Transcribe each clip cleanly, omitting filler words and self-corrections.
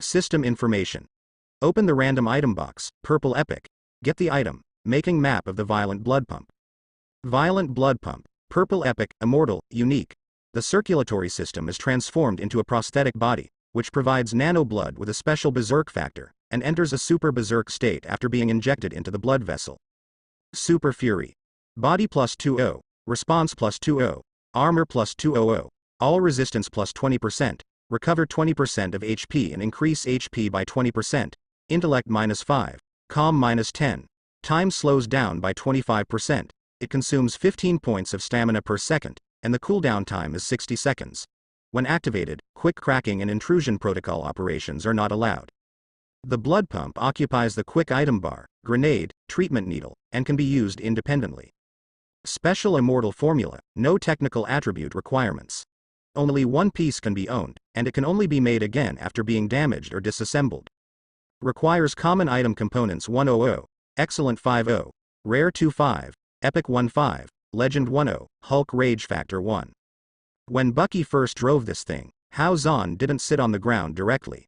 System information. Open the random item box, purple epic. Get the item, making map of the violent blood pump. Violent blood pump, purple epic, immortal, unique. The circulatory system is transformed into a prosthetic body, which provides nano blood with a special berserk factor, and enters a super berserk state after being injected into the blood vessel. Super Fury. Body plus 200, response plus 200, armor plus 200, all resistance plus 20%, recover 20% of HP and increase HP by 20%, intellect minus 5, calm minus 10, time slows down by 25%, it consumes 15 points of stamina per second, and the cooldown time is 60 seconds. When activated, quick cracking and intrusion protocol operations are not allowed. The blood pump occupies the quick item bar, grenade, treatment needle, and can be used independently. Special immortal formula, no technical attribute requirements. Only one piece can be owned, and it can only be made again after being damaged or disassembled. Requires common item components 100, excellent 50, rare 25, epic 15, legend 10, Hulk rage factor 1. When Bucky first drove this thing, Hao Zhan didn't sit on the ground directly.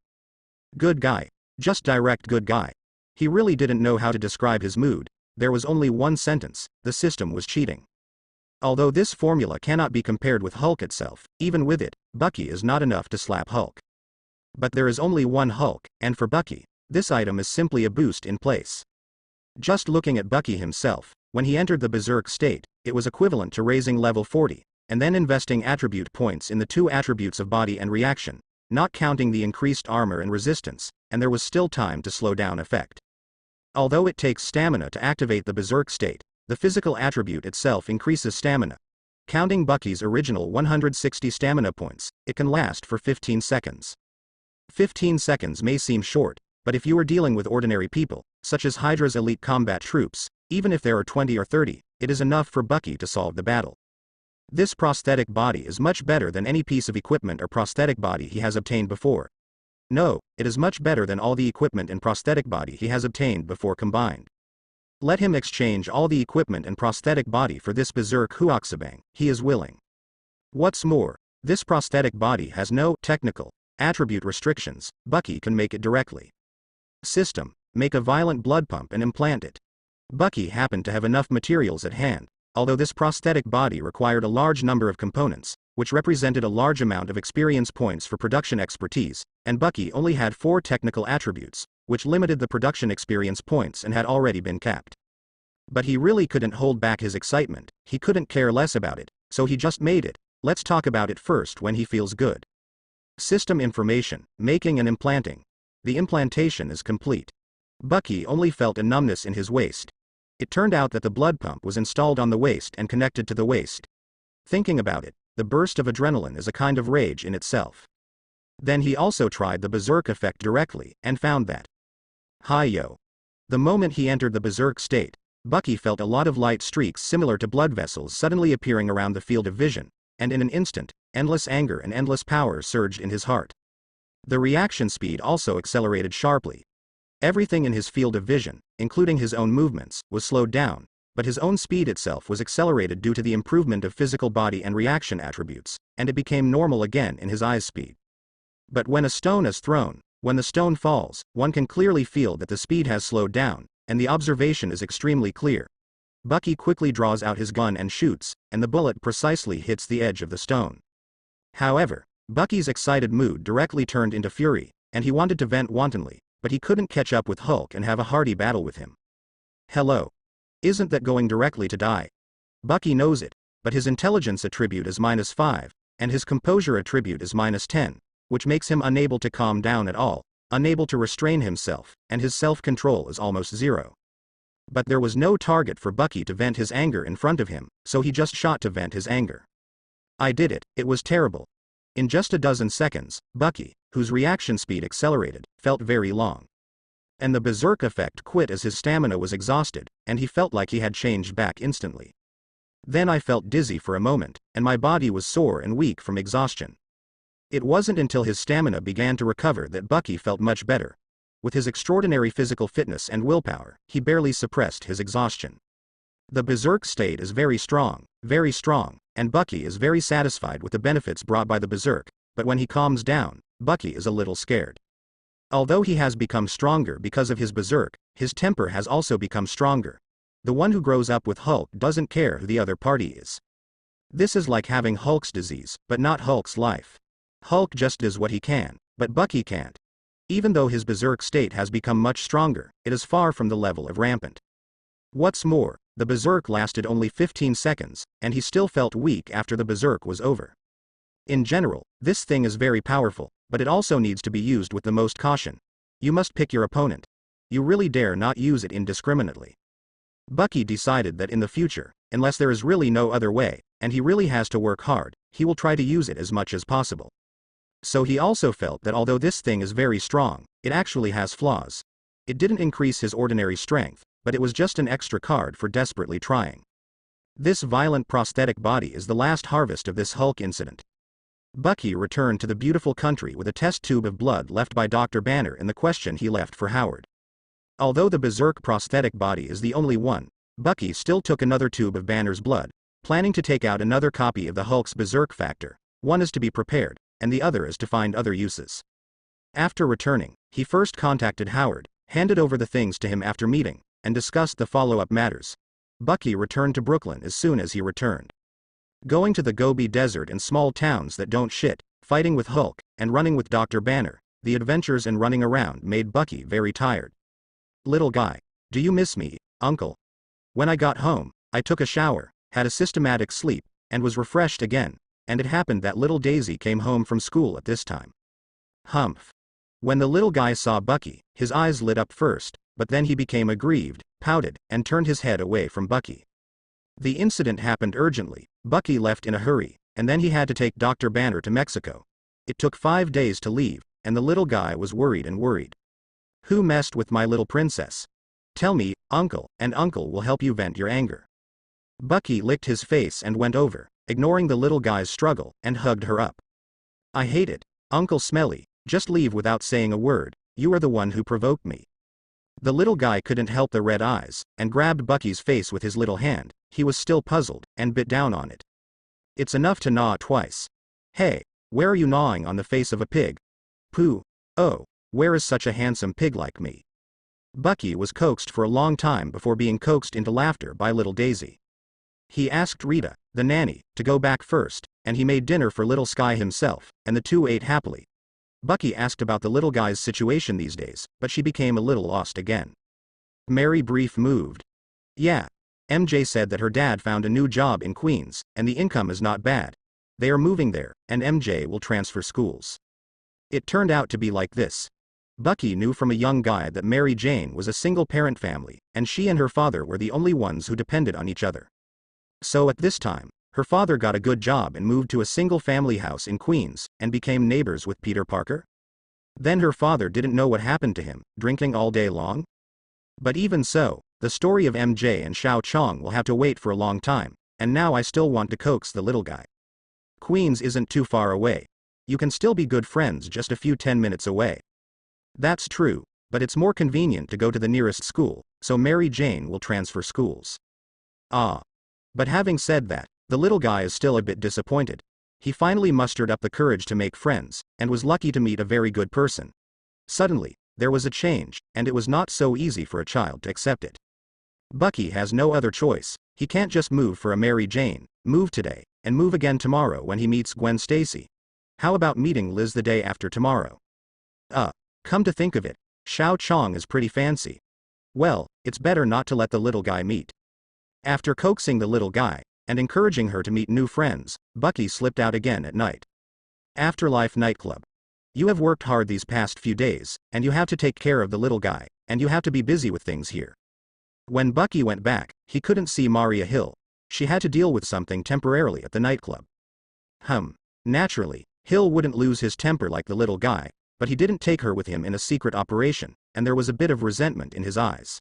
Good guy. Just direct good guy. He really didn't know how to describe his mood. There was only one sentence: the system was cheating. Although this formula cannot be compared with Hulk itself, even with it, Bucky is not enough to slap Hulk. But there is only one Hulk, and for Bucky, this item is simply a boost in place. Just looking at Bucky himself, when he entered the berserk state, it was equivalent to raising level 40, and then investing attribute points in the two attributes of body and reaction, not counting the increased armor and resistance, and there was still time to slow down effect. Although it takes stamina to activate the berserk state, the physical attribute itself increases stamina. Counting Bucky's original 160 stamina points, it can last for 15 seconds. 15 seconds may seem short, but if you are dealing with ordinary people, such as Hydra's elite combat troops, even if there are 20 or 30, it is enough for Bucky to solve the battle. This prosthetic body is much better than any piece of equipment or prosthetic body he has obtained before. No, it is much better than all the equipment and prosthetic body he has obtained before combined. Let him exchange all the equipment and prosthetic body for this berserk Huoxabang, he is willing. What's more, this prosthetic body has no technical attribute restrictions. Bucky can make it directly. System: make a violent blood pump and implant it. Bucky happened to have enough materials at hand, although this prosthetic body required a large number of components, which represented a large amount of experience points for production expertise, and Bucky only had 4 technical attributes, which limited the production experience points and had already been capped. But he really couldn't hold back his excitement, he couldn't care less about it, so he just made it. Let's talk about it first when he feels good. System information, making and implanting. The implantation is complete. Bucky only felt a numbness in his waist. It turned out that the blood pump was installed on the waist and connected to the waist. Thinking about it, the burst of adrenaline is a kind of rage in itself. Then he also tried the berserk effect directly, and found that. Hi-yo. The moment he entered the berserk state, Bucky felt a lot of light streaks similar to blood vessels suddenly appearing around the field of vision, and in an instant, endless anger and endless power surged in his heart. The reaction speed also accelerated sharply. Everything in his field of vision, including his own movements, was slowed down, but his own speed itself was accelerated due to the improvement of physical body and reaction attributes, and it became normal again in his eyes' speed. But when a stone is thrown, when the stone falls, one can clearly feel that the speed has slowed down, and the observation is extremely clear. Bucky quickly draws out his gun and shoots, and the bullet precisely hits the edge of the stone. However, Bucky's excited mood directly turned into fury, and he wanted to vent wantonly, but he couldn't catch up with Hulk and have a hearty battle with him. Hello. Isn't that going directly to die? Bucky knows it, but his intelligence attribute is -5, and his composure attribute is -10, which makes him unable to calm down at all, unable to restrain himself, and his self-control is almost 0. But there was no target for Bucky to vent his anger in front of him, so he just shot to vent his anger. I did it, it was terrible. In just a dozen seconds, Bucky, whose reaction speed accelerated, felt very long. And the berserk effect quit as his stamina was exhausted, and he felt like he had changed back instantly. Then I felt dizzy for a moment, and my body was sore and weak from exhaustion. It wasn't until his stamina began to recover that Bucky felt much better. With his extraordinary physical fitness and willpower, he barely suppressed his exhaustion. The berserk state is very strong, and Bucky is very satisfied with the benefits brought by the berserk, but when he calms down, Bucky is a little scared. Although he has become stronger because of his berserk, his temper has also become stronger. The one who grows up with Hulk doesn't care who the other party is. This is like having Hulk's disease, but not Hulk's life. Hulk just does what he can, but Bucky can't. Even though his berserk state has become much stronger, it is far from the level of rampant. What's more, the berserk lasted only 15 seconds, and he still felt weak after the berserk was over. In general, this thing is very powerful, but it also needs to be used with the most caution. You must pick your opponent. You really dare not use it indiscriminately. Bucky decided that in the future, unless there is really no other way, and he really has to work hard, he will try to use it as much as possible. So he also felt that although this thing is very strong, it actually has flaws. It didn't increase his ordinary strength, but it was just an extra card for desperately trying. This violent prosthetic body is the last harvest of this Hulk incident. Bucky returned to the beautiful country with a test tube of blood left by Dr. Banner in the question he left for Howard. Although the berserk prosthetic body is the only one, Bucky still took another tube of Banner's blood, planning to take out another copy of the Hulk's berserk factor. One is to be prepared, and the other is to find other uses. After returning, he first contacted Howard, handed over the things to him after meeting, and discussed the follow-up matters. Bucky returned to Brooklyn as soon as he returned. Going to the Gobi Desert and small towns that don't shit, fighting with Hulk, and running with Dr. Banner, the adventures and running around made Bucky very tired. Little guy, do you miss me, Uncle? When I got home, I took a shower, had a systematic sleep, and was refreshed again, and it happened that little Daisy came home from school at this time. Humph. When the little guy saw Bucky, his eyes lit up first, but then he became aggrieved, pouted, and turned his head away from Bucky. The incident happened urgently. Bucky left in a hurry, and then he had to take Dr. Banner to Mexico. It took 5 days to leave, and the little guy was worried and worried. Who messed with my little princess? Tell me, Uncle, and Uncle will help you vent your anger. Bucky licked his face and went over, ignoring the little guy's struggle, and hugged her up. I hate it, Uncle Smelly, just leave without saying a word, you are the one who provoked me. The little guy couldn't help the red eyes, and grabbed Bucky's face with his little hand. He was still puzzled, and bit down on it. It's enough to gnaw twice. Hey, where are you gnawing on the face of a pig? Pooh. Oh, where is such a handsome pig like me? Bucky was coaxed for a long time before being coaxed into laughter by little Daisy. He asked Rita, the nanny, to go back first, and he made dinner for little Sky himself, and the two ate happily. Bucky asked about the little guy's situation these days, but she became a little lost again. Mary Brief moved. Yeah. MJ said that her dad found a new job in Queens, and the income is not bad. They are moving there, and MJ will transfer schools. It turned out to be like this. Bucky knew from a young guy that Mary Jane was a single-parent family, and she and her father were the only ones who depended on each other. So at this time, her father got a good job and moved to a single-family house in Queens, and became neighbors with Peter Parker? Then her father didn't know what happened to him, drinking all day long? But even so, the story of MJ and Xiao Chong will have to wait for a long time, and now I still want to coax the little guy. Queens isn't too far away. You can still be good friends just a few 10 minutes away. That's true, but it's more convenient to go to the nearest school, so Mary Jane will transfer schools. Ah. But having said that, the little guy is still a bit disappointed. He finally mustered up the courage to make friends, and was lucky to meet a very good person. Suddenly, there was a change, and it was not so easy for a child to accept it. Bucky has no other choice. He can't just move for a Mary Jane, move today, and move again tomorrow when he meets Gwen Stacy. How about meeting Liz the day after tomorrow? Come to think of it, Xiao Chong is pretty fancy. Well, it's better not to let the little guy meet. After coaxing the little guy, and encouraging her to meet new friends, Bucky slipped out again at night. Afterlife nightclub. You have worked hard these past few days, and you have to take care of the little guy, and you have to be busy with things here. When Bucky went back, he couldn't see Maria Hill. She had to deal with something temporarily at the nightclub. Naturally, Hill wouldn't lose his temper like the little guy, but he didn't take her with him in a secret operation, and there was a bit of resentment in his eyes.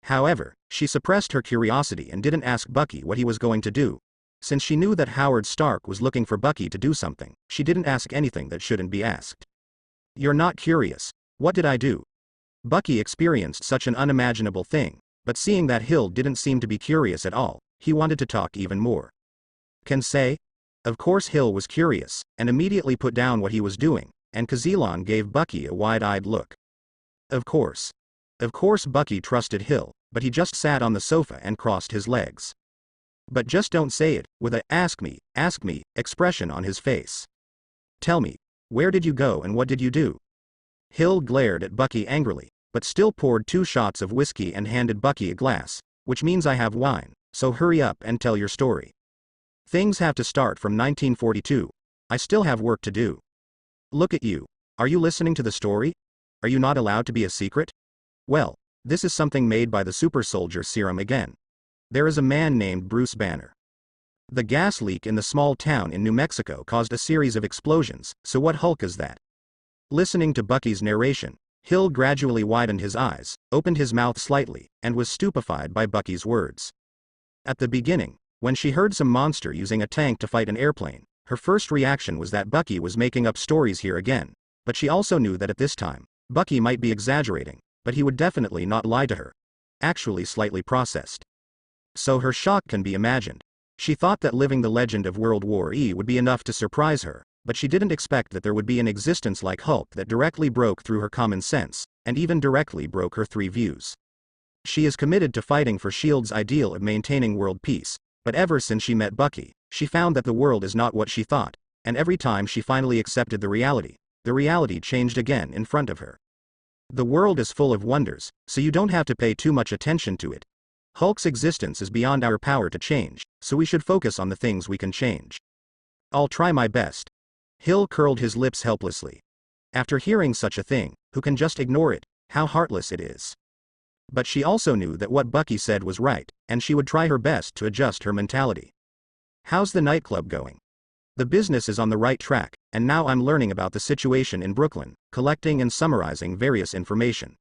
However, she suppressed her curiosity and didn't ask Bucky what he was going to do. Since she knew that Howard Stark was looking for Bucky to do something, she didn't ask anything that shouldn't be asked. You're not curious. What did I do? Bucky experienced such an unimaginable thing, but seeing that Hill didn't seem to be curious at all, he wanted to talk even more. Can say? Of course Hill was curious, and immediately put down what he was doing, and Kazilon gave Bucky a wide-eyed look. Of course. Of course Bucky trusted Hill, but he just sat on the sofa and crossed his legs. But just don't say it, with a ask me, expression on his face. Tell me, where did you go and what did you do? Hill glared at Bucky angrily, but still poured 2 shots of whiskey and handed Bucky a glass, which means I have wine, so hurry up and tell your story. Things have to start from 1942. I still have work to do. Look at you. Are you listening to the story? Are you not allowed to be a secret? Well, this is something made by the super soldier serum again. There is a man named Bruce Banner. The gas leak in the small town in New Mexico caused a series of explosions, so what Hulk is that? Listening to Bucky's narration, Hill gradually widened his eyes, opened his mouth slightly, and was stupefied by Bucky's words. At the beginning, when she heard some monster using a tank to fight an airplane, her first reaction was that Bucky was making up stories here again, but she also knew that at this time, Bucky might be exaggerating, but he would definitely not lie to her. Actually slightly processed. So her shock can be imagined. She thought that living the legend of World War E would be enough to surprise her, but she didn't expect that there would be an existence like Hulk that directly broke through her common sense, and even directly broke her 3 views. She is committed to fighting for S.H.I.E.L.D's ideal of maintaining world peace, but ever since she met Bucky, she found that the world is not what she thought, and every time she finally accepted the reality changed again in front of her. The world is full of wonders, so you don't have to pay too much attention to it. Hulk's existence is beyond our power to change, so we should focus on the things we can change. I'll try my best. Hill curled his lips helplessly. After hearing such a thing, who can just ignore it? How heartless it is. But she also knew that what Bucky said was right, and she would try her best to adjust her mentality. How's the nightclub going? The business is on the right track, and now I'm learning about the situation in Brooklyn, collecting and summarizing various information.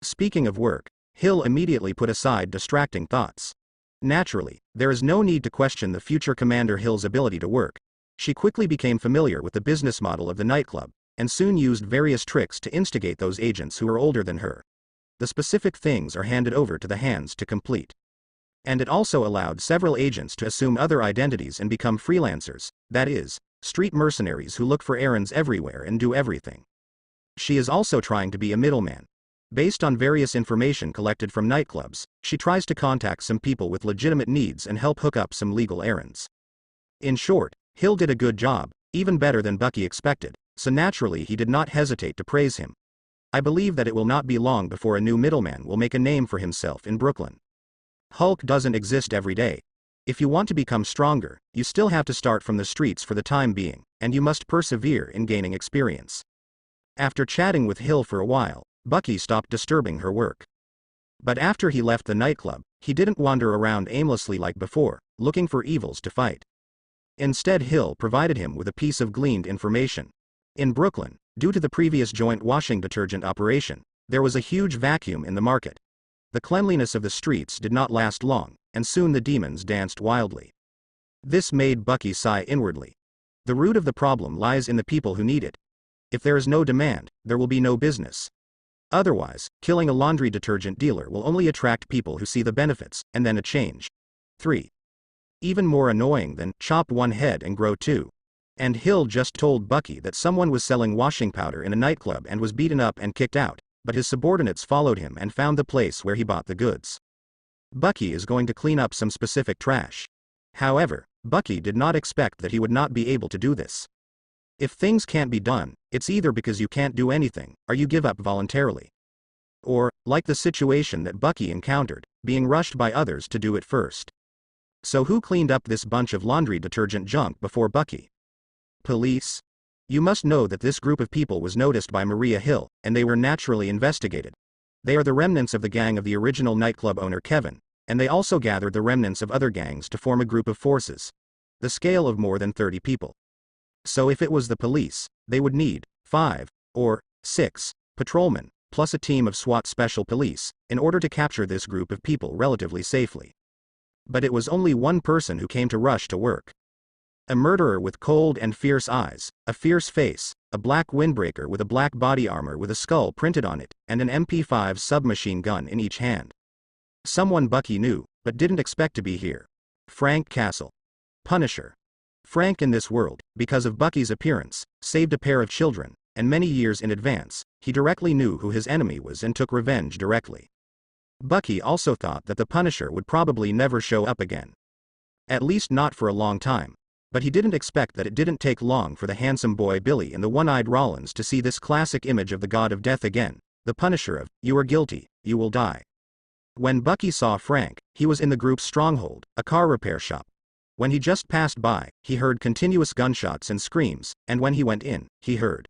Speaking of work, Hill immediately put aside distracting thoughts. Naturally, there is no need to question the future Commander Hill's ability to work. She quickly became familiar with the business model of the nightclub, and soon used various tricks to instigate those agents who are older than her. The specific things are handed over to the hands to complete. And it also allowed several agents to assume other identities and become freelancers, that is, street mercenaries who look for errands everywhere and do everything. She is also trying to be a middleman. Based on various information collected from nightclubs, she tries to contact some people with legitimate needs and help hook up some legal errands. In short, Hill did a good job, even better than Bucky expected, so naturally he did not hesitate to praise him. I believe that it will not be long before a new middleman will make a name for himself in Brooklyn. Hulk doesn't exist every day. If you want to become stronger, you still have to start from the streets for the time being, and you must persevere in gaining experience. After chatting with Hill for a while, Bucky stopped disturbing her work. But after he left the nightclub, he didn't wander around aimlessly like before, looking for evils to fight. Instead, Hill provided him with a piece of gleaned information. In Brooklyn, due to the previous joint washing detergent operation, there was a huge vacuum in the market. The cleanliness of the streets did not last long, and soon the demons danced wildly. This made Bucky sigh inwardly. The root of the problem lies in the people who need it. If there is no demand, there will be no business. Otherwise, killing a laundry detergent dealer will only attract people who see the benefits, and then a change. 3. Even more annoying than, chop one head and grow 2. And Hill just told Bucky that someone was selling washing powder in a nightclub and was beaten up and kicked out, but his subordinates followed him and found the place where he bought the goods. Bucky is going to clean up some specific trash. However, Bucky did not expect that he would not be able to do this. If things can't be done, it's either because you can't do anything, or you give up voluntarily. Or, like the situation that Bucky encountered, being rushed by others to do it first. So who cleaned up this bunch of laundry detergent junk before Bucky? Police? You must know that this group of people was noticed by Maria Hill, and they were naturally investigated. They are the remnants of the gang of the original nightclub owner Kevin, and they also gathered the remnants of other gangs to form a group of forces. The scale of more than 30 people. So if it was the police, they would need 5 or 6 patrolmen, plus a team of SWAT special police, in order to capture this group of people relatively safely. But it was only one person who came to rush to work. A murderer with cold and fierce eyes, a fierce face, a black windbreaker with a black body armor with a skull printed on it, and an MP5 submachine gun in each hand. Someone Bucky knew, but didn't expect to be here. Frank Castle. Punisher. Frank in this world, because of Bucky's appearance, saved a pair of children, and many years in advance, he directly knew who his enemy was and took revenge directly. Bucky also thought that the Punisher would probably never show up again. At least not for a long time. But he didn't expect that it didn't take long for the handsome boy Billy and the one-eyed Rollins to see this classic image of the god of death again, the Punisher of, "You are guilty, you will die." When Bucky saw Frank, he was in the group's stronghold, a car repair shop. When he just passed by, he heard continuous gunshots and screams, and when he went in, he heard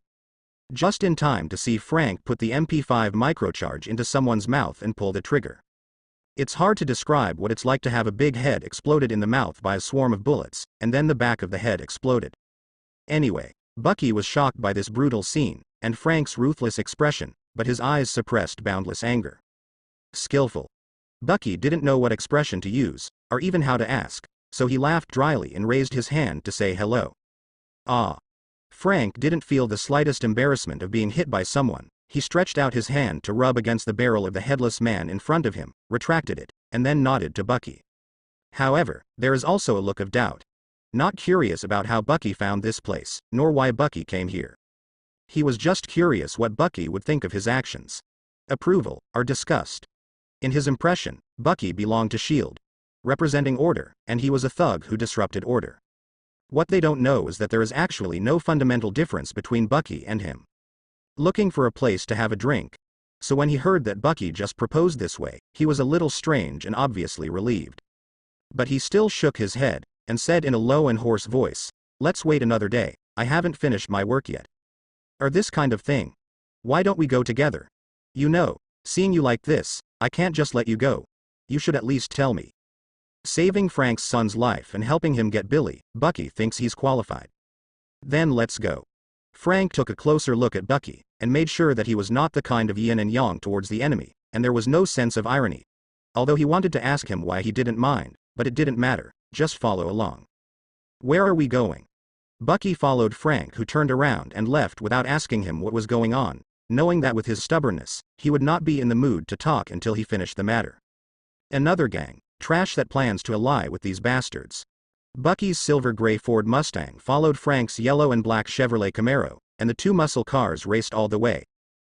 just in time to see Frank put the MP5 microcharge into someone's mouth and pull the trigger. It's hard to describe what it's like to have a big head exploded in the mouth by a swarm of bullets, and then the back of the head exploded. Anyway, Bucky was shocked by this brutal scene, and Frank's ruthless expression, but his eyes suppressed boundless anger. Skillful. Bucky didn't know what expression to use, or even how to ask, so he laughed dryly and raised his hand to say hello. Ah. Frank didn't feel the slightest embarrassment of being hit by someone. He stretched out his hand to rub against the barrel of the headless man in front of him, retracted it, and then nodded to Bucky. However, there is also a look of doubt. Not curious about how Bucky found this place, nor why Bucky came here. He was just curious what Bucky would think of his actions. Approval, or disgust. In his impression, Bucky belonged to S.H.I.E.L.D., representing order, and he was a thug who disrupted order. What they don't know is that there is actually no fundamental difference between Bucky and him. Looking for a place to have a drink. So when he heard that Bucky just proposed this way, he was a little strange and obviously relieved. But he still shook his head, and said in a low and hoarse voice, "Let's wait another day, I haven't finished my work yet." Or this kind of thing. Why don't we go together? You know, seeing you like this, I can't just let you go. You should at least tell me. Saving Frank's son's life and helping him get Billy, Bucky thinks he's qualified. Then let's go. Frank took a closer look at Bucky, and made sure that he was not the kind of yin and yang towards the enemy, and there was no sense of irony. Although he wanted to ask him why he didn't mind, but it didn't matter, just follow along. Where are we going? Bucky followed Frank, who turned around and left without asking him what was going on, knowing that with his stubbornness, he would not be in the mood to talk until he finished the matter. Another gang. Trash that plans to ally with these bastards. Bucky's silver-gray Ford Mustang followed Frank's yellow and black Chevrolet Camaro, and the two muscle cars raced all the way.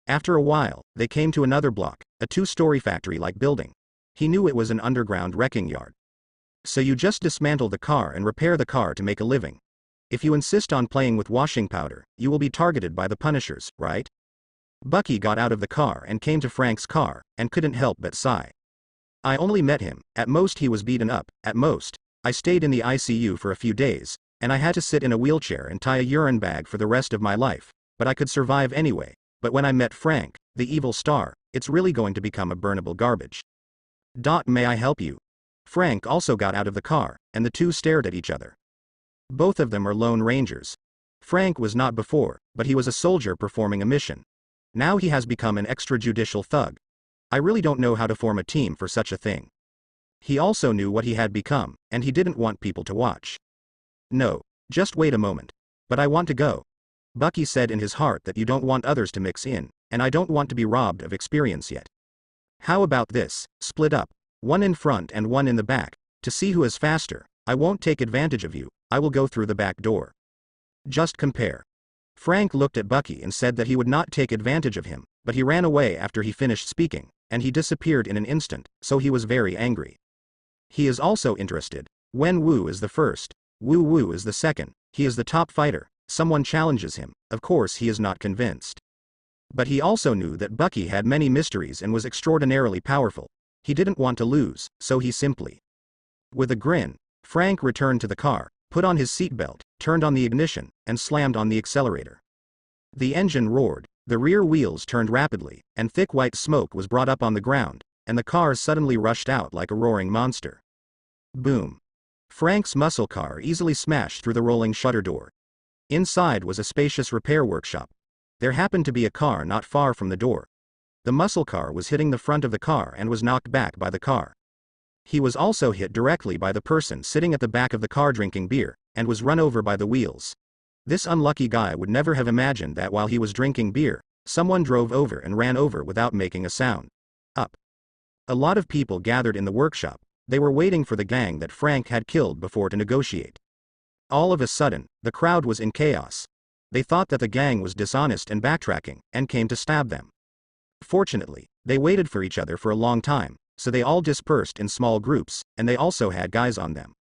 After a while, they came to another block, a two-story factory-like building. He knew it was an underground wrecking yard. So you just dismantle the car and repair the car to make a living. If you insist on playing with washing powder, you will be targeted by the Punishers, right? Bucky got out of the car and came to Frank's car, and couldn't help but sigh. I only met him, at most he was beaten up, at most. I stayed in the ICU for a few days, and I had to sit in a wheelchair and tie a urine bag for the rest of my life, but I could survive anyway. But when I met Frank, the evil star, it's really going to become a burnable garbage. May I help you? Frank also got out of the car, and the two stared at each other. Both of them are Lone Rangers. Frank was not before, but he was a soldier performing a mission. Now he has become an extrajudicial thug. I really don't know how to form a team for such a thing. He also knew what he had become, and he didn't want people to watch. No, just wait a moment. But I want to go. Bucky said in his heart that you don't want others to mix in, and I don't want to be robbed of experience yet. How about this, split up, one in front and one in the back, to see who is faster. I won't take advantage of you, I will go through the back door. Just compare. Frank looked at Bucky and said that he would not take advantage of him, but he ran away after he finished speaking, and he disappeared in an instant, so he was very angry. He is also interested. When Wu is the first, Wu is the second, he is the top fighter, someone challenges him, of course he is not convinced. But he also knew that Bucky had many mysteries and was extraordinarily powerful. He didn't want to lose, so he simply. With a grin, Frank returned to the car, put on his seatbelt, turned on the ignition, and slammed on the accelerator. The engine roared, the rear wheels turned rapidly, and thick white smoke was brought up on the ground, and the car suddenly rushed out like a roaring monster. Boom. Frank's muscle car easily smashed through the rolling shutter door. Inside was a spacious repair workshop. There happened to be a car not far from the door. The muscle car was hitting the front of the car and was knocked back by the car. He was also hit directly by the person sitting at the back of the car drinking beer, and was run over by the wheels. This unlucky guy would never have imagined that while he was drinking beer, someone drove over and ran over without making a sound. Up. A lot of people gathered in the workshop. They were waiting for the gang that Frank had killed before to negotiate. All of a sudden, the crowd was in chaos. They thought that the gang was dishonest and backtracking, and came to stab them. Fortunately, they waited for each other for a long time, so they all dispersed in small groups, and they also had guys on them.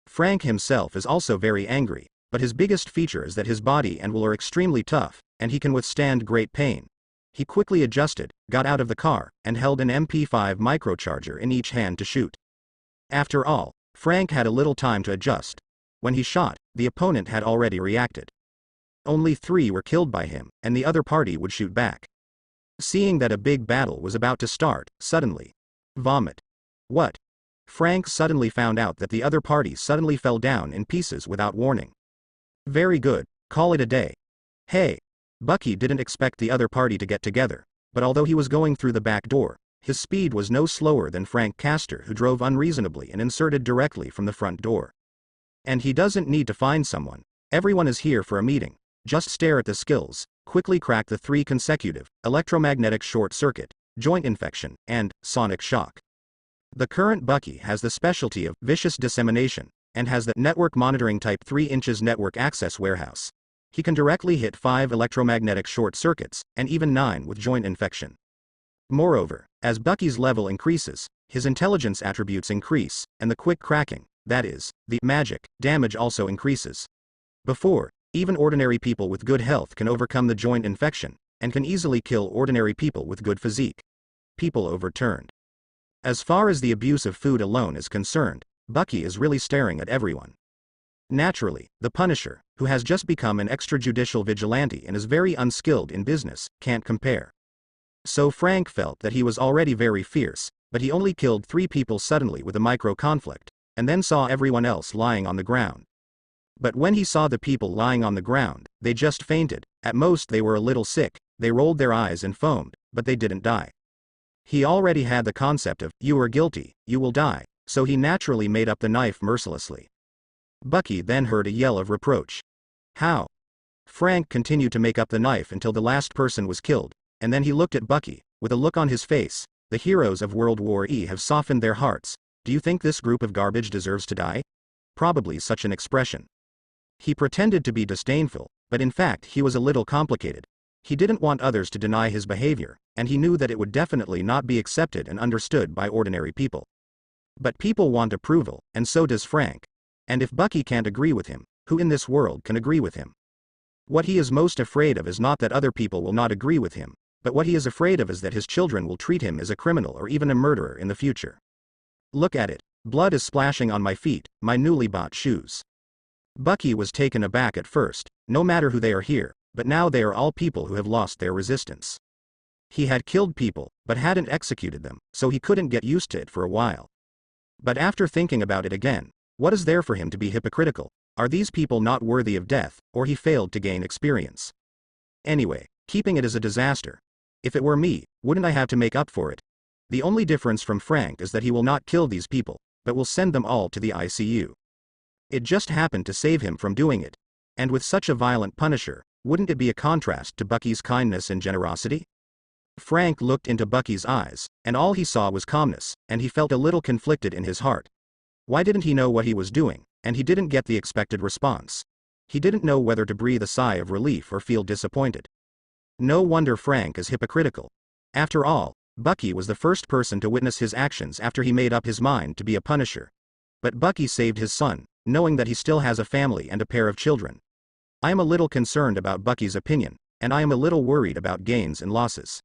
Frank himself is also very angry, but his biggest feature is that his body and will are extremely tough, and he can withstand great pain. He quickly adjusted, got out of the car, and held an MP5 microcharger in each hand to shoot. After all, Frank had a little time to adjust. When he shot, the opponent had already reacted. Only 3 were killed by him, and the other party would shoot back. Seeing that a big battle was about to start, suddenly, vomit. What? Frank suddenly found out that the other party suddenly fell down in pieces without warning. Very good, call it a day. Hey! Bucky didn't expect the other party to get together, but although he was going through the back door, his speed was no slower than Frank Castor, who drove unreasonably and inserted directly from the front door. And he doesn't need to find someone. Everyone is here for a meeting. Just stare at the skills, quickly crack the 3 consecutive, electromagnetic short circuit, joint infection, and sonic shock. The current Bucky has the specialty of vicious dissemination, and has the network monitoring type 3 inches network access warehouse. He can directly hit 5 electromagnetic short circuits, and even 9 with joint infection. Moreover, as Bucky's level increases, his intelligence attributes increase, and the quick cracking, that is, the magic, damage also increases. Before, even ordinary people with good health can overcome the joint infection, and can easily kill ordinary people with good physique. People overturned. As far as the abuse of food alone is concerned, Bucky is really staring at everyone. Naturally, the Punisher, who has just become an extrajudicial vigilante and is very unskilled in business, can't compare. So Frank felt that he was already very fierce, but he only killed 3 people suddenly with a micro-conflict, and then saw everyone else lying on the ground. But when he saw the people lying on the ground, they just fainted. At most they were a little sick, they rolled their eyes and foamed, but they didn't die. He already had the concept of, you are guilty, you will die, so he naturally made up the knife mercilessly. Bucky then heard a yell of reproach. How? Frank continued to make up the knife until the last person was killed, and then he looked at Bucky, with a look on his face. The heroes of World War E have softened their hearts. Do you think this group of garbage deserves to die? Probably such an expression. He pretended to be disdainful, but in fact he was a little complicated. He didn't want others to deny his behavior, and he knew that it would definitely not be accepted and understood by ordinary people. But people want approval, and so does Frank. And if Bucky can't agree with him, who in this world can agree with him? What he is most afraid of is not that other people will not agree with him, but what he is afraid of is that his children will treat him as a criminal or even a murderer in the future. Look at it. Blood is splashing on my feet, my newly bought shoes. Bucky was taken aback at first, no matter who they are here, but now they are all people who have lost their resistance. He had killed people, but hadn't executed them, so he couldn't get used to it for a while. But after thinking about it again, what is there for him to be hypocritical? Are these people not worthy of death, or he failed to gain experience? Anyway, keeping it is a disaster. If it were me, wouldn't I have to make up for it? The only difference from Frank is that he will not kill these people, but will send them all to the ICU. It just happened to save him from doing it. And with such a violent Punisher, wouldn't it be a contrast to Bucky's kindness and generosity? Frank looked into Bucky's eyes, and all he saw was calmness, and he felt a little conflicted in his heart. Why didn't he know what he was doing, and he didn't get the expected response? He didn't know whether to breathe a sigh of relief or feel disappointed. No wonder Frank is hypocritical. After all, Bucky was the first person to witness his actions after he made up his mind to be a Punisher. But Bucky saved his son, knowing that he still has a family and a pair of children. I am a little concerned about Bucky's opinion, and I am a little worried about gains and losses.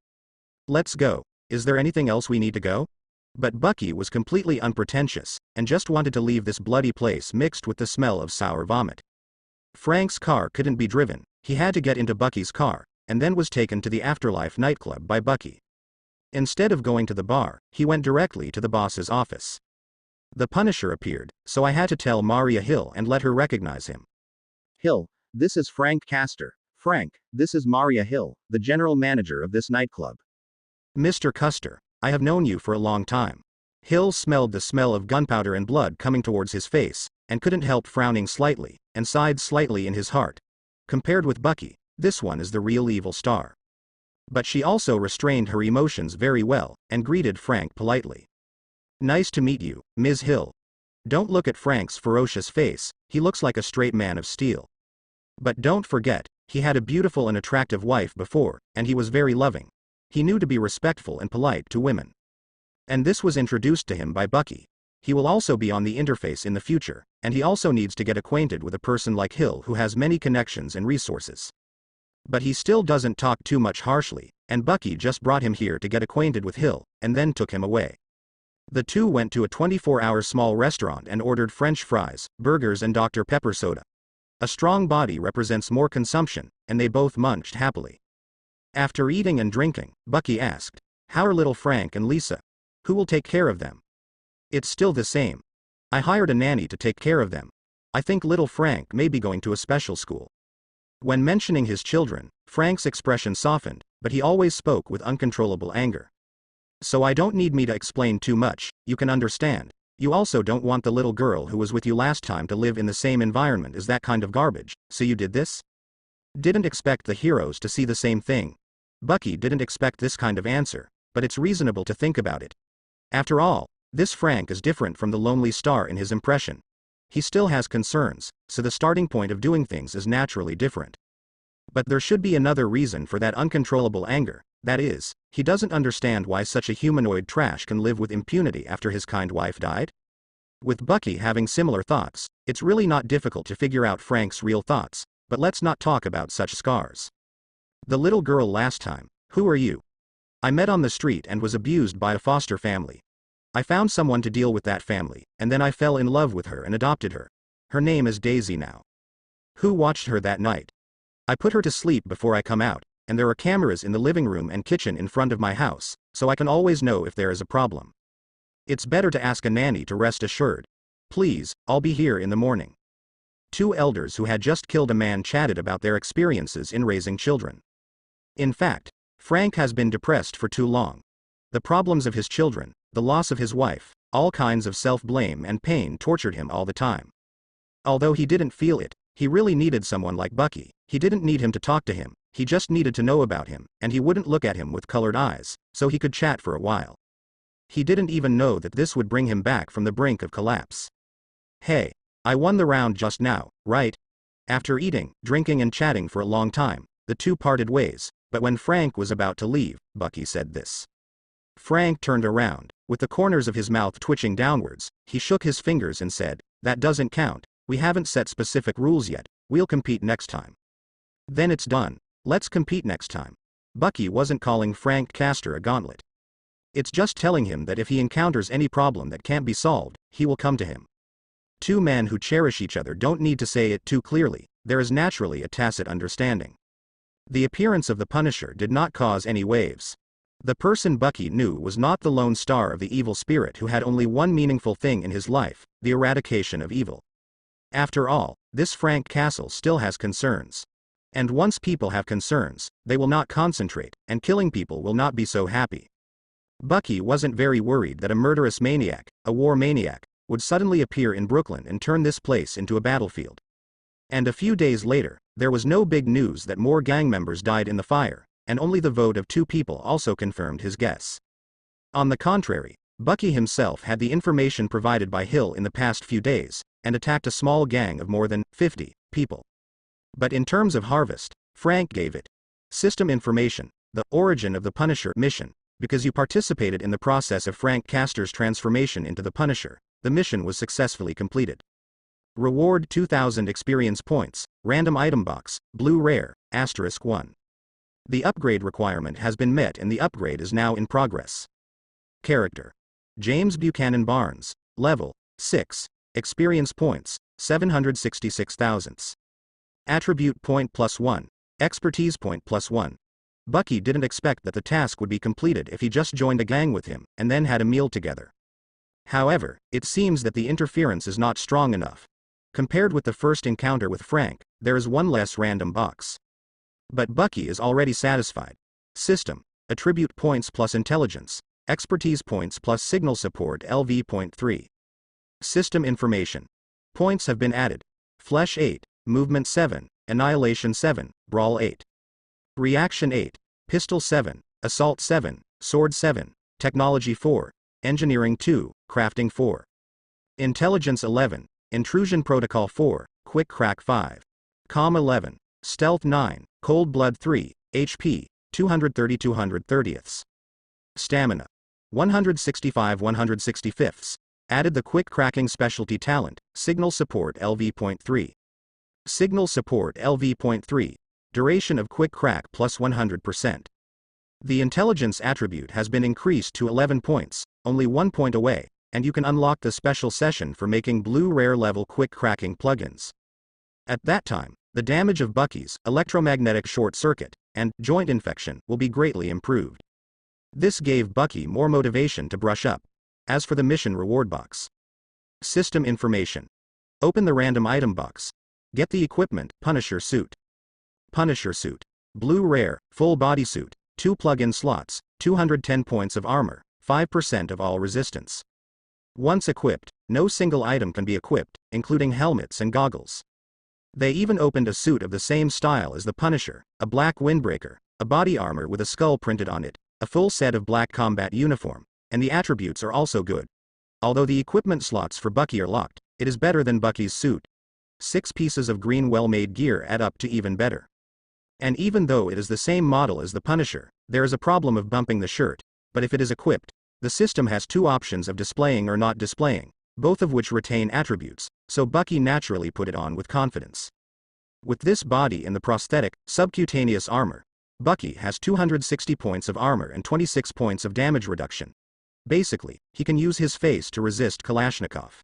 Let's go. Is there anything else we need to go? But Bucky was completely unpretentious, and just wanted to leave this bloody place mixed with the smell of sour vomit. Frank's car couldn't be driven, he had to get into Bucky's car, and then was taken to the Afterlife nightclub by Bucky. Instead of going to the bar, he went directly to the boss's office. The Punisher appeared, so I had to tell Maria Hill and let her recognize him. Hill, this is Frank Castor. Frank, this is Maria Hill, the general manager of this nightclub. Mr. Custer, I have known you for a long time. Hill smelled the smell of gunpowder and blood coming towards his face, and couldn't help frowning slightly, and sighed slightly in his heart. Compared with Bucky, this one is the real evil star. But she also restrained her emotions very well, and greeted Frank politely. Nice to meet you, Ms. Hill. Don't look at Frank's ferocious face, he looks like a straight man of steel. But don't forget, He had a beautiful and attractive wife before, and he was very loving. He knew to be respectful and polite to women. And this was introduced to him by Bucky. He will also be on the interface in the future, and he also needs to get acquainted with a person like Hill who has many connections and resources. But he still doesn't talk too much harshly, and Bucky just brought him here to get acquainted with Hill, and then took him away. The two went to a 24-hour small restaurant and ordered French fries, burgers and Dr. Pepper soda. A strong body represents more consumption, and they both munched happily. After eating and drinking, Bucky asked, "How are little Frank and Lisa? Who will take care of them?" "It's still the same. I hired a nanny to take care of them. I think little Frank may be going to a special school." When mentioning his children, Frank's expression softened, but he always spoke with uncontrollable anger. "So I don't need me to explain too much, you can understand. You also don't want the little girl who was with you last time to live in the same environment as that kind of garbage, so you did this?" Didn't expect the heroes to see the same thing. Bucky didn't expect this kind of answer, but it's reasonable to think about it. After all, this Frank is different from the lonely star in his impression. He still has concerns, so the starting point of doing things is naturally different. But there should be another reason for that uncontrollable anger, that is, he doesn't understand why such a humanoid trash can live with impunity after his kind wife died. With Bucky having similar thoughts, it's really not difficult to figure out Frank's real thoughts, but let's not talk about such scars. "The little girl last time, who are you? I met on the street and was abused by a foster family. I found someone to deal with that family, and then I fell in love with her and adopted her. Her name is Daisy now. Who watched her that night? I put her to sleep before I come out, and there are cameras in the living room and kitchen in front of my house, so I can always know if there is a problem. It's better to ask a nanny to rest assured. Please, I'll be here in the morning." Two elders who had just killed a man chatted about their experiences in raising children. In fact, Frank has been depressed for too long. The problems of his children, the loss of his wife, all kinds of self-blame and pain tortured him all the time. Although he didn't feel it, he really needed someone like Bucky. He didn't need him to talk to him, he just needed to know about him, and he wouldn't look at him with colored eyes, so he could chat for a while. He didn't even know that this would bring him back from the brink of collapse. "Hey, I won the round just now, right?" After eating, drinking and chatting for a long time, the two parted ways, but when Frank was about to leave, Bucky said this. Frank turned around, with the corners of his mouth twitching downwards. He shook his fingers and said, "That doesn't count, we haven't set specific rules yet, we'll compete next time." "Then it's done. Let's compete next time." Bucky wasn't calling Frank Castor a gauntlet. It's just telling him that if he encounters any problem that can't be solved, he will come to him. Two men who cherish each other don't need to say it too clearly, there is naturally a tacit understanding. The appearance of the Punisher did not cause any waves. The person Bucky knew was not the lone star of the evil spirit who had only one meaningful thing in his life, the eradication of evil. After all, this Frank Castle still has concerns. And once people have concerns, they will not concentrate, and killing people will not be so happy. Bucky wasn't very worried that a murderous maniac, a war maniac, would suddenly appear in Brooklyn and turn this place into a battlefield. And a few days later, there was no big news that more gang members died in the fire, and only the vote of 2 people also confirmed his guess. On the contrary, Bucky himself had the information provided by Hill in the past few days, and attacked a small gang of more than 50 people. But in terms of harvest, Frank gave it. System information, the origin of the Punisher mission, because you participated in the process of Frank Castor's transformation into the Punisher, the mission was successfully completed. Reward 2,000 experience points, random item box, blue rare, *1. The upgrade requirement has been met and the upgrade is now in progress. Character: James Buchanan Barnes, level 6, experience points, 766,000. Attribute point +1, expertise point +1. Bucky didn't expect that the task would be completed if he just joined a gang with him, and then had a meal together. However, it seems that the interference is not strong enough. Compared with the first encounter with Frank, there is one less random box. But Bucky is already satisfied. System: attribute points plus intelligence, expertise points plus signal support LV.3. System information. Points have been added. Flesh 8, Movement 7, Annihilation 7, Brawl 8. Reaction 8, Pistol 7, Assault 7, Sword 7, Technology 4, Engineering 2, Crafting 4. Intelligence 11, Intrusion Protocol 4, Quick Crack 5. Com 11. Stealth 9, Cold Blood 3, HP, 230/230. Stamina, 165/165. Added the quick cracking specialty talent, Signal Support LV.3. Signal Support LV.3. Duration of quick crack plus 100%. The intelligence attribute has been increased to 11 points, only 1 point away, and you can unlock the special session for making blue rare level quick cracking plugins. At that time, the damage of Bucky's electromagnetic short circuit and joint infection will be greatly improved. This gave Bucky more motivation to brush up. As for the mission reward box. System information. Open the random item box. Get the equipment, Punisher suit. Punisher suit. Blue rare, full bodysuit, 2 plug-in slots, 210 points of armor, 5% of all resistance. Once equipped, no single item can be equipped, including helmets and goggles. They even opened a suit of the same style as the Punisher, a black windbreaker, a body armor with a skull printed on it, a full set of black combat uniform, and the attributes are also good. Although the equipment slots for Bucky are locked, it is better than Bucky's suit. 6 pieces of green well-made gear add up to even better. And even though it is the same model as the Punisher, there is a problem of bumping the shirt, but if it is equipped, the system has 2 options of displaying or not displaying, both of which retain attributes, so Bucky naturally put it on with confidence. With this body and the prosthetic, subcutaneous armor, Bucky has 260 points of armor and 26 points of damage reduction. Basically, he can use his face to resist Kalashnikov.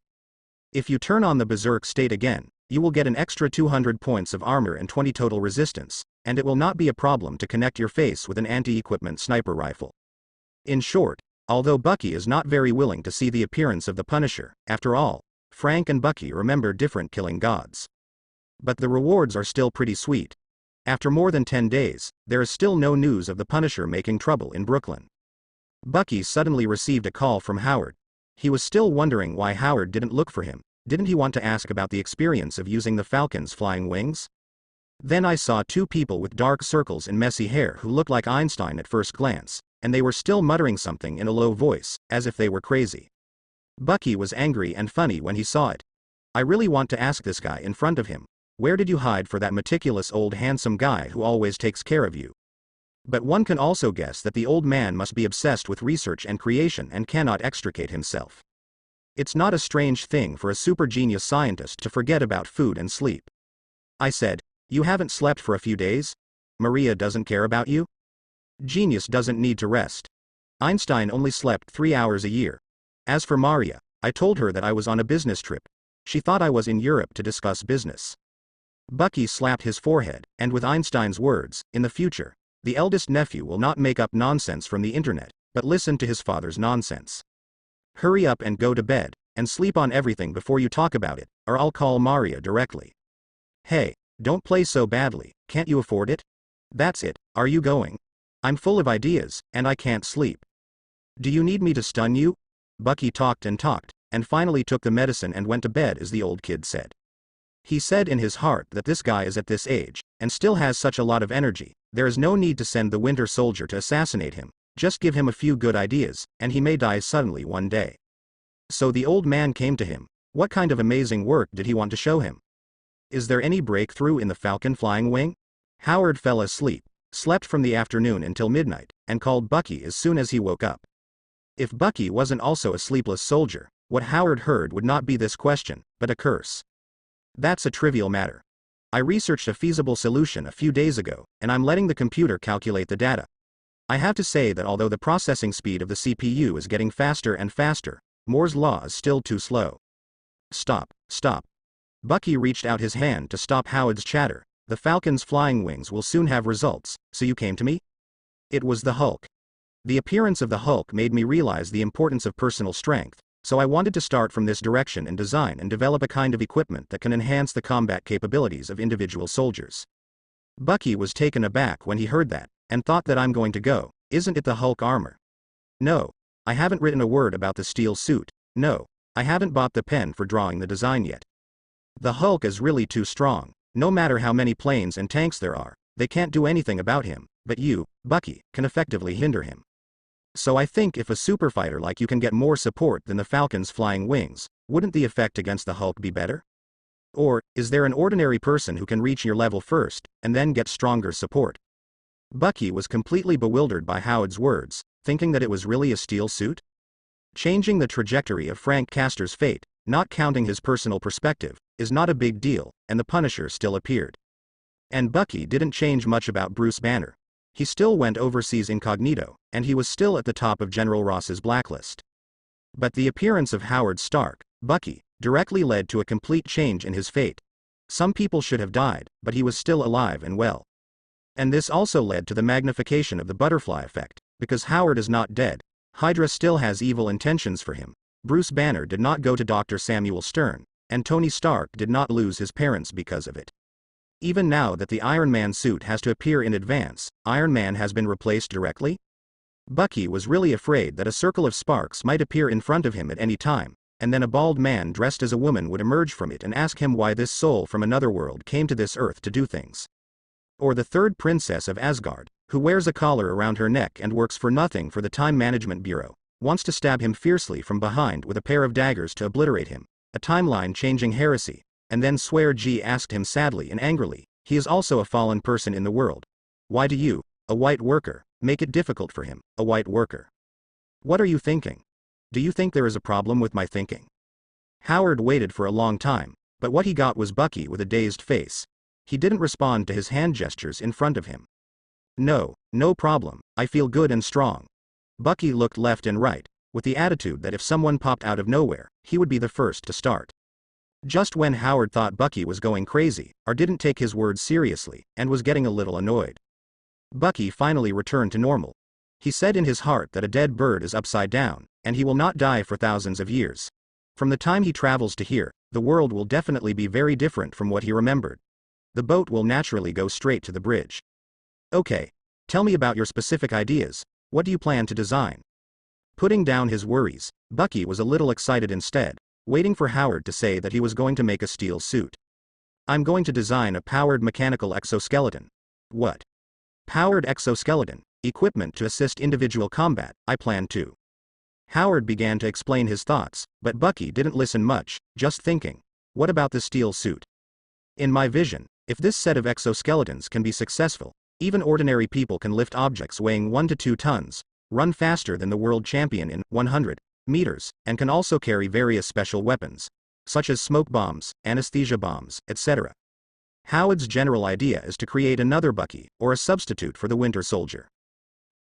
If you turn on the Berserk state again, you will get an extra 200 points of armor and 20 total resistance, and it will not be a problem to connect your face with an anti-equipment sniper rifle. In short, although Bucky is not very willing to see the appearance of the Punisher, after all, Frank and Bucky remember different killing gods. But the rewards are still pretty sweet. After more than 10 days, there is still no news of the Punisher making trouble in Brooklyn. Bucky suddenly received a call from Howard. He was still wondering why Howard didn't look for him. Didn't he want to ask about the experience of using the Falcon's flying wings? Then I saw 2 people with dark circles and messy hair who looked like Einstein at first glance, and they were still muttering something in a low voice, as if they were crazy. Bucky was angry and funny when he saw it. I really want to ask this guy in front of him, where did you hide for that meticulous old handsome guy who always takes care of you? But one can also guess that the old man must be obsessed with research and creation and cannot extricate himself. It's not a strange thing for a super genius scientist to forget about food and sleep. I said, you haven't slept for a few days? Maria doesn't care about you? Genius doesn't need to rest. Einstein only slept 3 hours a year. As for Maria, I told her that I was on a business trip. She thought I was in Europe to discuss business. Bucky slapped his forehead, and with Einstein's words, in the future, the eldest nephew will not make up nonsense from the internet, but listen to his father's nonsense. Hurry up and go to bed, and sleep on everything before you talk about it, or I'll call Maria directly. Hey, don't play so badly, can't you afford it? That's it, are you going? I'm full of ideas, and I can't sleep. Do you need me to stun you? Bucky talked, and finally took the medicine and went to bed, as the old kid said. He said in his heart that this guy is at this age, and still has such a lot of energy, there is no need to send the Winter Soldier to assassinate him, just give him a few good ideas, and he may die suddenly one day. So the old man came to him. What kind of amazing work did he want to show him? Is there any breakthrough in the Falcon flying wing? Howard fell asleep, slept from the afternoon until midnight, and called Bucky as soon as he woke up. If Bucky wasn't also a sleepless soldier, what Howard heard would not be this question, but a curse. That's a trivial matter. I researched a feasible solution a few days ago, and I'm letting the computer calculate the data. I have to say that although the processing speed of the CPU is getting faster and faster, Moore's law is still too slow. Stop. Bucky reached out his hand to stop Howard's chatter. The Falcon's flying wings will soon have results, so you came to me? It was the Hulk. The appearance of the Hulk made me realize the importance of personal strength, so I wanted to start from this direction and design and develop a kind of equipment that can enhance the combat capabilities of individual soldiers. Bucky was taken aback when he heard that, and thought that I'm going to go, isn't it the Hulk armor? No. I haven't written a word about the steel suit, no. I haven't bought the pen for drawing the design yet. The Hulk is really too strong, no matter how many planes and tanks there are, they can't do anything about him, but you, Bucky, can effectively hinder him. So I think if a superfighter like you can get more support than the Falcon's flying wings, wouldn't the effect against the Hulk be better? Or, is there an ordinary person who can reach your level first, and then get stronger support? Bucky was completely bewildered by Howard's words, thinking that it was really a steel suit? Changing the trajectory of Frank Castor's fate, not counting his personal perspective, is not a big deal, and the Punisher still appeared. And Bucky didn't change much about Bruce Banner. He still went overseas incognito, and he was still at the top of General Ross's blacklist. But the appearance of Howard Stark, Bucky, directly led to a complete change in his fate. Some people should have died, but he was still alive and well. And this also led to the magnification of the butterfly effect, because Howard is not dead. Hydra still has evil intentions for him. Bruce Banner did not go to Dr. Samuel Stern, and Tony Stark did not lose his parents because of it. Even now that the Iron Man suit has to appear in advance, Iron Man has been replaced directly? Bucky was really afraid that a circle of sparks might appear in front of him at any time, and then a bald man dressed as a woman would emerge from it and ask him why this soul from another world came to this earth to do things. Or the third princess of Asgard, who wears a collar around her neck and works for nothing for the Time Management Bureau, wants to stab him fiercely from behind with a pair of daggers to obliterate him, a timeline-changing heresy, and then Swear G asked him sadly and angrily, he is also a fallen person in the world. Why do you, a white worker, make it difficult for him, a white worker? What are you thinking? Do you think there is a problem with my thinking? Howard waited for a long time, but what he got was Bucky with a dazed face. He didn't respond to his hand gestures in front of him. No problem, I feel good and strong. Bucky looked left and right, with the attitude that if someone popped out of nowhere, he would be the first to start. Just when Howard thought Bucky was going crazy, or didn't take his words seriously, and was getting a little annoyed. Bucky finally returned to normal. He said in his heart that a dead bird is upside down, and he will not die for thousands of years. From the time he travels to here, the world will definitely be very different from what he remembered. The boat will naturally go straight to the bridge. Okay. Tell me about your specific ideas. What do you plan to design? Putting down his worries, Bucky was a little excited instead, waiting for Howard to say that he was going to make a steel suit. I'm going to design a powered mechanical exoskeleton. What? Powered exoskeleton, equipment to assist individual combat, I plan to. Howard began to explain his thoughts, but Bucky didn't listen much, just thinking, what about the steel suit? In my vision, if this set of exoskeletons can be successful, even ordinary people can lift objects weighing 1 to 2 tons, run faster than the world champion in 100 meters, and can also carry various special weapons, such as smoke bombs, anesthesia bombs, etc. Howard's general idea is to create another Bucky, or a substitute for the Winter Soldier.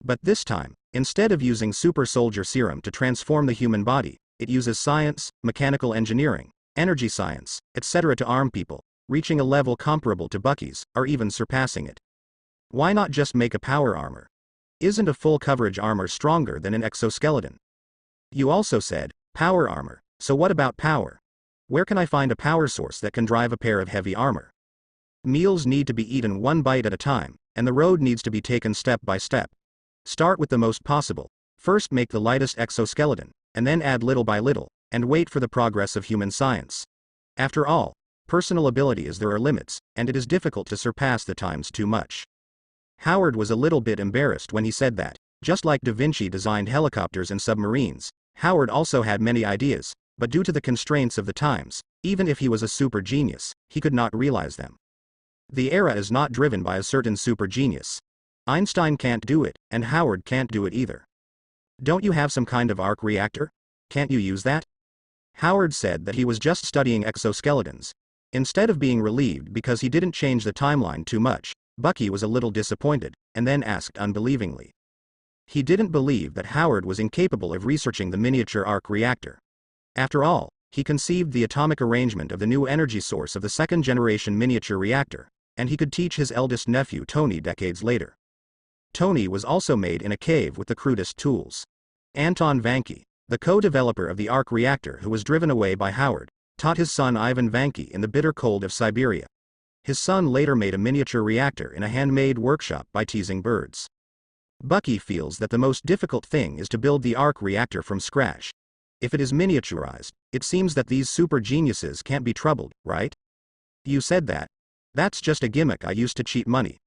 But this time, instead of using super soldier serum to transform the human body, it uses science, mechanical engineering, energy science, etc. to arm people, reaching a level comparable to Bucky's, or even surpassing it. Why not just make a power armor? Isn't a full coverage armor stronger than an exoskeleton? You also said, power armor, so what about power? Where can I find a power source that can drive a pair of heavy armor? Meals need to be eaten one bite at a time, and the road needs to be taken step by step. Start with the most possible. First make the lightest exoskeleton, and then add little by little, and wait for the progress of human science. After all, personal ability is there are limits, and it is difficult to surpass the times too much. Howard was a little bit embarrassed when he said that. Just like Da Vinci designed helicopters and submarines, Howard also had many ideas, but due to the constraints of the times, even if he was a super genius, he could not realize them. The era is not driven by a certain super genius. Einstein can't do it, and Howard can't do it either. Don't you have some kind of arc reactor? Can't you use that? Howard said that he was just studying exoskeletons. Instead of being relieved because he didn't change the timeline too much, Bucky was a little disappointed, and then asked unbelievingly. He didn't believe that Howard was incapable of researching the miniature arc reactor. After all, he conceived the atomic arrangement of the new energy source of the second-generation miniature reactor, and he could teach his eldest nephew Tony decades later. Tony was also made in a cave with the crudest tools. Anton Vanke, the co-developer of the arc reactor who was driven away by Howard, taught his son Ivan Vanke in the bitter cold of Siberia. His son later made a miniature reactor in a handmade workshop by teasing birds. Bucky feels that the most difficult thing is to build the arc reactor from scratch. If it is miniaturized, it seems that these super geniuses can't be troubled, right? You said that. That's just a gimmick I used to cheat money.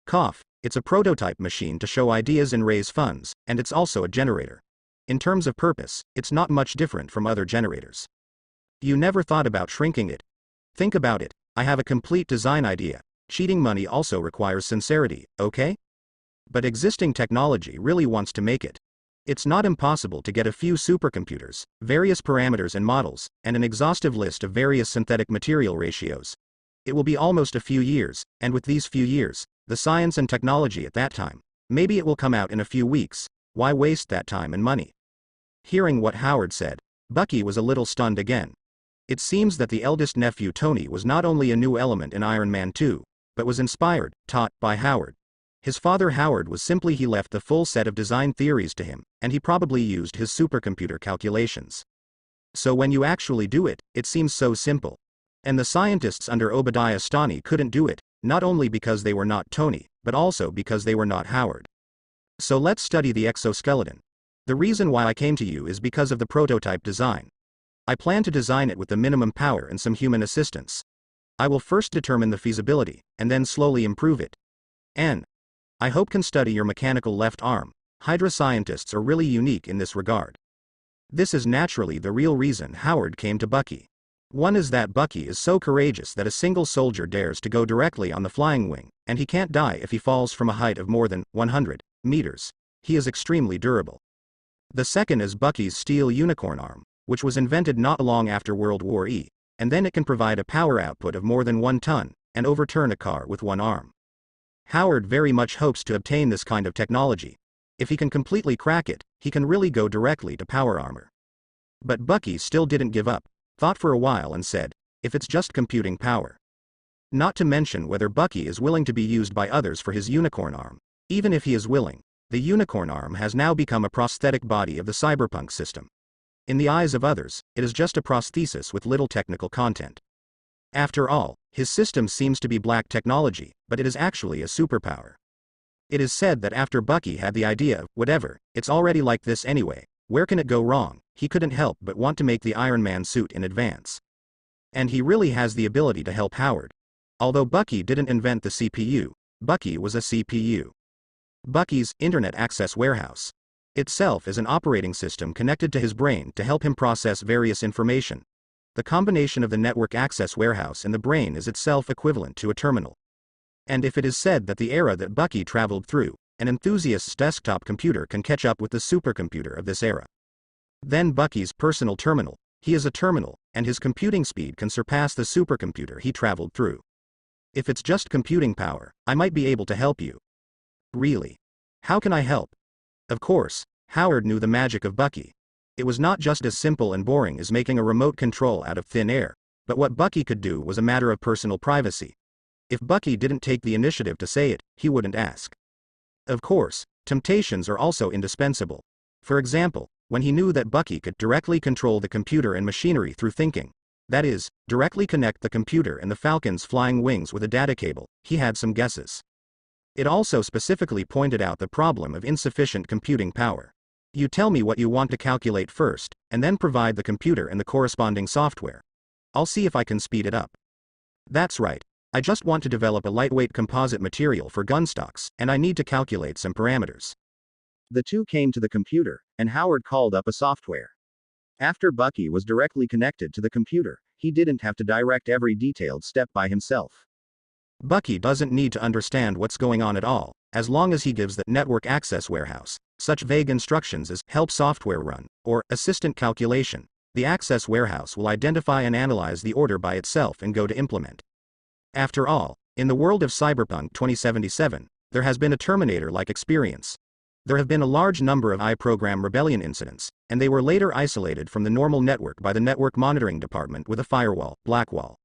Cough, it's a prototype machine to show ideas and raise funds, and it's also a generator. In terms of purpose, it's not much different from other generators. You never thought about shrinking it. Think about it. I have a complete design idea. Cheating money also requires sincerity, okay? But existing technology really wants to make it. It's not impossible to get a few supercomputers, various parameters and models, and an exhaustive list of various synthetic material ratios. It will be almost a few years, and with these few years, the science and technology at that time, maybe it will come out in a few weeks. Why waste that time and money? Hearing what Howard said, Bucky was a little stunned again. It seems that the eldest nephew Tony was not only a new element in Iron Man 2, but was inspired, taught, by Howard. His father Howard was simply he left the full set of design theories to him, and he probably used his supercomputer calculations. So when you actually do it, it seems so simple. And the scientists under Obadiah Stane couldn't do it, not only because they were not Tony, but also because they were not Howard. So let's study the exoskeleton. The reason why I came to you is because of the prototype design. I plan to design it with the minimum power and some human assistance. I will first determine the feasibility, and then slowly improve it. And I hope can study your mechanical left arm. Hydra scientists are really unique in this regard. This is naturally the real reason Howard came to Bucky. One is that Bucky is so courageous that a single soldier dares to go directly on the flying wing, and he can't die if he falls from a height of more than 100 meters. He is extremely durable. The second is Bucky's steel unicorn arm, which was invented not long after World War E, and then it can provide a power output of more than 1 ton, and overturn a car with one arm. Howard very much hopes to obtain this kind of technology. If he can completely crack it, he can really go directly to power armor. But Bucky still didn't give up, thought for a while and said, if it's just computing power. Not to mention whether Bucky is willing to be used by others for his unicorn arm. Even if he is willing, the unicorn arm has now become a prosthetic body of the cyberpunk system. In the eyes of others, it is just a prosthesis with little technical content. After all, his system seems to be black technology, but it is actually a superpower. It is said that after Bucky had the idea of, whatever, it's already like this anyway, where can it go wrong, he couldn't help but want to make the Iron Man suit in advance. And he really has the ability to help Howard. Although Bucky didn't invent the CPU, Bucky was a CPU. Bucky's Internet Access Warehouse itself is an operating system connected to his brain to help him process various information. The combination of the network access warehouse and the brain is itself equivalent to a terminal. And if it is said that the era that Bucky traveled through, an enthusiast's desktop computer can catch up with the supercomputer of this era. Then Bucky's personal terminal, he is a terminal, and his computing speed can surpass the supercomputer he traveled through. If it's just computing power, I might be able to help you. Really? How can I help? Of course, Howard knew the magic of Bucky. It was not just as simple and boring as making a remote control out of thin air, but what Bucky could do was a matter of personal privacy. If Bucky didn't take the initiative to say it, he wouldn't ask. Of course, temptations are also indispensable. For example, when he knew that Bucky could directly control the computer and machinery through thinking, that is, directly connect the computer and the Falcon's flying wings with a data cable, he had some guesses. It also specifically pointed out the problem of insufficient computing power. You tell me what you want to calculate first, and then provide the computer and the corresponding software. I'll see if I can speed it up. That's right. I just want to develop a lightweight composite material for gun stocks, and I need to calculate some parameters. The two came to the computer, and Howard called up a software. After Bucky was directly connected to the computer, he didn't have to direct every detailed step by himself. Bucky doesn't need to understand what's going on at all, as long as he gives the network access warehouse such vague instructions as help software run, or assistant calculation. The access warehouse will identify and analyze the order by itself and go to implement. After all, in the world of Cyberpunk 2077, there has been a Terminator-like experience. There have been a large number of I-program rebellion incidents, and they were later isolated from the normal network by the network monitoring department with a firewall, Blackwall.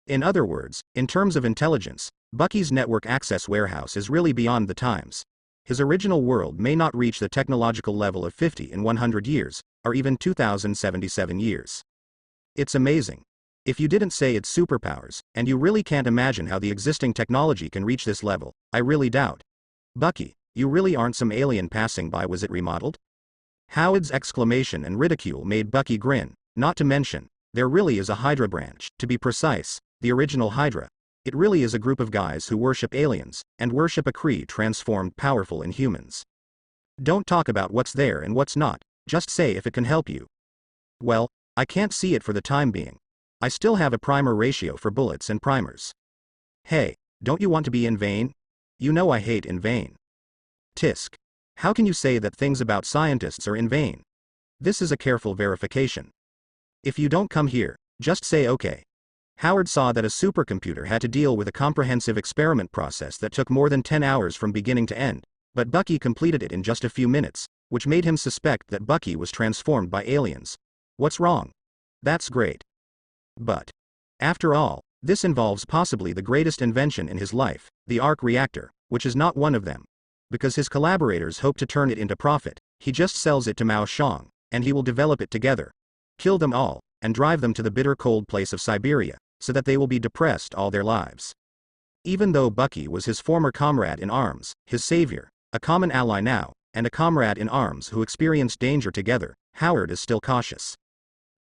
In other words, in terms of intelligence, Bucky's network access warehouse is really beyond the times. His original world may not reach the technological level of 50 in 100 years, or even 2077 years. It's amazing. If you didn't say it's superpowers, and you really can't imagine how the existing technology can reach this level, I really doubt. Bucky, you really aren't some alien passing by. Was it remodeled? Howard's exclamation and ridicule made Bucky grin, not to mention, there really is a Hydra branch, to be precise, the original Hydra. It really is a group of guys who worship aliens, and worship a Kree transformed powerful Inhumans. Don't talk about what's there and what's not, just say if it can help you. Well, I can't see it for the time being. I still have a primer ratio for bullets and primers. Hey, don't you want to be in vain? You know I hate in vain. Tisk. How can you say that things about scientists are in vain? This is a careful verification. If you don't come here, just say okay. Howard saw that a supercomputer had to deal with a comprehensive experiment process that took more than 10 hours from beginning to end, but Bucky completed it in just a few minutes, which made him suspect that Bucky was transformed by aliens. What's wrong? That's great. But, after all, this involves possibly the greatest invention in his life, the arc reactor, which is not one of them. Because his collaborators hope to turn it into profit, he just sells it to Mao Shang, and he will develop it together. Kill them all, and drive them to the bitter cold place of Siberia, so that they will be depressed all their lives. Even though Bucky was his former comrade in arms, his savior, a common ally now, and a comrade in arms who experienced danger together, Howard is still cautious.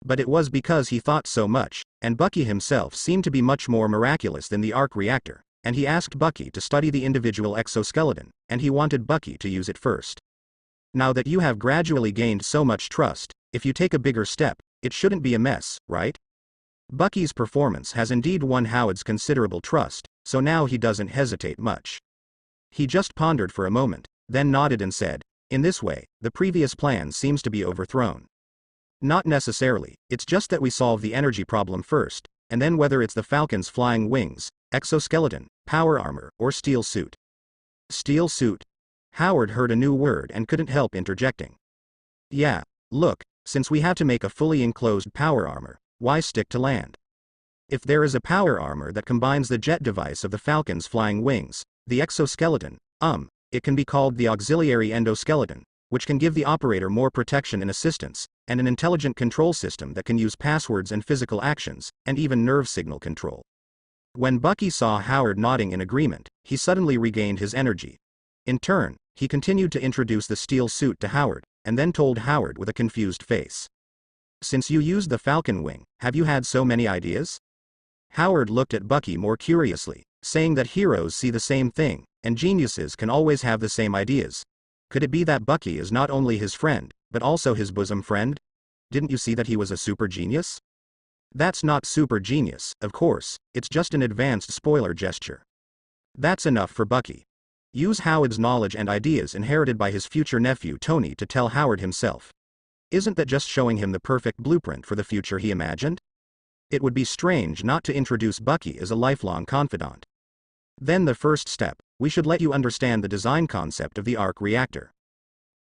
But it was because he thought so much, and Bucky himself seemed to be much more miraculous than the arc reactor, and he asked Bucky to study the individual exoskeleton, and he wanted Bucky to use it first. Now that you have gradually gained so much trust, if you take a bigger step, it shouldn't be a mess, right? Bucky's performance has indeed won Howard's considerable trust, so now he doesn't hesitate much. He just pondered for a moment, then nodded and said, in this way, the previous plan seems to be overthrown. Not necessarily, it's just that we solve the energy problem first, and then whether it's the Falcon's flying wings, exoskeleton, power armor, or steel suit. Steel suit? Howard heard a new word and couldn't help interjecting. Yeah, look, since we have to make a fully enclosed power armor, why stick to land? If there is a power armor that combines the jet device of the Falcon's flying wings, the exoskeleton, it can be called the auxiliary endoskeleton, which can give the operator more protection and assistance, and an intelligent control system that can use passwords and physical actions, and even nerve signal control. When Bucky saw Howard nodding in agreement, he suddenly regained his energy. In turn, he continued to introduce the steel suit to Howard, and then told Howard with a confused face. Since you used the Falcon wing, have you had so many ideas? Howard looked at Bucky more curiously, saying that heroes see the same thing, and geniuses can always have the same ideas. Could it be that Bucky is not only his friend, but also his bosom friend? Didn't you see that he was a super genius? That's not super genius, of course, it's just an advanced spoiler gesture. That's enough for Bucky. Use Howard's knowledge and ideas inherited by his future nephew Tony to tell Howard himself. Isn't that just showing him the perfect blueprint for the future he imagined? It would be strange not to introduce Bucky as a lifelong confidant. Then the first step, we should let you understand the design concept of the arc reactor.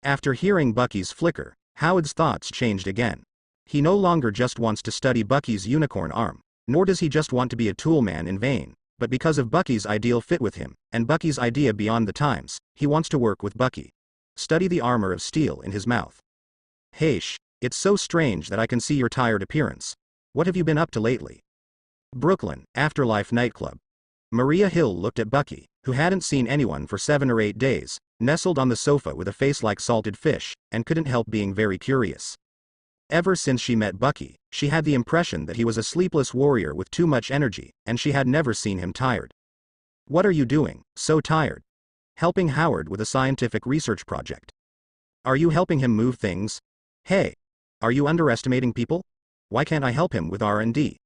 After hearing Bucky's flicker, Howard's thoughts changed again. He no longer just wants to study Bucky's unicorn arm, nor does he just want to be a toolman in vain, but because of Bucky's ideal fit with him, and Bucky's idea beyond the times, he wants to work with Bucky. Study the armor of steel in his mouth. Hey it's so strange that I can see your tired appearance. What have you been up to lately? Brooklyn, Afterlife nightclub. Maria Hill looked at Bucky, who hadn't seen anyone for 7 or 8 days, nestled on the sofa with a face like salted fish, and couldn't help being very curious. Ever since she met Bucky, she had the impression that he was a sleepless warrior with too much energy, and she had never seen him tired. What are you doing, so tired? Helping Howard with a scientific research project. Are you helping him move things? Hey, are you underestimating people? Why can't I help him with R&D?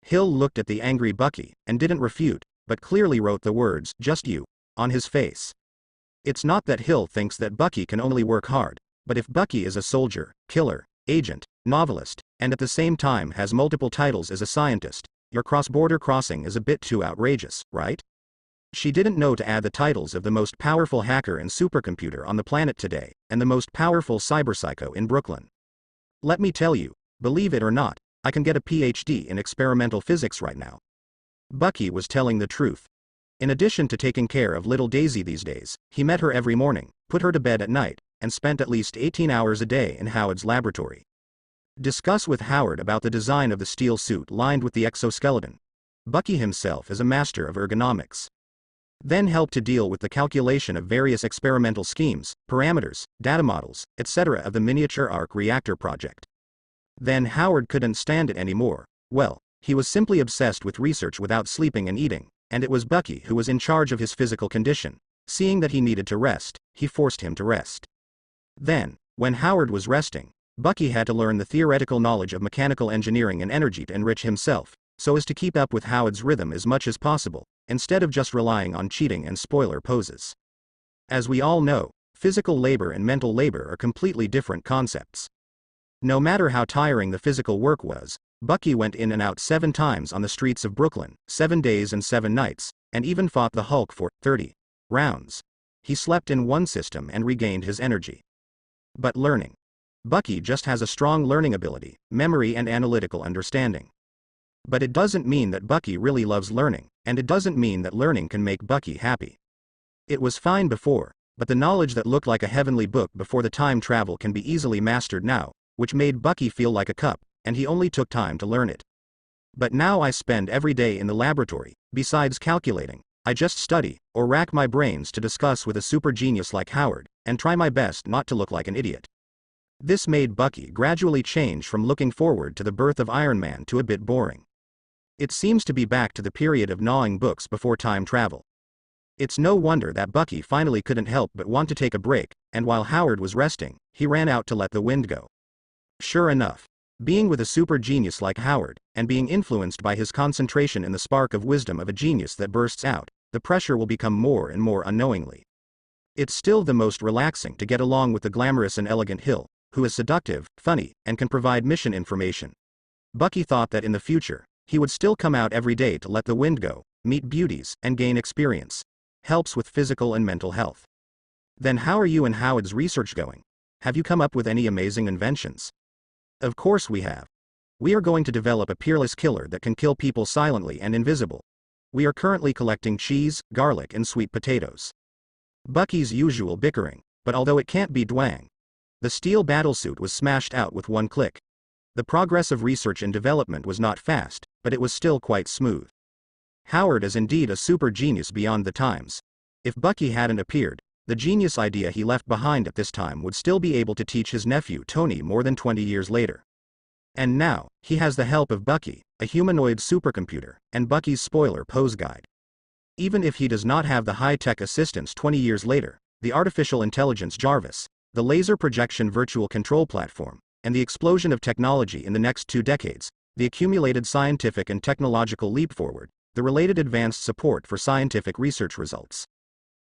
Hill looked at the angry Bucky, and didn't refute, but clearly wrote the words, just you, on his face. It's not that Hill thinks that Bucky can only work hard, but if Bucky is a soldier, killer, agent, novelist, and at the same time has multiple titles as a scientist, your cross-border crossing is a bit too outrageous, right? She didn't know to add the titles of the most powerful hacker and supercomputer on the planet today, and the most powerful cyberpsycho in Brooklyn. Let me tell you, believe it or not, I can get a PhD in experimental physics right now. Bucky was telling the truth. In addition to taking care of little Daisy these days, he met her every morning, put her to bed at night, and spent at least 18 hours a day in Howard's laboratory. Discuss with Howard about the design of the steel suit lined with the exoskeleton. Bucky himself is a master of ergonomics. Then help to deal with the calculation of various experimental schemes, parameters, data models, etc. of the miniature arc reactor project. Then Howard couldn't stand it anymore. Well, he was simply obsessed with research without sleeping and eating, and it was Bucky who was in charge of his physical condition. Seeing that he needed to rest, he forced him to rest. Then, when Howard was resting, Bucky had to learn the theoretical knowledge of mechanical engineering and energy to enrich himself, so as to keep up with Howard's rhythm as much as possible, instead of just relying on cheating and spoiler poses. As we all know, physical labor and mental labor are completely different concepts. No matter how tiring the physical work was, Bucky went in and out 7 times on the streets of Brooklyn, 7 days and 7 nights, and even fought the Hulk for 30 rounds. He slept in one system and regained his energy. But learning. Bucky just has a strong learning ability, memory and analytical understanding. But it doesn't mean that Bucky really loves learning, and it doesn't mean that learning can make Bucky happy. It was fine before, but the knowledge that looked like a heavenly book before the time travel can be easily mastered now, which made Bucky feel like a cup, and he only took time to learn it. But now I spend every day in the laboratory, besides calculating, I just study, or rack my brains to discuss with a super genius like Howard, and try my best not to look like an idiot. This made Bucky gradually change from looking forward to the birth of Iron Man to a bit boring. It seems to be back to the period of gnawing books before time travel. It's no wonder that Bucky finally couldn't help but want to take a break, and while Howard was resting, he ran out to let the wind go. Sure enough, being with a super genius like Howard, and being influenced by his concentration in the spark of wisdom of a genius that bursts out, the pressure will become more and more unknowingly. It's still the most relaxing to get along with the glamorous and elegant Hill, who is seductive, funny, and can provide mission information. Bucky thought that in the future, he would still come out every day to let the wind go, meet beauties, and gain experience. Helps with physical and mental health. Then how are you and Howard's research going? Have you come up with any amazing inventions? Of course we have. We are going to develop a peerless killer that can kill people silently and invisible. We are currently collecting cheese, garlic and sweet potatoes. Bucky's usual bickering, but although it can't be Dwang. The steel battlesuit was smashed out with one click. The progress of research and development was not fast, but it was still quite smooth. Howard is indeed a super genius beyond the times. If Bucky hadn't appeared, the genius idea he left behind at this time would still be able to teach his nephew Tony more than 20 years later. And now, he has the help of Bucky, a humanoid supercomputer, and Bucky's spoiler pose guide. Even if he does not have the high-tech assistance 20 years later, the artificial intelligence Jarvis, the laser projection virtual control platform, and the explosion of technology in the next 2 decades, the accumulated scientific and technological leap forward, the related advanced support for scientific research results.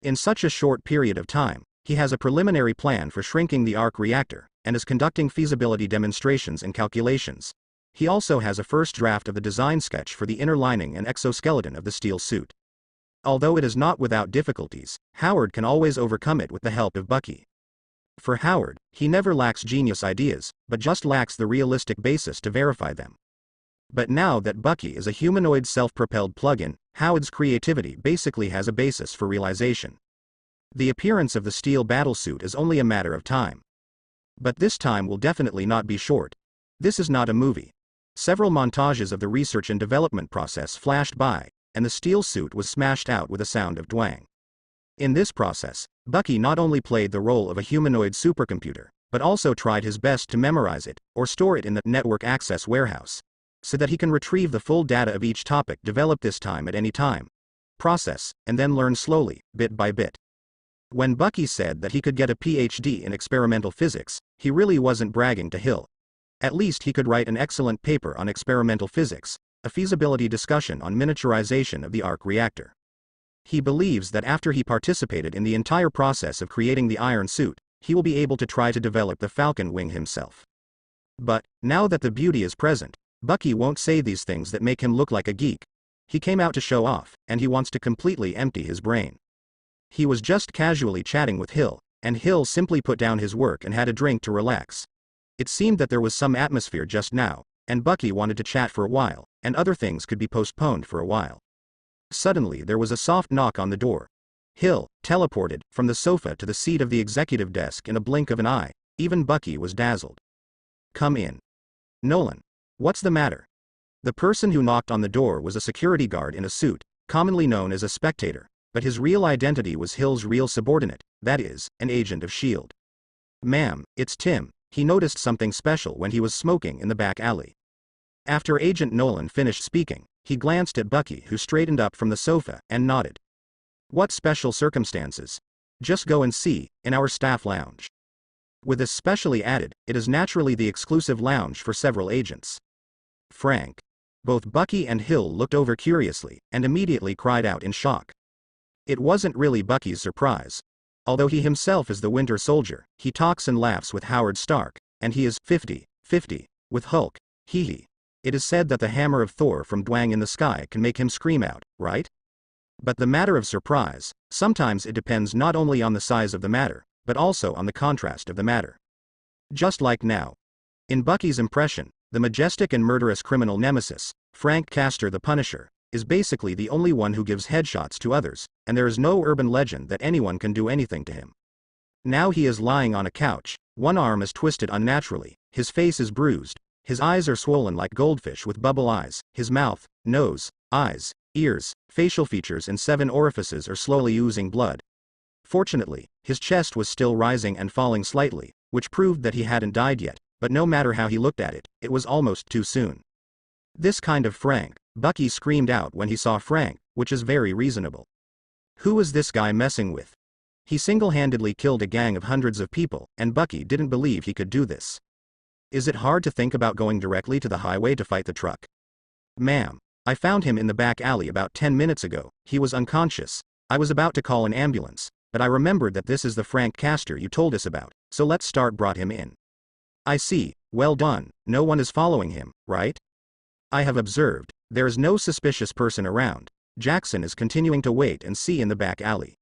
In such a short period of time, he has a preliminary plan for shrinking the arc reactor, and is conducting feasibility demonstrations and calculations. He also has a first draft of the design sketch for the inner lining and exoskeleton of the steel suit. Although it is not without difficulties, Howard can always overcome it with the help of Bucky. For Howard, he never lacks genius ideas, but just lacks the realistic basis to verify them. But now that Bucky is a humanoid self-propelled plug-in, Howard's creativity basically has a basis for realization. The appearance of the steel battlesuit is only a matter of time. But this time will definitely not be short. This is not a movie. Several montages of the research and development process flashed by, and the steel suit was smashed out with a sound of dwang. In this process, Bucky not only played the role of a humanoid supercomputer, but also tried his best to memorize it, or store it in the network access warehouse, so that he can retrieve the full data of each topic developed this time at any time, process, and then learn slowly, bit by bit. When Bucky said that he could get a PhD in experimental physics, he really wasn't bragging to Hill. At least he could write an excellent paper on experimental physics, a feasibility discussion on miniaturization of the arc reactor. He believes that after he participated in the entire process of creating the iron suit, he will be able to try to develop the Falcon wing himself. But, now that the beauty is present, Bucky won't say these things that make him look like a geek. He came out to show off, and he wants to completely empty his brain. He was just casually chatting with Hill, and Hill simply put down his work and had a drink to relax. It seemed that there was some atmosphere just now, and Bucky wanted to chat for a while, and other things could be postponed for a while. Suddenly there was a soft knock on the door. Hill teleported from the sofa to the seat of the executive desk in a blink of an eye. Even Bucky was dazzled. "Come in." "Nolan. What's the matter?" The person who knocked on the door was a security guard in a suit, commonly known as a spectator, but his real identity was Hill's real subordinate, that is, an agent of S.H.I.E.L.D. "Ma'am, it's Tim." He noticed something special when he was smoking in the back alley. After Agent Nolan finished speaking, he glanced at Bucky, who straightened up from the sofa, and nodded. "What special circumstances?" "Just go and see, in our staff lounge." With this specially added, it is naturally the exclusive lounge for several agents. Frank. Both Bucky and Hill looked over curiously, and immediately cried out in shock. It wasn't really Bucky's surprise. Although he himself is the Winter Soldier, he talks and laughs with Howard Stark, and he is 50-50 with Hulk, hee. It is said that the hammer of Thor from Dwang in the sky can make him scream out, right? But the matter of surprise, sometimes it depends not only on the size of the matter, but also on the contrast of the matter. Just like now. In Bucky's impression, the majestic and murderous criminal nemesis, Frank Castor the Punisher, is basically the only one who gives headshots to others, and there is no urban legend that anyone can do anything to him. Now he is lying on a couch, one arm is twisted unnaturally, his face is bruised, his eyes are swollen like goldfish with bubble eyes, his mouth, nose, eyes, ears, facial features and 7 orifices are slowly oozing blood. Fortunately, his chest was still rising and falling slightly, which proved that he hadn't died yet, but no matter how he looked at it, it was almost too soon. This kind of Frank, Bucky screamed out when he saw Frank, which is very reasonable. Who was this guy messing with? He single-handedly killed a gang of hundreds of people, and Bucky didn't believe he could do this. Is it hard to think about going directly to the highway to fight the truck? Ma'am, I found him in the back alley about 10 minutes ago, he was unconscious. I was about to call an ambulance, but I remembered that this is the Frank Castor you told us about, so let's start brought him in. I see, well done, no one is following him, right? I have observed, there is no suspicious person around. Jackson is continuing to wait and see in the back alley.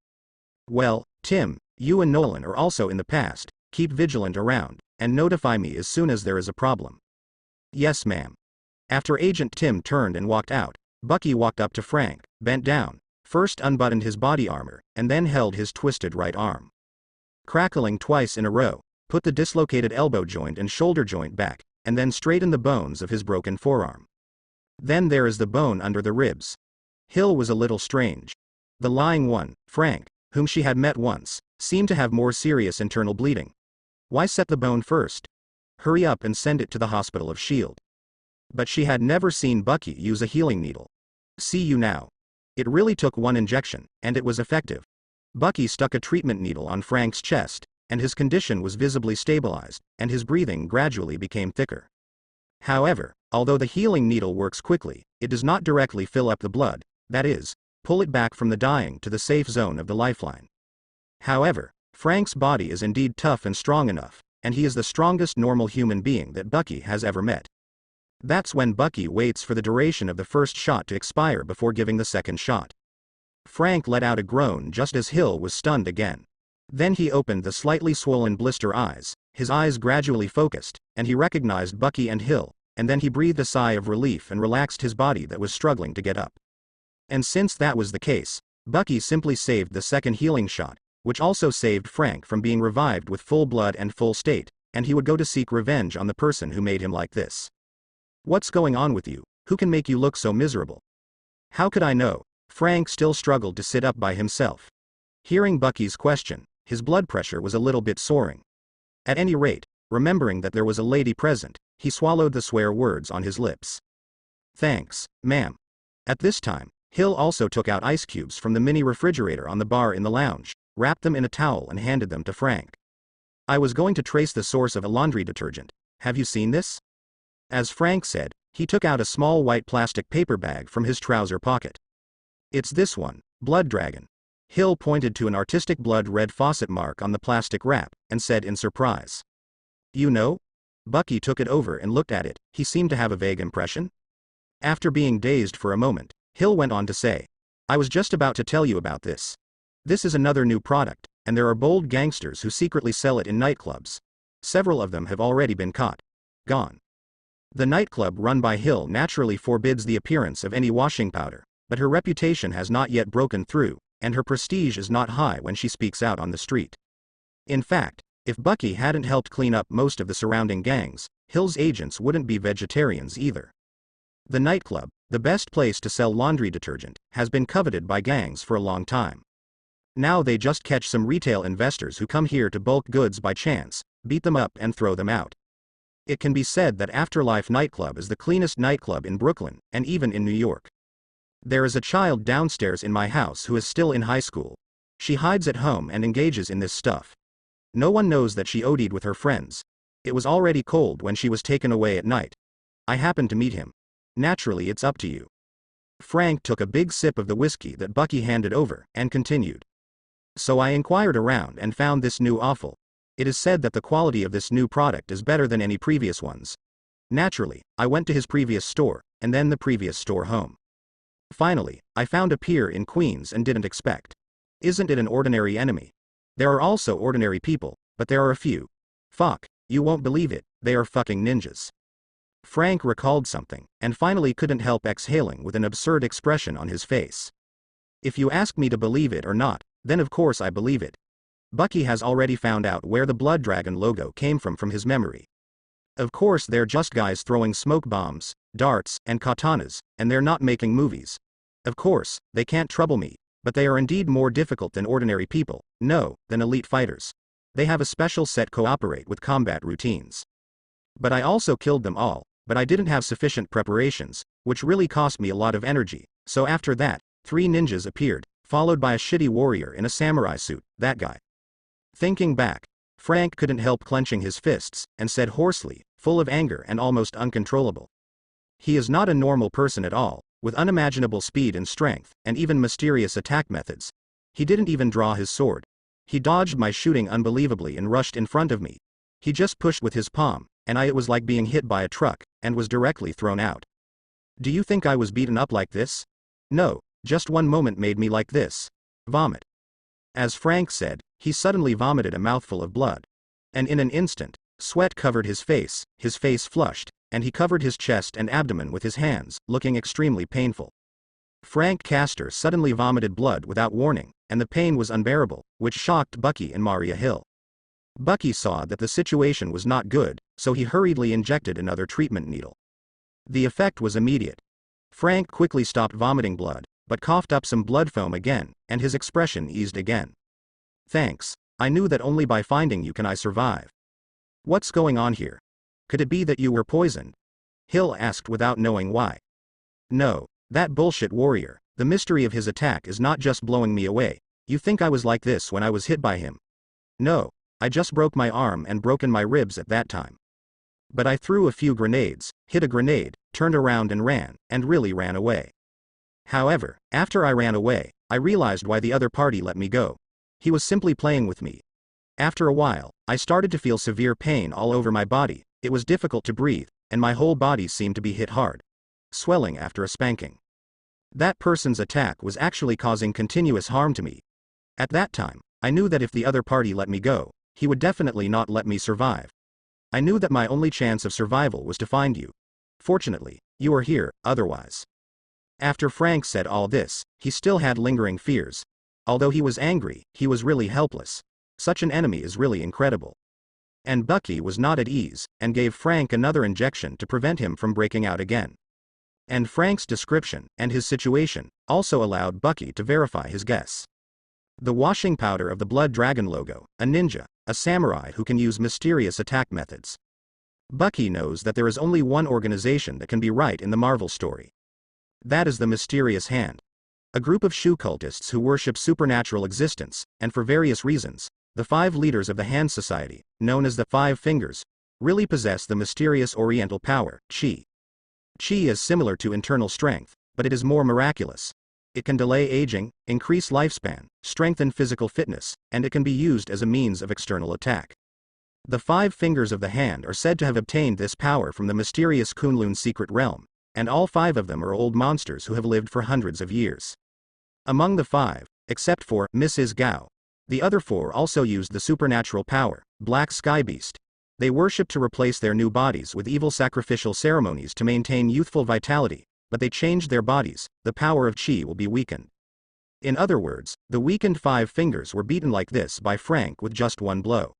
Well, Tim, you and Nolan are also in the past, keep vigilant around, and notify me as soon as there is a problem. Yes ma'am. After Agent Tim turned and walked out, Bucky walked up to Frank, bent down, first unbuttoned his body armor, and then held his twisted right arm. Crackling twice in a row, put the dislocated elbow joint and shoulder joint back, and then straightened the bones of his broken forearm. Then there is the bone under the ribs. Hill was a little strange. The lying one, Frank, whom she had met once, seemed to have more serious internal bleeding. Why set the bone first? Hurry up and send it to the hospital of S.H.I.E.L.D. But she had never seen Bucky use a healing needle. See you now. It really took one injection, and it was effective. Bucky stuck a treatment needle on Frank's chest, and his condition was visibly stabilized, and his breathing gradually became thicker. However, although the healing needle works quickly, it does not directly fill up the blood, that is, pull it back from the dying to the safe zone of the lifeline. However, Frank's body is indeed tough and strong enough, and he is the strongest normal human being that Bucky has ever met. That's when Bucky waits for the duration of the first shot to expire before giving the second shot. Frank let out a groan just as Hill was stunned again. Then he opened the slightly swollen blister eyes, his eyes gradually focused, and he recognized Bucky and Hill, and then he breathed a sigh of relief and relaxed his body that was struggling to get up. And since that was the case, Bucky simply saved the second healing shot, which also saved Frank from being revived with full blood and full state, and he would go to seek revenge on the person who made him like this. What's going on with you? Who can make you look so miserable? How could I know? Frank still struggled to sit up by himself. Hearing Bucky's question, his blood pressure was a little bit soaring. At any rate, remembering that there was a lady present, he swallowed the swear words on his lips. Thanks, ma'am. At this time, Hill also took out ice cubes from the mini refrigerator on the bar in the lounge, wrapped them in a towel and handed them to Frank. I was going to trace the source of a laundry detergent. Have you seen this? As Frank said, he took out a small white plastic paper bag from his trouser pocket. It's this one, Blood Dragon. Hill pointed to an artistic blood-red faucet mark on the plastic wrap, and said in surprise. You know? Bucky took it over and looked at it, he seemed to have a vague impression. After being dazed for a moment, Hill went on to say, I was just about to tell you about this. This is another new product, and there are bold gangsters who secretly sell it in nightclubs. Several of them have already been caught. Gone. The nightclub run by Hill naturally forbids the appearance of any washing powder, but her reputation has not yet broken through, and her prestige is not high when she speaks out on the street. In fact, if Bucky hadn't helped clean up most of the surrounding gangs, Hill's agents wouldn't be vegetarians either. The nightclub, the best place to sell laundry detergent, has been coveted by gangs for a long time. Now they just catch some retail investors who come here to bulk goods by chance, beat them up and throw them out. It can be said that Afterlife nightclub is the cleanest nightclub in Brooklyn, and even in New York. There is a child downstairs in my house who is still in high school. She hides at home and engages in this stuff. No one knows that she OD'd with her friends. It was already cold when she was taken away at night. I happened to meet him. Naturally, it's up to you. Frank took a big sip of the whiskey that Bucky handed over, and continued. So I inquired around and found this new awful. It is said that the quality of this new product is better than any previous ones. Naturally, I went to his previous store, and then the previous store home. Finally, I found a pier in Queens and didn't expect. Isn't it an ordinary enemy? There are also ordinary people, but there are a few. Fuck, you won't believe it, they are fucking ninjas. Frank recalled something, and finally couldn't help exhaling with an absurd expression on his face. If you ask me to believe it or not, then of course I believe it. Bucky has already found out where the Blood Dragon logo came from his memory. Of course they're just guys throwing smoke bombs, darts, and katanas, and they're not making movies. Of course, they can't trouble me, but they are indeed more difficult than ordinary people, no, than elite fighters. They have a special set cooperate with combat routines. But I also killed them all, but I didn't have sufficient preparations, which really cost me a lot of energy, so after that, 3 ninjas appeared, followed by a shitty warrior in a samurai suit, that guy. Thinking back, Frank couldn't help clenching his fists, and said hoarsely, full of anger and almost uncontrollable. He is not a normal person at all, with unimaginable speed and strength, and even mysterious attack methods. He didn't even draw his sword. He dodged my shooting unbelievably and rushed in front of me. He just pushed with his palm, and it was like being hit by a truck, and was directly thrown out. Do you think I was beaten up like this? No, just one moment made me like this. Vomit. As Frank said, he suddenly vomited a mouthful of blood. And in an instant, sweat covered his face flushed, and he covered his chest and abdomen with his hands, looking extremely painful. Frank Castor suddenly vomited blood without warning, and the pain was unbearable, which shocked Bucky and Maria Hill. Bucky saw that the situation was not good, so he hurriedly injected another treatment needle. The effect was immediate. Frank quickly stopped vomiting blood, but coughed up some blood foam again, and his expression eased again. Thanks, I knew that only by finding you can I survive. What's going on here? Could it be that you were poisoned? Hill asked without knowing why. No, that bullshit warrior, the mystery of his attack is not just blowing me away. You think I was like this when I was hit by him? No, I just broke my arm and broken my ribs at that time. But I threw a few grenades, hit a grenade, turned around and ran, and really ran away. However, after I ran away, I realized why the other party let me go. He was simply playing with me. After a while, I started to feel severe pain all over my body, it was difficult to breathe, and my whole body seemed to be hit hard. Swelling after a spanking. That person's attack was actually causing continuous harm to me. At that time, I knew that if the other party let me go, he would definitely not let me survive. I knew that my only chance of survival was to find you. Fortunately, you are here, otherwise. After Frank said all this, he still had lingering fears. Although he was angry, he was really helpless. Such an enemy is really incredible. And Bucky was not at ease, and gave Frank another injection to prevent him from breaking out again. And Frank's description, and his situation, also allowed Bucky to verify his guess. The washing powder of the Blood Dragon logo, a ninja, a samurai who can use mysterious attack methods. Bucky knows that there is only one organization that can be right in the Marvel story. That is the Mysterious Hand. A group of Shu cultists who worship supernatural existence, and for various reasons, the 5 leaders of the Hand Society, known as the 5 Fingers, really possess the mysterious oriental power, Qi. Qi is similar to internal strength, but it is more miraculous. It can delay aging, increase lifespan, strengthen physical fitness, and it can be used as a means of external attack. The 5 Fingers of the Hand are said to have obtained this power from the mysterious Kunlun secret realm, and all 5 of them are old monsters who have lived for hundreds of years. Among the 5, except for Mrs. Gao, the other 4 also used the supernatural power, Black Sky Beast. They worship to replace their new bodies with evil sacrificial ceremonies to maintain youthful vitality, but they changed their bodies, the power of Qi will be weakened. In other words, the weakened 5 Fingers were beaten like this by Frank with just one blow.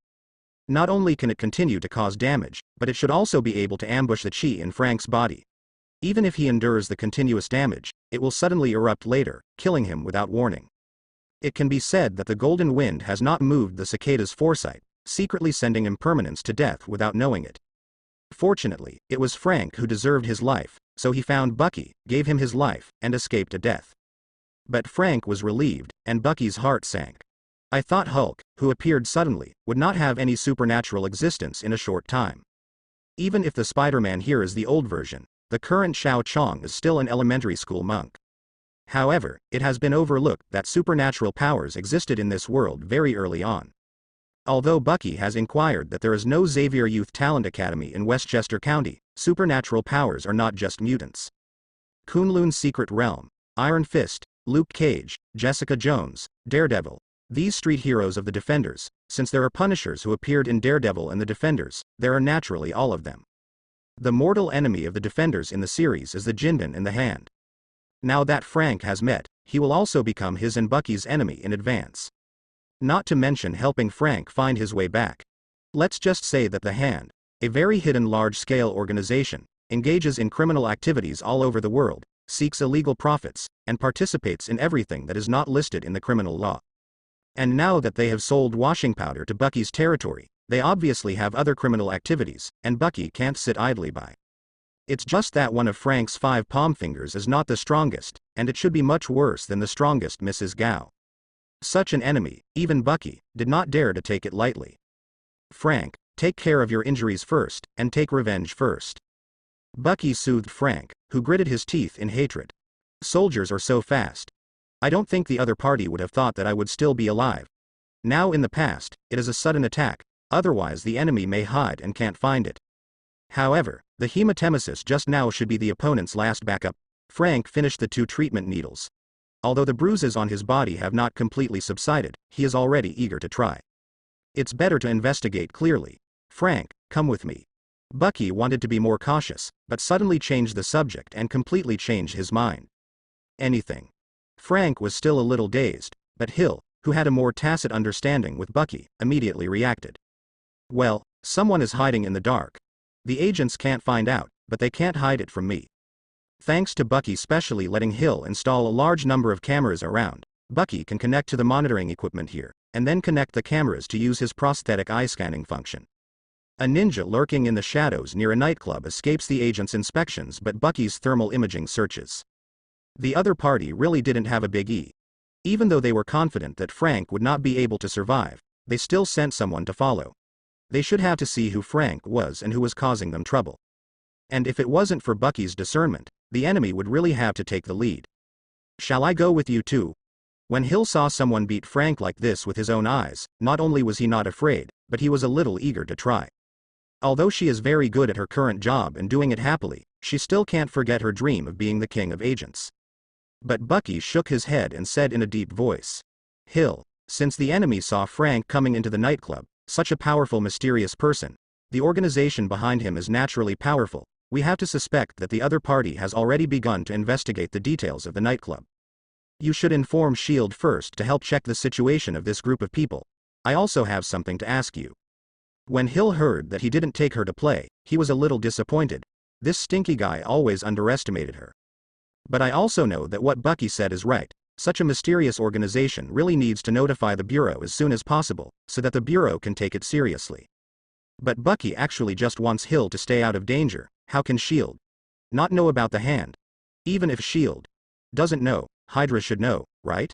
Not only can it continue to cause damage, but it should also be able to ambush the Qi in Frank's body. Even if he endures the continuous damage, it will suddenly erupt later, killing him without warning. It can be said that the Golden Wind has not moved the cicada's foresight, secretly sending impermanence to death without knowing it. Fortunately, it was Frank who deserved his life, so he found Bucky, gave him his life, and escaped to death. But Frank was relieved, and Bucky's heart sank. I thought Hulk, who appeared suddenly, would not have any supernatural existence in a short time. Even if the Spider-Man here is the old version, the current Xiao Chong is still an elementary school monk. However, it has been overlooked that supernatural powers existed in this world very early on. Although Bucky has inquired that there is no Xavier Youth Talent Academy in Westchester County, supernatural powers are not just mutants. Kunlun's Secret Realm, Iron Fist, Luke Cage, Jessica Jones, Daredevil, these street heroes of the Defenders, since there are Punishers who appeared in Daredevil and the Defenders, there are naturally all of them. The mortal enemy of the Defenders in the series is the Jinbin in the Hand. Now that Frank has met, he will also become his and Bucky's enemy in advance. Not to mention helping Frank find his way back. Let's just say that the Hand, a very hidden large-scale organization, engages in criminal activities all over the world, seeks illegal profits, and participates in everything that is not listed in the criminal law. And now that they have sold washing powder to Bucky's territory, they obviously have other criminal activities, and Bucky can't sit idly by. It's just that one of Frank's 5 palm fingers is not the strongest, and it should be much worse than the strongest Mrs. Gao. Such an enemy, even Bucky, did not dare to take it lightly. Frank, take care of your injuries first, and take revenge first. Bucky soothed Frank, who gritted his teeth in hatred. Soldiers are so fast. I don't think the other party would have thought that I would still be alive. Now in the past, it is a sudden attack, otherwise the enemy may hide and can't find it. However, the hematemesis just now should be the opponent's last backup. Frank finished the 2 treatment needles. Although the bruises on his body have not completely subsided, he is already eager to try. It's better to investigate clearly. Frank, come with me. Bucky wanted to be more cautious, but suddenly changed the subject and completely changed his mind. Anything. Frank was still a little dazed, but Hill, who had a more tacit understanding with Bucky, immediately reacted. Well, someone is hiding in the dark. The agents can't find out, but they can't hide it from me. Thanks to Bucky specially letting Hill install a large number of cameras around, Bucky can connect to the monitoring equipment here, and then connect the cameras to use his prosthetic eye scanning function. A ninja lurking in the shadows near a nightclub escapes the agent's inspections but Bucky's thermal imaging searches. The other party really didn't have a big E. Even though they were confident that Frank would not be able to survive, they still sent someone to follow. They should have to see who Frank was and who was causing them trouble. And if it wasn't for Bucky's discernment, the enemy would really have to take the lead. Shall I go with you too? When Hill saw someone beat Frank like this with his own eyes, not only was he not afraid, but he was a little eager to try. Although she is very good at her current job and doing it happily, she still can't forget her dream of being the king of agents. But Bucky shook his head and said in a deep voice, Hill, since the enemy saw Frank coming into the nightclub, such a powerful mysterious person, the organization behind him is naturally powerful, we have to suspect that the other party has already begun to investigate the details of the nightclub. You should inform S.H.I.E.L.D. first to help check the situation of this group of people. I also have something to ask you. When Hill heard that he didn't take her to play, he was a little disappointed. This stinky guy always underestimated her. But I also know that what Bucky said is right. Such a mysterious organization really needs to notify the Bureau as soon as possible, so that the Bureau can take it seriously. But Bucky actually just wants Hill to stay out of danger. How can S.H.I.E.L.D. not know about the Hand? Even if S.H.I.E.L.D. doesn't know, Hydra should know, right?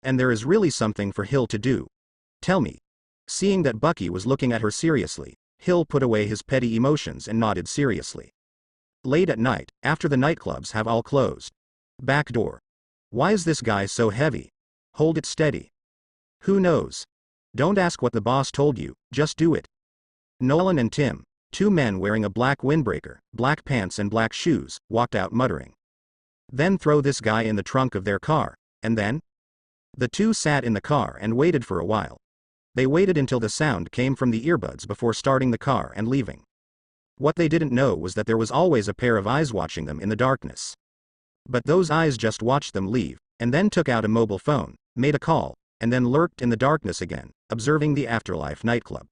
And there is really something for Hill to do. Tell me. Seeing that Bucky was looking at her seriously, Hill put away his petty emotions and nodded seriously. Late at night, after the nightclubs have all closed. Back door. Why is this guy so heavy? Hold it steady. Who knows? Don't ask what the boss told you, just do it. Nolan and Tim, 2 men wearing a black windbreaker, black pants and black shoes, walked out muttering. Then throw this guy in the trunk of their car, and then? The 2 sat in the car and waited for a while. They waited until the sound came from the earbuds before starting the car and leaving. What they didn't know was that there was always a pair of eyes watching them in the darkness. But those eyes just watched them leave, and then took out a mobile phone, made a call, and then lurked in the darkness again, observing the Afterlife nightclub.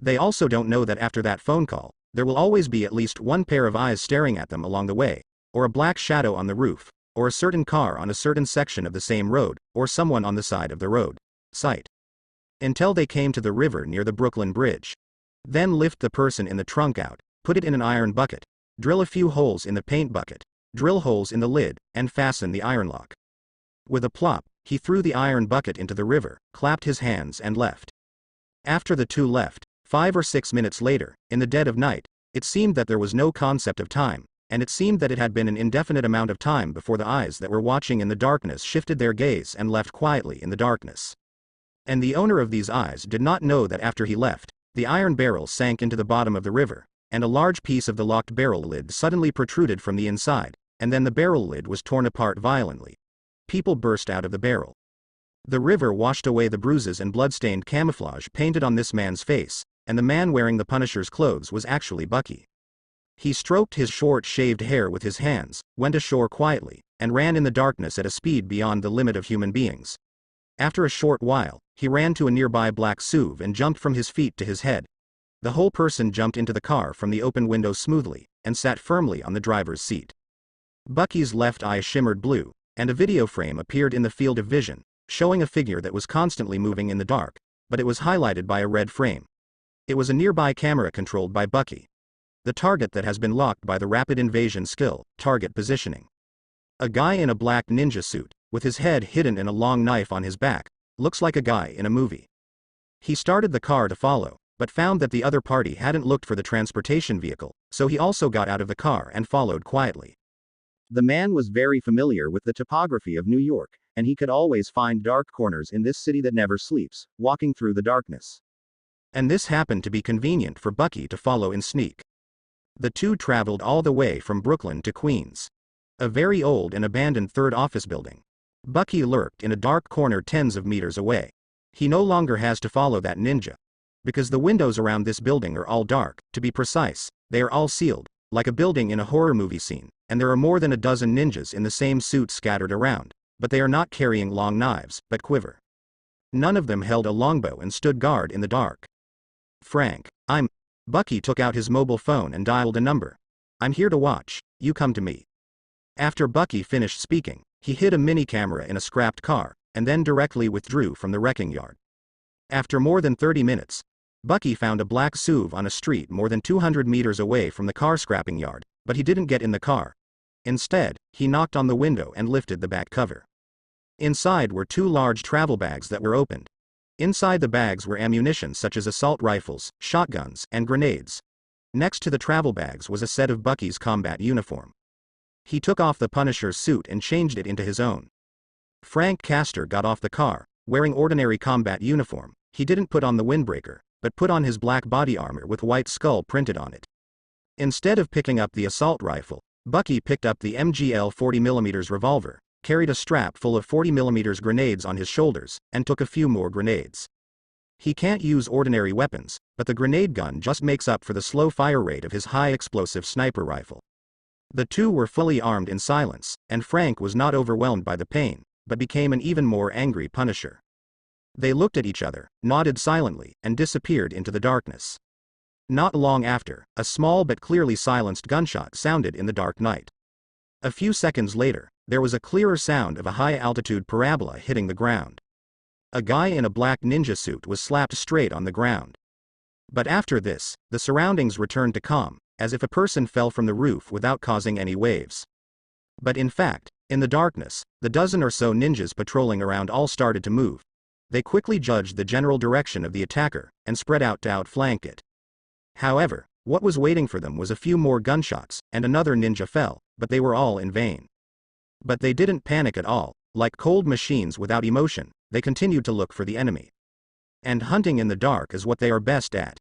They also don't know that after that phone call, there will always be at least 1 pair of eyes staring at them along the way, or a black shadow on the roof, or a certain car on a certain section of the same road, or someone on the side of the road. Site. Until they came to the river near the Brooklyn Bridge. Then lift the person in the trunk out, put it in an iron bucket, drill a few holes in the paint bucket, drill holes in the lid, and fasten the iron lock. With a plop, he threw the iron bucket into the river, clapped his hands and left. After the two left, 5 or 6 minutes later, in the dead of night, it seemed that there was no concept of time, and it seemed that it had been an indefinite amount of time before the eyes that were watching in the darkness shifted their gaze and left quietly in the darkness. And the owner of these eyes did not know that after he left, the iron barrel sank into the bottom of the river, and a large piece of the locked barrel lid suddenly protruded from the inside, and then the barrel lid was torn apart violently. People burst out of the barrel. The river washed away the bruises and blood-stained camouflage painted on this man's face, and the man wearing the Punisher's clothes was actually Bucky. He stroked his short shaved hair with his hands, went ashore quietly, and ran in the darkness at a speed beyond the limit of human beings. After a short while, he ran to a nearby black SUV and jumped from his feet to his head. The whole person jumped into the car from the open window smoothly, and sat firmly on the driver's seat. Bucky's left eye shimmered blue, and a video frame appeared in the field of vision, showing a figure that was constantly moving in the dark, but it was highlighted by a red frame. It was a nearby camera controlled by Bucky. The target that has been locked by the rapid invasion skill, target positioning. A guy in a black ninja suit, with his head hidden in a long knife on his back, looks like a guy in a movie. He started the car to follow, but found that the other party hadn't looked for the transportation vehicle, so he also got out of the car and followed quietly. The man was very familiar with the topography of New York, and he could always find dark corners in this city that never sleeps, walking through the darkness. And this happened to be convenient for Bucky to follow in sneak. The two traveled all the way from Brooklyn to Queens. A very old and abandoned third office building. Bucky lurked in a dark corner tens of meters away. He no longer has to follow that ninja. Because the windows around this building are all dark, to be precise, they are all sealed, like a building in a horror movie scene, and there are more than a dozen ninjas in the same suit scattered around, but they are not carrying long knives, but quiver. None of them held a longbow and stood guard in the dark. Frank, Bucky took out his mobile phone and dialed a number. I'm here to watch, you come to me. After Bucky finished speaking, he hid a mini camera in a scrapped car, and then directly withdrew from the wrecking yard. After more than 30 minutes, Bucky found a black SUV on a street more than 200 meters away from the car scrapping yard, but he didn't get in the car. Instead, he knocked on the window and lifted the back cover. Inside were 2 large travel bags that were opened. Inside the bags were ammunition such as assault rifles, shotguns, and grenades. Next to the travel bags was a set of Bucky's combat uniform. He took off the Punisher's suit and changed it into his own. Frank Castor got off the car, wearing ordinary combat uniform. He didn't put on the windbreaker, but put on his black body armor with white skull printed on it. Instead of picking up the assault rifle, Bucky picked up the MGL 40mm revolver, carried a strap full of 40mm grenades on his shoulders, and took a few more grenades. He can't use ordinary weapons, but the grenade gun just makes up for the slow fire rate of his high-explosive sniper rifle. The two were fully armed in silence, and Frank was not overwhelmed by the pain, but became an even more angry Punisher. They looked at each other, nodded silently, and disappeared into the darkness. Not long after, a small but clearly silenced gunshot sounded in the dark night. A few seconds later, there was a clearer sound of a high-altitude parabola hitting the ground. A guy in a black ninja suit was slapped straight on the ground. But after this, the surroundings returned to calm, as if a person fell from the roof without causing any waves. But in fact, in the darkness, the dozen or so ninjas patrolling around all started to move. They quickly judged the general direction of the attacker, and spread out to outflank it. However, what was waiting for them was a few more gunshots, and another ninja fell, but they were all in vain. But they didn't panic at all. Like cold machines without emotion, they continued to look for the enemy. And hunting in the dark is what they are best at.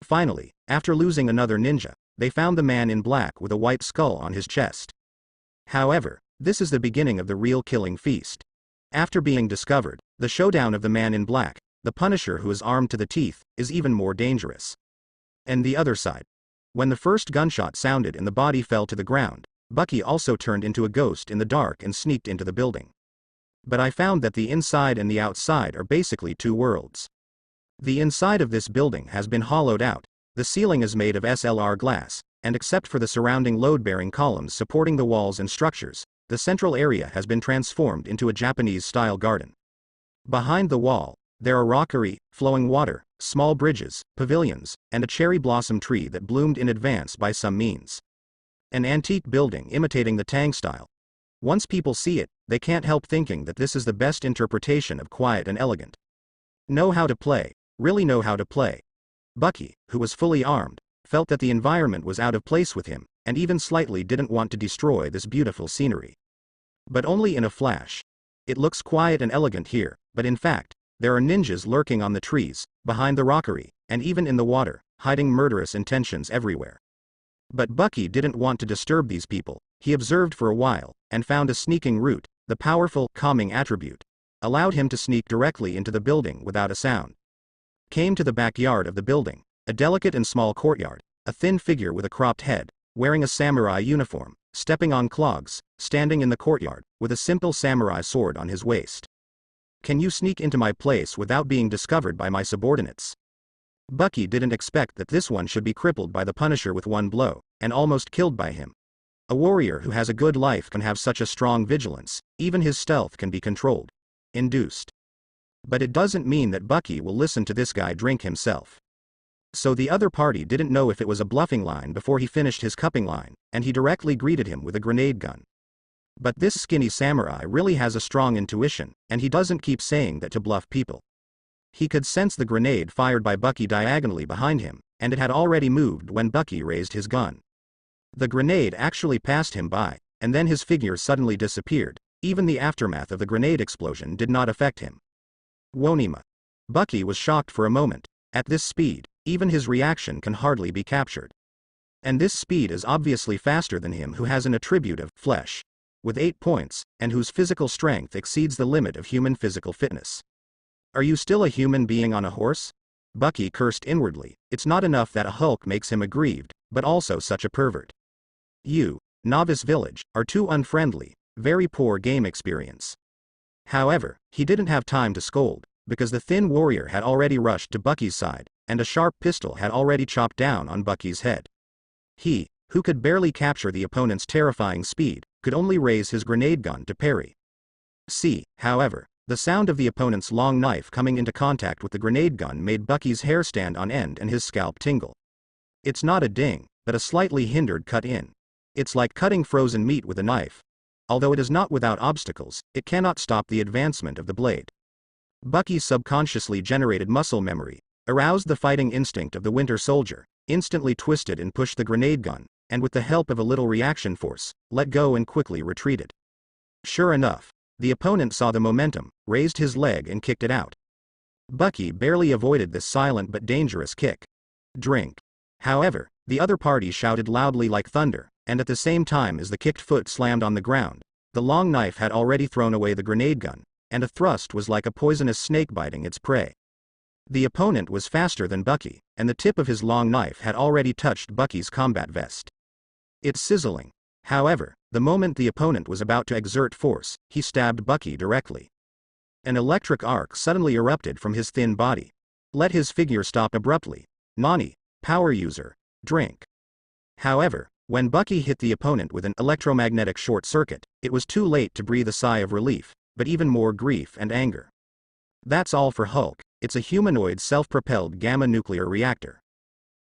Finally, after losing another ninja, they found the man in black with a white skull on his chest. However, this is the beginning of the real killing feast. After being discovered, the showdown of the man in black, the Punisher who is armed to the teeth, is even more dangerous. And the other side. When the first gunshot sounded and the body fell to the ground, Bucky also turned into a ghost in the dark and sneaked into the building. But I found that the inside and the outside are basically 2 worlds. The inside of this building has been hollowed out, the ceiling is made of SLR glass, and except for the surrounding load-bearing columns supporting the walls and structures, the central area has been transformed into a Japanese-style garden. Behind the wall, there are rockery, flowing water, small bridges, pavilions, and a cherry blossom tree that bloomed in advance by some means. An antique building imitating the Tang style. Once people see it, they can't help thinking that this is the best interpretation of quiet and elegant. Know how to play. Really know how to play. Bucky, who was fully armed, felt that the environment was out of place with him, and even slightly didn't want to destroy this beautiful scenery. But only in a flash. It looks quiet and elegant here, but in fact, there are ninjas lurking on the trees, behind the rockery, and even in the water, hiding murderous intentions everywhere. But Bucky didn't want to disturb these people. He observed for a while, and found a sneaking route. The powerful, calming attribute allowed him to sneak directly into the building without a sound. Came to the backyard of the building, a delicate and small courtyard, a thin figure with a cropped head, wearing a samurai uniform, stepping on clogs, standing in the courtyard, with a simple samurai sword on his waist. Can you sneak into my place without being discovered by my subordinates? Bucky didn't expect that this one should be crippled by the Punisher with one blow, and almost killed by him. A warrior who has a good life can have such a strong vigilance, even his stealth can be controlled. Induced. But it doesn't mean that Bucky will listen to this guy drink himself. So the other party didn't know if it was a bluffing line before he finished his cupping line, and he directly greeted him with a grenade gun. But this skinny samurai really has a strong intuition, and he doesn't keep saying that to bluff people. He could sense the grenade fired by Bucky diagonally behind him, and it had already moved when Bucky raised his gun. The grenade actually passed him by, and then his figure suddenly disappeared. Even the aftermath of the grenade explosion did not affect him. Wonima. Bucky was shocked for a moment. At this speed, even his reaction can hardly be captured. And this speed is obviously faster than him, who has an attribute of flesh, with 8 points, and whose physical strength exceeds the limit of human physical fitness. Are you still a human being on a horse? Bucky cursed inwardly. It's not enough that a Hulk makes him aggrieved, but also such a pervert. You, Novice Village, are too unfriendly. Very poor game experience. However, he didn't have time to scold, because the thin warrior had already rushed to Bucky's side, and a sharp pistol had already chopped down on Bucky's head. He, who could barely capture the opponent's terrifying speed, could only raise his grenade gun to parry. See, however, the sound of the opponent's long knife coming into contact with the grenade gun made Bucky's hair stand on end and his scalp tingle. It's not a ding, but a slightly hindered cut in. It's like cutting frozen meat with a knife. Although it is not without obstacles, it cannot stop the advancement of the blade. Bucky's subconsciously generated muscle memory aroused the fighting instinct of the Winter Soldier, instantly twisted and pushed the grenade gun, and with the help of a little reaction force, let go and quickly retreated. Sure enough, the opponent saw the momentum, raised his leg and kicked it out. Bucky barely avoided this silent but dangerous kick. Drink. However, the other party shouted loudly like thunder, and at the same time as the kicked foot slammed on the ground, the long knife had already thrown away the grenade gun, and a thrust was like a poisonous snake biting its prey. The opponent was faster than Bucky, and the tip of his long knife had already touched Bucky's combat vest. It's sizzling. However, the moment the opponent was about to exert force, he stabbed Bucky directly. An electric arc suddenly erupted from his thin body. Let his figure stop abruptly. Nani, power user, drink. However, when Bucky hit the opponent with an electromagnetic short circuit, it was too late to breathe a sigh of relief, but even more grief and anger. That's all for Hulk. It's a humanoid self-propelled gamma nuclear reactor.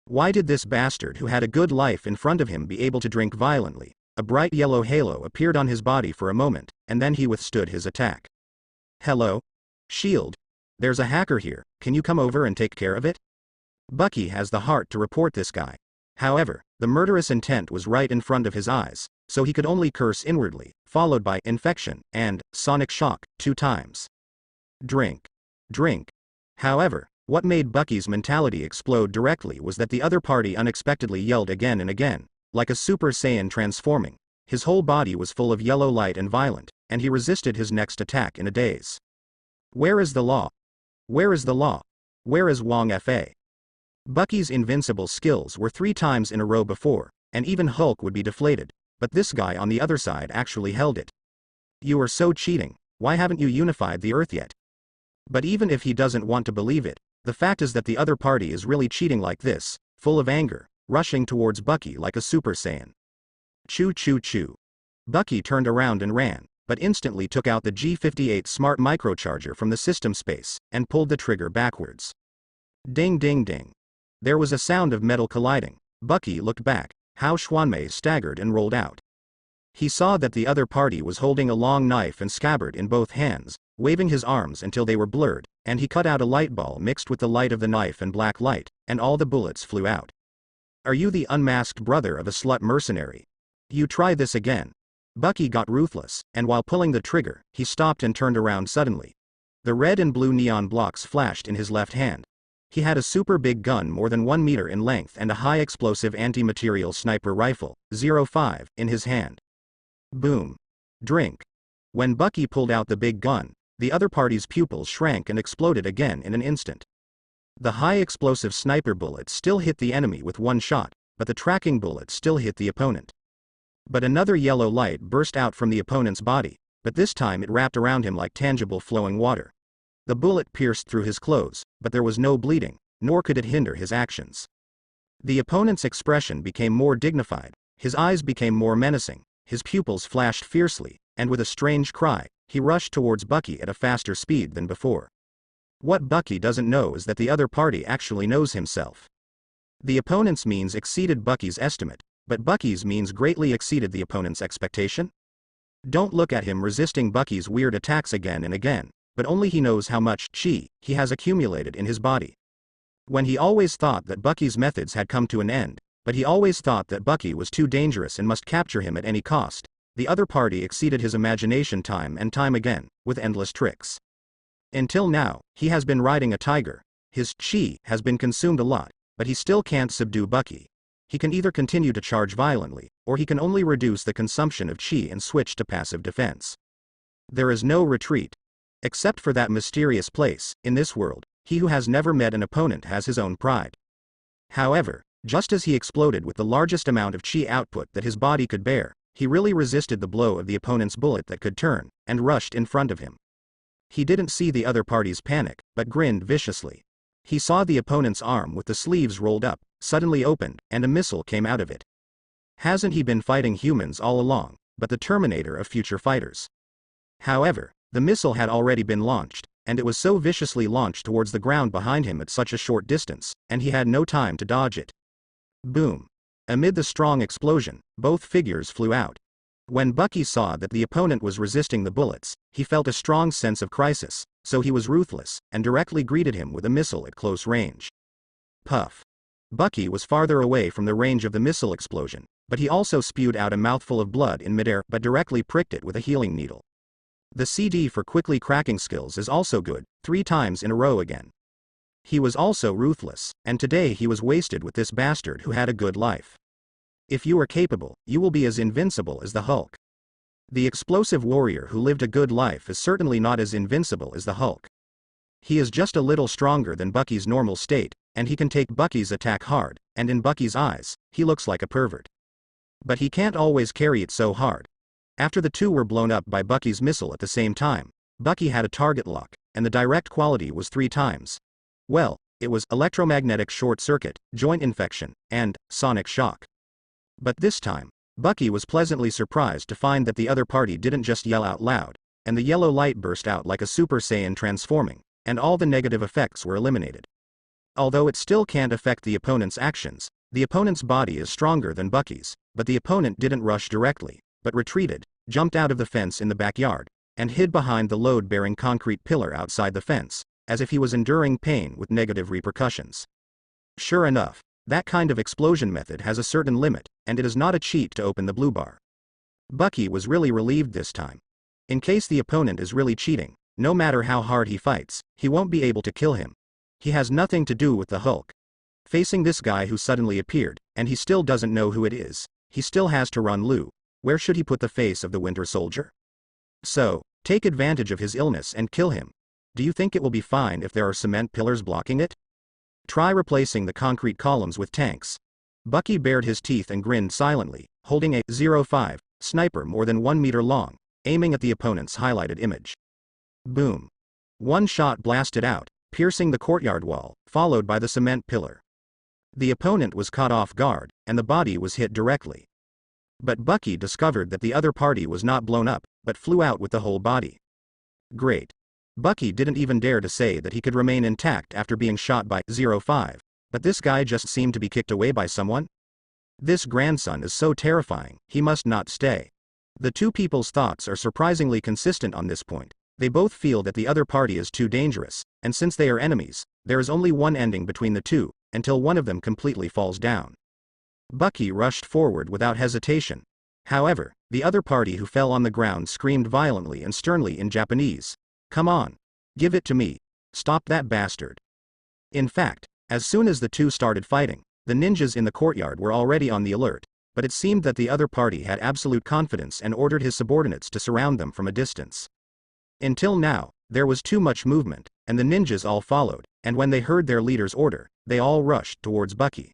Why did this bastard who had a good life in front of him be able to drink violently? A bright yellow halo appeared on his body for a moment, and then he withstood his attack. Hello? Shield. There's a hacker here, can you come over and take care of it? Bucky has the heart to report this guy. However, the murderous intent was right in front of his eyes, so he could only curse inwardly, followed by infection and sonic shock 2 times. Drink. Drink. However, what made Bucky's mentality explode directly was that the other party unexpectedly yelled again and again, like a Super Saiyan transforming. His whole body was full of yellow light and violent, and he resisted his next attack in a daze. Where is the law? Where is the law? Where is Wong Fa? Bucky's invincible skills were 3 times in a row before, and even Hulk would be deflated, but this guy on the other side actually held it. You are so cheating, why haven't you unified the Earth yet? But even if he doesn't want to believe it, the fact is that the other party is really cheating like this, full of anger, rushing towards Bucky like a Super Saiyan. Choo choo choo. Bucky turned around and ran, but instantly took out the G58 smart microcharger from the system space, and pulled the trigger backwards. Ding ding ding. There was a sound of metal colliding. Bucky looked back. Hao Xuanmei staggered and rolled out. He saw that the other party was holding a long knife and scabbard in both hands, waving his arms until they were blurred, and he cut out a light ball mixed with the light of the knife and black light, and all the bullets flew out. Are you the unmasked brother of a slut mercenary? You try this again. Bucky got ruthless, and while pulling the trigger, he stopped and turned around suddenly. The red and blue neon blocks flashed in his left hand. He had a super big gun more than 1 meter in length and a high explosive anti-material sniper rifle, 05, in his hand. Boom. Drink. When Bucky pulled out the big gun, the other party's pupils shrank and exploded again in an instant. The high explosive sniper bullet still hit the enemy with one shot, but the tracking bullet still hit the opponent. But another yellow light burst out from the opponent's body, but this time it wrapped around him like tangible flowing water. The bullet pierced through his clothes, but there was no bleeding, nor could it hinder his actions. The opponent's expression became more dignified, his eyes became more menacing, his pupils flashed fiercely, and with a strange cry, he rushed towards Bucky at a faster speed than before. What Bucky doesn't know is that the other party actually knows himself. The opponent's means exceeded Bucky's estimate, but Bucky's means greatly exceeded the opponent's expectation. Don't look at him resisting Bucky's weird attacks again and again, but only he knows how much chi he has accumulated in his body. When he always thought that Bucky's methods had come to an end, but he always thought that Bucky was too dangerous and must capture him at any cost, the other party exceeded his imagination time and time again, with endless tricks. Until now, he has been riding a tiger. His chi has been consumed a lot, but he still can't subdue Bucky. He can either continue to charge violently, or he can only reduce the consumption of chi and switch to passive defense. There is no retreat. Except for that mysterious place, in this world, he who has never met an opponent has his own pride. However, just as he exploded with the largest amount of chi output that his body could bear, he really resisted the blow of the opponent's bullet that could turn, and rushed in front of him. He didn't see the other party's panic, but grinned viciously. He saw the opponent's arm with the sleeves rolled up, suddenly opened, and a missile came out of it. Hasn't he been fighting humans all along, but the Terminator of future fighters? However, the missile had already been launched, and it was so viciously launched towards the ground behind him at such a short distance, and he had no time to dodge it. Boom. Amid the strong explosion, both figures flew out. When Bucky saw that the opponent was resisting the bullets, he felt a strong sense of crisis, so he was ruthless, and directly greeted him with a missile at close range. Puff. Bucky was farther away from the range of the missile explosion, but he also spewed out a mouthful of blood in midair but directly pricked it with a healing needle. The CD for quickly cracking skills is also good, 3 times in a row again. He was also ruthless, and today he was wasted with this bastard who had a good life. If you are capable, you will be as invincible as the Hulk. The explosive warrior who lived a good life is certainly not as invincible as the Hulk. He is just a little stronger than Bucky's normal state, and he can take Bucky's attack hard, and in Bucky's eyes, he looks like a pervert. But he can't always carry it so hard. After the two were blown up by Bucky's missile at the same time, Bucky had a target lock, and the direct quality was 3 times. Well, it was electromagnetic short circuit, joint infection, and sonic shock. But this time, Bucky was pleasantly surprised to find that the other party didn't just yell out loud, and the yellow light burst out like a Super Saiyan transforming, and all the negative effects were eliminated. Although it still can't affect the opponent's actions, the opponent's body is stronger than Bucky's, but the opponent didn't rush directly, but retreated, jumped out of the fence in the backyard, and hid behind the load-bearing concrete pillar outside the fence, as if he was enduring pain with negative repercussions. Sure enough, that kind of explosion method has a certain limit, and it is not a cheat to open the blue bar. Bucky was really relieved this time. In case the opponent is really cheating, no matter how hard he fights, he won't be able to kill him. He has nothing to do with the Hulk. Facing this guy who suddenly appeared, and he still doesn't know who it is, he still has to run Lou. Where should he put the face of the Winter Soldier? So, take advantage of his illness and kill him. Do you think it will be fine if there are cement pillars blocking it? Try replacing the concrete columns with tanks. Bucky bared his teeth and grinned silently, holding a 05 sniper more than 1 meter long, aiming at the opponent's highlighted image. Boom. One shot blasted out, piercing the courtyard wall, followed by the cement pillar. The opponent was caught off guard, and the body was hit directly. But Bucky discovered that the other party was not blown up, but flew out with the whole body. Great. Bucky didn't even dare to say that he could remain intact after being shot by 05, but this guy just seemed to be kicked away by someone? This grandson is so terrifying, he must not stay. The two people's thoughts are surprisingly consistent on this point. They both feel that the other party is too dangerous, and since they are enemies, there is only one ending between the two, until one of them completely falls down. Bucky rushed forward without hesitation. However, the other party who fell on the ground screamed violently and sternly in Japanese. "Come on! Give it to me! Stop that bastard!" In fact, as soon as the two started fighting, the ninjas in the courtyard were already on the alert, but it seemed that the other party had absolute confidence and ordered his subordinates to surround them from a distance. Until now, there was too much movement, and the ninjas all followed, and when they heard their leader's order, they all rushed towards Bucky.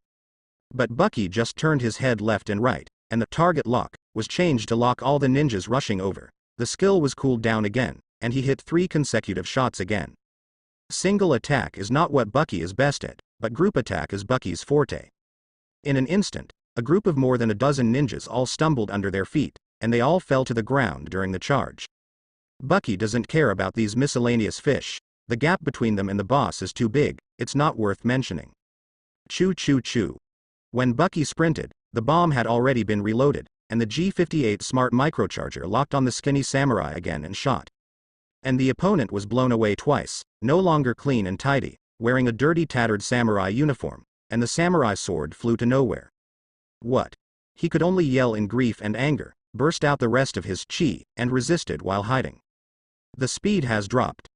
But Bucky just turned his head left and right, and the target lock was changed to lock all the ninjas rushing over. The skill was cooled down again, and he hit 3 consecutive shots again. Single attack is not what Bucky is best at, but group attack is Bucky's forte. In an instant, a group of more than a dozen ninjas all stumbled under their feet, and they all fell to the ground during the charge. Bucky doesn't care about these miscellaneous fish. The gap between them and the boss is too big, it's not worth mentioning. Choo choo choo. When Bucky sprinted, the bomb had already been reloaded, and the G58 smart microcharger locked on the skinny samurai again and shot. And the opponent was blown away twice, no longer clean and tidy, wearing a dirty tattered samurai uniform, and the samurai sword flew to nowhere. What? He could only yell in grief and anger, burst out the rest of his chi, and resisted while hiding. The speed has dropped.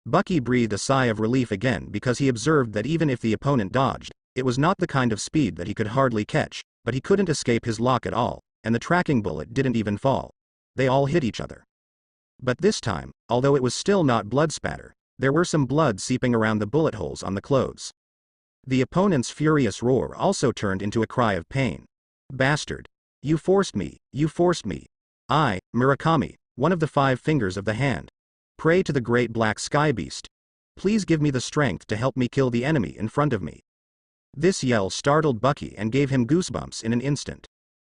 Bucky breathed a sigh of relief again because he observed that even if the opponent dodged, it was not the kind of speed that he could hardly catch, but he couldn't escape his lock at all, and the tracking bullet didn't even fall. They all hit each other. But this time, although it was still not blood spatter, there were some blood seeping around the bullet holes on the clothes. The opponent's furious roar also turned into a cry of pain. "Bastard! You forced me, you forced me. I, Murakami, one of the 5 fingers of the hand. Pray to the great black sky beast. Please give me the strength to help me kill the enemy in front of me." This yell startled Bucky and gave him goosebumps in an instant.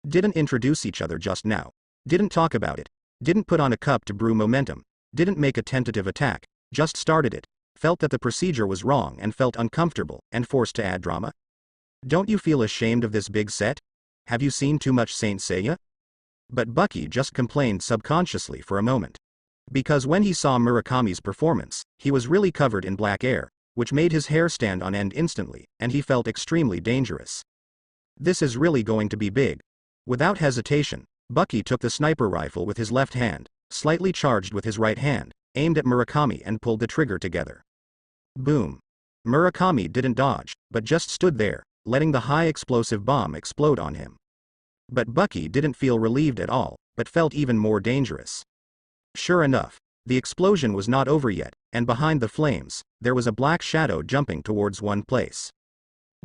Didn't introduce each other just now. Didn't talk about it. Didn't put on a cup to brew momentum. Didn't make a tentative attack. Just started it. Felt that the procedure was wrong and felt uncomfortable and forced to add drama. Don't you feel ashamed of this big set? Have you seen too much Saint Seiya? But Bucky just complained subconsciously for a moment. Because when he saw Murakami's performance, he was really covered in black air, which made his hair stand on end instantly, and he felt extremely dangerous. This is really going to be big. Without hesitation, Bucky took the sniper rifle with his left hand, slightly charged with his right hand, aimed at Murakami and pulled the trigger together. Boom. Murakami didn't dodge, but just stood there, letting the high explosive bomb explode on him. But Bucky didn't feel relieved at all, but felt even more dangerous. Sure enough, the explosion was not over yet, and behind the flames, there was a black shadow jumping towards one place.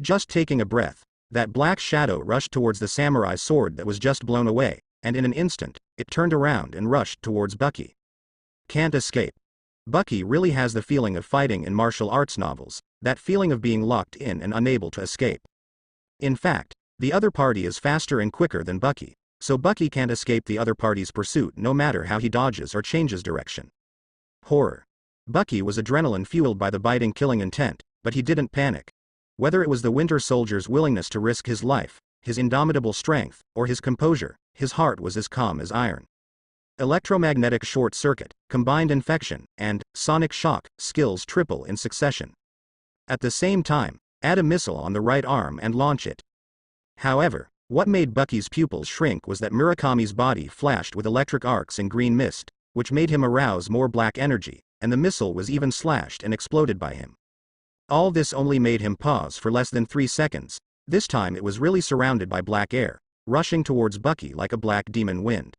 Just taking a breath, that black shadow rushed towards the samurai sword that was just blown away, and in an instant, it turned around and rushed towards Bucky. Can't escape. Bucky really has the feeling of fighting in martial arts novels, that feeling of being locked in and unable to escape. In fact, the other party is faster and quicker than Bucky, so Bucky can't escape the other party's pursuit no matter how he dodges or changes direction. Horror. Bucky was adrenaline fueled by the biting killing intent, but he didn't panic. Whether it was the Winter Soldier's willingness to risk his life, his indomitable strength, or his composure, his heart was as calm as iron. Electromagnetic short circuit, combined infection, and sonic shock skills triple in succession. At the same time, add a missile on the right arm and launch it. However, what made Bucky's pupils shrink was that Murakami's body flashed with electric arcs and green mist, which made him arouse more black energy, and the missile was even slashed and exploded by him. All this only made him pause for less than 3 seconds. This time it was really surrounded by black air, rushing towards Bucky like a black demon wind.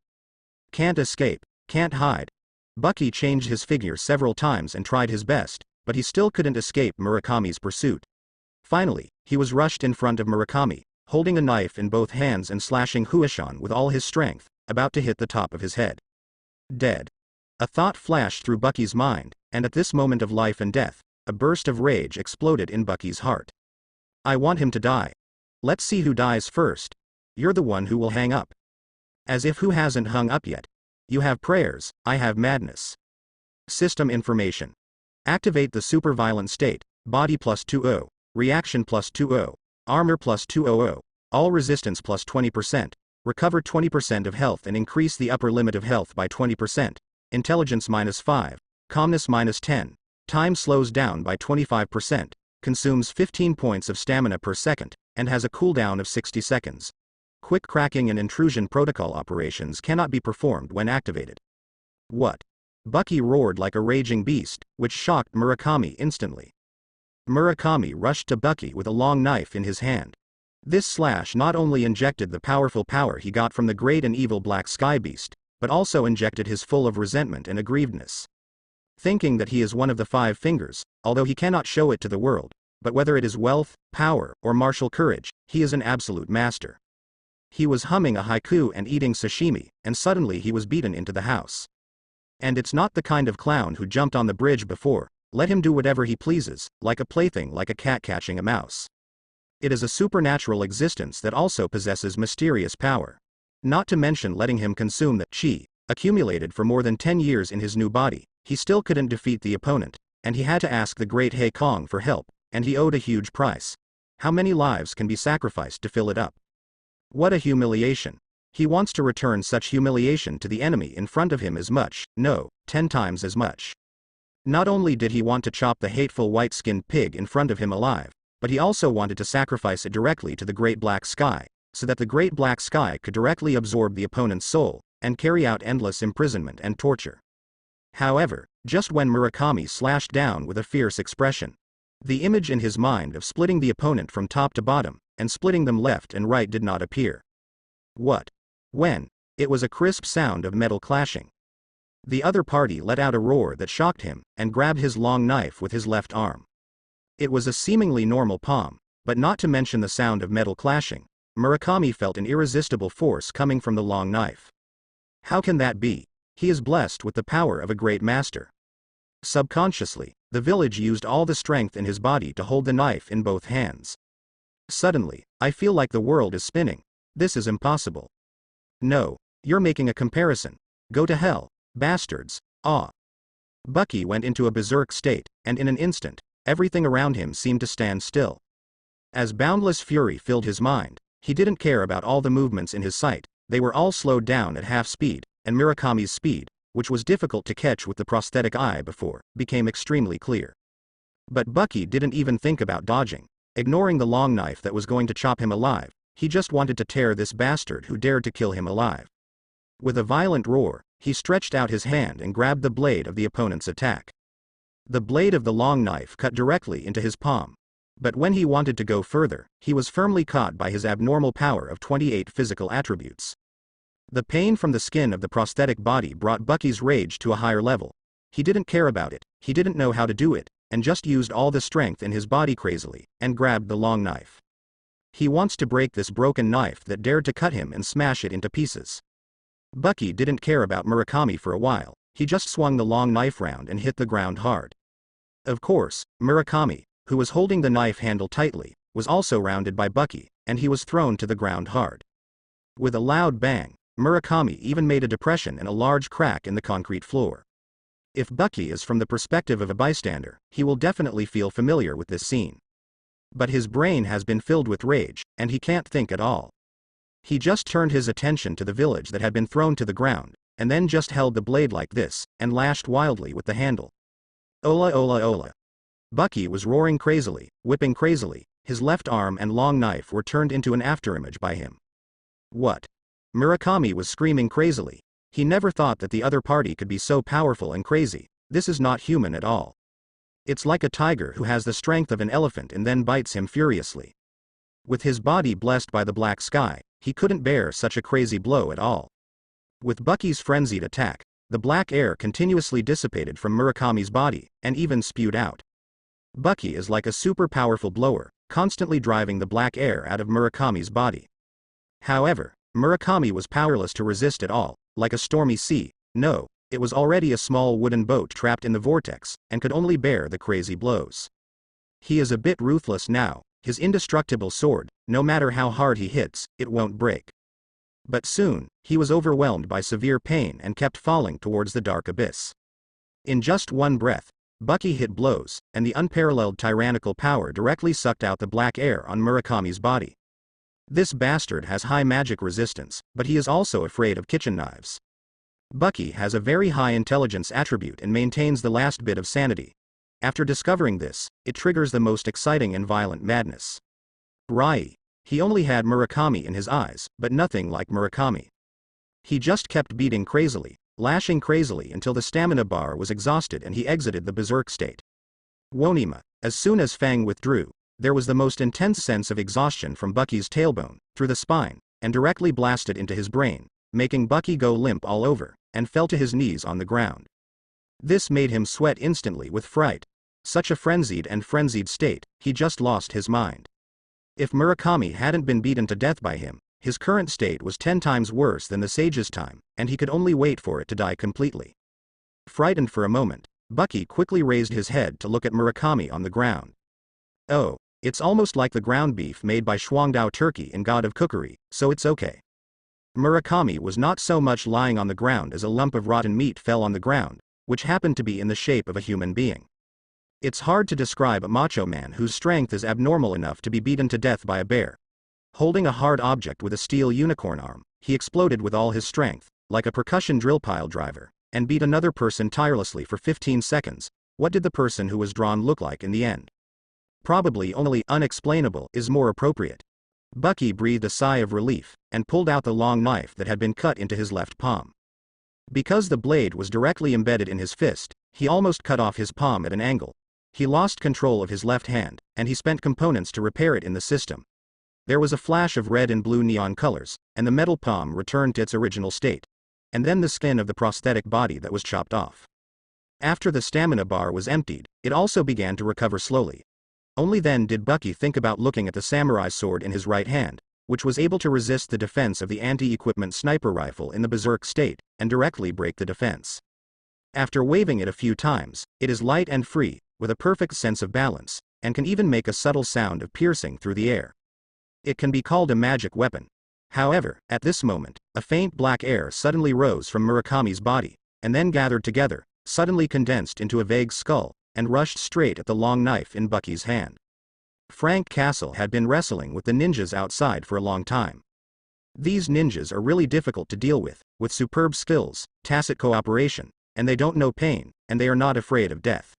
Can't escape, can't hide. Bucky changed his figure several times and tried his best, but he still couldn't escape Murakami's pursuit. Finally, he was rushed in front of Murakami, holding a knife in both hands and slashing Huishan with all his strength, about to hit the top of his head. Dead. A thought flashed through Bucky's mind, and at this moment of life and death, a burst of rage exploded in Bucky's heart. I want him to die. Let's see who dies first. You're the one who will hang up. As if who hasn't hung up yet. You have prayers, I have madness. System information. Activate the super violent state, body +20, reaction +20, armor +200, all resistance +20%, recover 20% of health and increase the upper limit of health by 20%, intelligence -5, calmness -10, time slows down by 25%, consumes 15 points of stamina per second, and has a cooldown of 60 seconds. Quick cracking and intrusion protocol operations cannot be performed when activated. What? Bucky roared like a raging beast, which shocked Murakami instantly. Murakami rushed to Bucky with a long knife in his hand. This slash not only injected the powerful power he got from the great and evil Black Sky Beast, but also injected his full of resentment and aggrievedness. Thinking that he is one of the 5 fingers, although he cannot show it to the world, but whether it is wealth, power, or martial courage, he is an absolute master. He was humming a haiku and eating sashimi, and suddenly he was beaten into the house. And it's not the kind of clown who jumped on the bridge before. Let him do whatever he pleases, like a plaything, like a cat catching a mouse. It is a supernatural existence that also possesses mysterious power. Not to mention letting him consume the chi, accumulated for more than 10 years in his new body. He still couldn't defeat the opponent, and he had to ask the great Hei Kong for help, and he owed a huge price. How many lives can be sacrificed to fill it up? What a humiliation. He wants to return such humiliation to the enemy in front of him as much, no, 10 times as much. Not only did he want to chop the hateful white-skinned pig in front of him alive, but he also wanted to sacrifice it directly to the Great Black Sky, so that the Great Black Sky could directly absorb the opponent's soul, and carry out endless imprisonment and torture. However, just when Murakami slashed down with a fierce expression, the image in his mind of splitting the opponent from top to bottom, and splitting them left and right did not appear. What? When? It was a crisp sound of metal clashing. The other party let out a roar that shocked him, and grabbed his long knife with his left arm. It was a seemingly normal palm, but not to mention the sound of metal clashing, Murakami felt an irresistible force coming from the long knife. How can that be? He is blessed with the power of a great master. Subconsciously, the village used all the strength in his body to hold the knife in both hands. Suddenly, I feel like the world is spinning. This is impossible. No, you're making a comparison. Go to hell, bastards. Ah. Bucky went into a berserk state, and in an instant, everything around him seemed to stand still. As boundless fury filled his mind, he didn't care about all the movements in his sight. They were all slowed down at half speed, and Murakami's speed, which was difficult to catch with the prosthetic eye before, became extremely clear. But Bucky didn't even think about dodging. Ignoring the long knife that was going to chop him alive, he just wanted to tear this bastard who dared to kill him alive. With a violent roar, he stretched out his hand and grabbed the blade of the opponent's attack. The blade of the long knife cut directly into his palm. But when he wanted to go further, he was firmly caught by his abnormal power of 28 physical attributes. The pain from the skin of the prosthetic body brought Bucky's rage to a higher level. He didn't care about it, he didn't know how to do it, and just used all the strength in his body crazily, and grabbed the long knife. He wants to break this broken knife that dared to cut him and smash it into pieces. Bucky didn't care about Murakami for a while, he just swung the long knife round and hit the ground hard. Of course, Murakami, who was holding the knife handle tightly, was also rounded by Bucky, and he was thrown to the ground hard. With a loud bang, Murakami even made a depression and a large crack in the concrete floor. If Bucky is from the perspective of a bystander, he will definitely feel familiar with this scene. But his brain has been filled with rage, and he can't think at all. He just turned his attention to the village that had been thrown to the ground, and then just held the blade like this, and lashed wildly with the handle. Ola ola ola. Bucky was roaring crazily, whipping crazily, his left arm and long knife were turned into an afterimage by him. What? Murakami was screaming crazily. He never thought that the other party could be so powerful and crazy. This is not human at all. It's like a tiger who has the strength of an elephant and then bites him furiously. With his body blessed by the black sky, he couldn't bear such a crazy blow at all. With Bucky's frenzied attack, the black air continuously dissipated from Murakami's body, and even spewed out. Bucky is like a super powerful blower, constantly driving the black air out of Murakami's body. However, Murakami was powerless to resist at all, like a stormy sea. No, it was already a small wooden boat trapped in the vortex, and could only bear the crazy blows. He is a bit ruthless now, his indestructible sword, no matter how hard he hits, it won't break. But soon, he was overwhelmed by severe pain and kept falling towards the dark abyss. In just one breath, Bucky hit blows, and the unparalleled tyrannical power directly sucked out the black air on Murakami's body. This bastard has high magic resistance, but he is also afraid of kitchen knives. Bucky has a very high intelligence attribute and maintains the last bit of sanity. After discovering this, it triggers the most exciting and violent madness. Rai. He only had Murakami in his eyes, but nothing like Murakami. He just kept beating crazily, lashing crazily until the stamina bar was exhausted and he exited the berserk state. Wonima. As soon as Fang withdrew, there was the most intense sense of exhaustion from Bucky's tailbone, through the spine, and directly blasted into his brain, making Bucky go limp all over, and fell to his knees on the ground. This made him sweat instantly with fright. Such a frenzied state, he just lost his mind. If Murakami hadn't been beaten to death by him, his current state was 10 times worse than the sage's time, and he could only wait for it to die completely. Frightened for a moment, Bucky quickly raised his head to look at Murakami on the ground. Oh, it's almost like the ground beef made by Shuangdao Turkey in God of Cookery, so it's okay. Murakami was not so much lying on the ground as a lump of rotten meat fell on the ground, which happened to be in the shape of a human being. It's hard to describe a macho man whose strength is abnormal enough to be beaten to death by a bear. Holding a hard object with a steel unicorn arm, he exploded with all his strength, like a percussion drill pile driver, and beat another person tirelessly for 15 seconds. What did the person who was drawn look like in the end? Probably only unexplainable is more appropriate. Bucky breathed a sigh of relief, and pulled out the long knife that had been cut into his left palm. Because the blade was directly embedded in his fist, he almost cut off his palm at an angle. He lost control of his left hand, and he spent components to repair it in the system. There was a flash of red and blue neon colors, and the metal palm returned to its original state. And then the skin of the prosthetic body that was chopped off. After the stamina bar was emptied, it also began to recover slowly. Only then did Bucky think about looking at the samurai sword in his right hand, which was able to resist the defense of the anti-equipment sniper rifle in the berserk state, and directly break the defense. After waving it a few times, it is light and free, with a perfect sense of balance, and can even make a subtle sound of piercing through the air. It can be called a magic weapon. However, at this moment, a faint black air suddenly rose from Murakami's body, and then gathered together, suddenly condensed into a vague skull, and rushed straight at the long knife in Bucky's hand. Frank Castle had been wrestling with the ninjas outside for a long time. These ninjas are really difficult to deal with superb skills, tacit cooperation, and they don't know pain, and they are not afraid of death.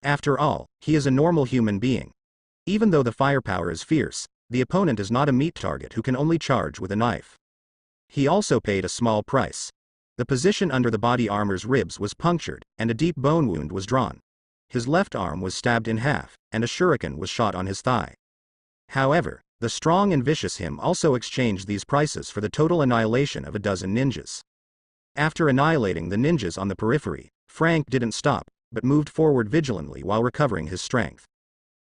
After all, he is a normal human being. Even though the firepower is fierce, the opponent is not a meat target who can only charge with a knife. He also paid a small price. The position under the body armor's ribs was punctured, and a deep bone wound was drawn. His left arm was stabbed in half, and a shuriken was shot on his thigh. However, the strong and vicious him also exchanged these prices for the total annihilation of a dozen ninjas. After annihilating the ninjas on the periphery, Frank didn't stop, but moved forward vigilantly while recovering his strength.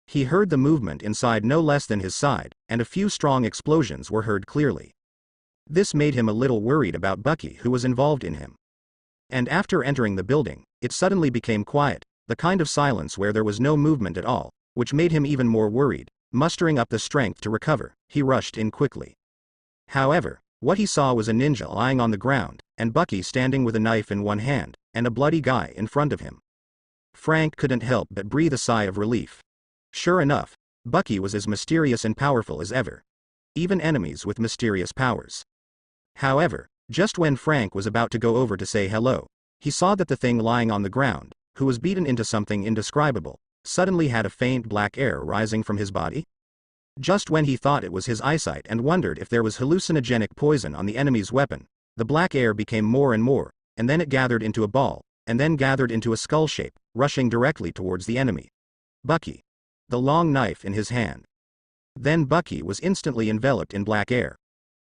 He heard the movement inside no less than his side, and a few strong explosions were heard clearly. This made him a little worried about Bucky, who was involved in him. And after entering the building, it suddenly became quiet, the kind of silence where there was no movement at all, which made him even more worried. Mustering up the strength to recover, he rushed in quickly. However, what he saw was a ninja lying on the ground, and Bucky standing with a knife in one hand, and a bloody guy in front of him. Frank couldn't help but breathe a sigh of relief. Sure enough, Bucky was as mysterious and powerful as ever. Even enemies with mysterious powers. However, just when Frank was about to go over to say hello, he saw that the thing lying on the ground, who was beaten into something indescribable, suddenly had a faint black air rising from his body. Just when he thought it was his eyesight and wondered if there was hallucinogenic poison on the enemy's weapon, the black air became more and more, and then it gathered into a ball, and then gathered into a skull shape, rushing directly towards the enemy. Bucky. The long knife in his hand. Then Bucky was instantly enveloped in black air.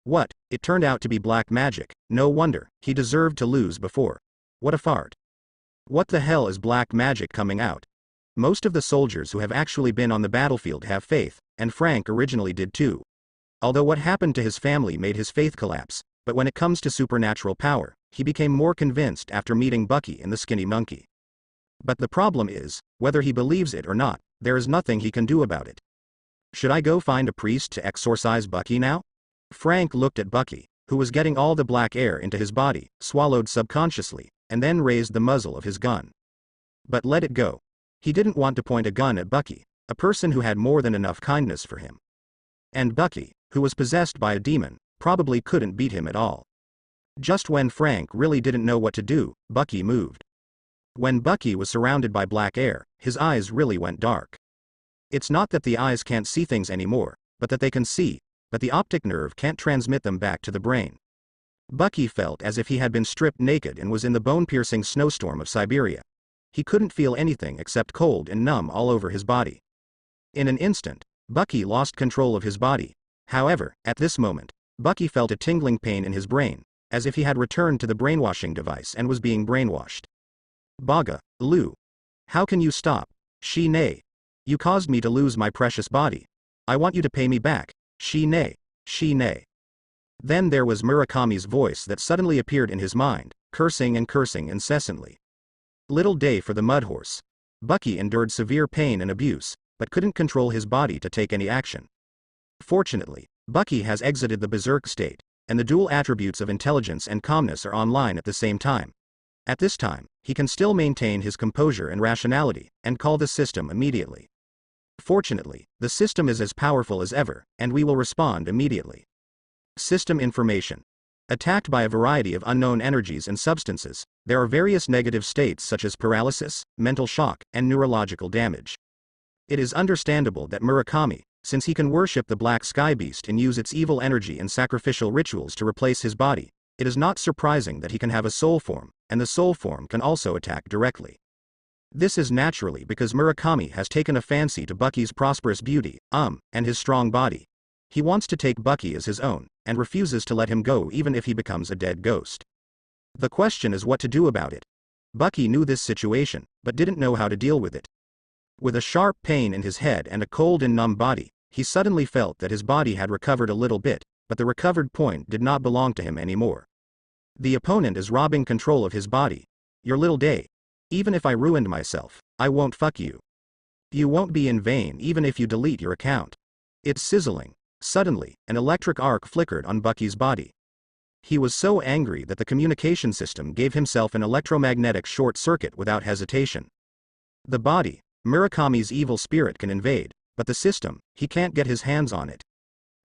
What? It turned out to be black magic. No wonder, he deserved to lose before. What a fart. What the hell is black magic coming out? Most of the soldiers who have actually been on the battlefield have faith, and Frank originally did too. Although what happened to his family made his faith collapse, but when it comes to supernatural power, he became more convinced after meeting Bucky and the skinny monkey. But the problem is, whether he believes it or not, there is nothing he can do about it. Should I go find a priest to exorcise Bucky now? Frank looked at Bucky, who was getting all the black air into his body, swallowed subconsciously, and then raised the muzzle of his gun. But let it go. He didn't want to point a gun at Bucky, a person who had more than enough kindness for him. And Bucky, who was possessed by a demon, probably couldn't beat him at all. Just when Frank really didn't know what to do, Bucky moved. When Bucky was surrounded by black air, his eyes really went dark. It's not that the eyes can't see things anymore, but that they can see, but the optic nerve can't transmit them back to the brain. Bucky felt as if he had been stripped naked and was in the bone-piercing snowstorm of Siberia. He couldn't feel anything except cold and numb all over his body. In an instant, Bucky lost control of his body. However, at this moment, Bucky felt a tingling pain in his brain, as if he had returned to the brainwashing device and was being brainwashed. Baga, Lu. How can you stop? She nay. You caused me to lose my precious body. I want you to pay me back. She nay. She nay. Then there was Murakami's voice that suddenly appeared in his mind, cursing and cursing incessantly. Little day for the mudhorse. Bucky endured severe pain and abuse, but couldn't control his body to take any action. Fortunately, Bucky has exited the berserk state, and the dual attributes of intelligence and calmness are online at the same time. At this time, he can still maintain his composure and rationality, and call the system immediately. Fortunately, the system is as powerful as ever, and we will respond immediately. System information. Attacked by a variety of unknown energies and substances, there are various negative states such as paralysis, mental shock, and neurological damage. It is understandable that Murakami, since he can worship the Black Sky Beast and use its evil energy and sacrificial rituals to replace his body, it is not surprising that he can have a soul form, and the soul form can also attack directly. This is naturally because Murakami has taken a fancy to Bucky's prosperous beauty, and his strong body. He wants to take Bucky as his own, and refuses to let him go even if he becomes a dead ghost. The question is what to do about it. Bucky knew this situation, but didn't know how to deal with it. With a sharp pain in his head and a cold and numb body, he suddenly felt that his body had recovered a little bit, but the recovered point did not belong to him anymore. The opponent is robbing control of his body. Your little day. Even if I ruined myself, I won't fuck you. You won't be in vain even if you delete your account. It's sizzling. Suddenly, an electric arc flickered on Bucky's body. He was so angry that the communication system gave himself an electromagnetic short circuit without hesitation. The body, Murakami's evil spirit can invade, but the system, he can't get his hands on it.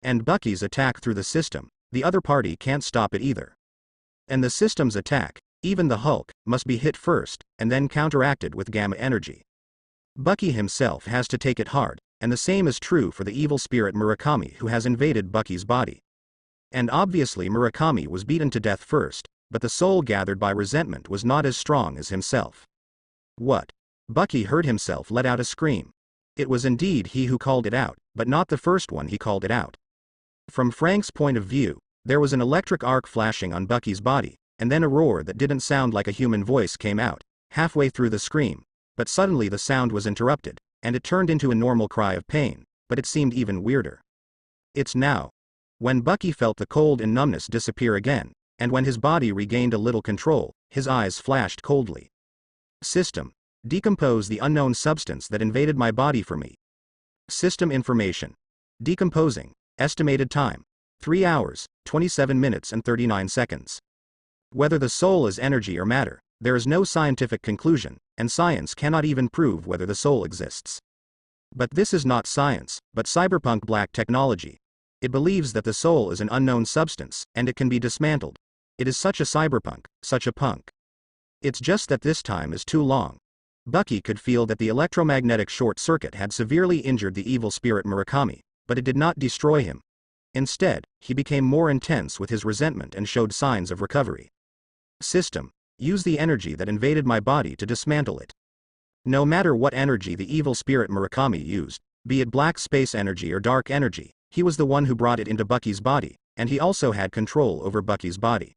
And Bucky's attack through the system, the other party can't stop it either. And the system's attack, even the Hulk, must be hit first, and then counteracted with gamma energy. Bucky himself has to take it hard, and the same is true for the evil spirit Murakami who has invaded Bucky's body. And obviously Murakami was beaten to death first, but the soul gathered by resentment was not as strong as himself. What? Bucky heard himself let out a scream. It was indeed he who called it out, but not the first one he called it out. From Frank's point of view, there was an electric arc flashing on Bucky's body, and then a roar that didn't sound like a human voice came out, halfway through the scream, but suddenly the sound was interrupted, and it turned into a normal cry of pain, but it seemed even weirder. It's now. When Bucky felt the cold and numbness disappear again, and when his body regained a little control, his eyes flashed coldly. System. Decompose the unknown substance that invaded my body for me. System information. Decomposing. Estimated time. 3 hours, 27 minutes and 39 seconds. Whether the soul is energy or matter, there is no scientific conclusion, and science cannot even prove whether the soul exists. But this is not science, but cyberpunk black technology. It believes that the soul is an unknown substance, and it can be dismantled. It is such a cyberpunk, such a punk. It's just that this time is too long. Bucky could feel that the electromagnetic short circuit had severely injured the evil spirit Murakami, but it did not destroy him. Instead, he became more intense with his resentment and showed signs of recovery. System. Use the energy that invaded my body to dismantle it. No matter what energy the evil spirit Murakami used, be it black space energy or dark energy, he was the one who brought it into Bucky's body, and he also had control over Bucky's body.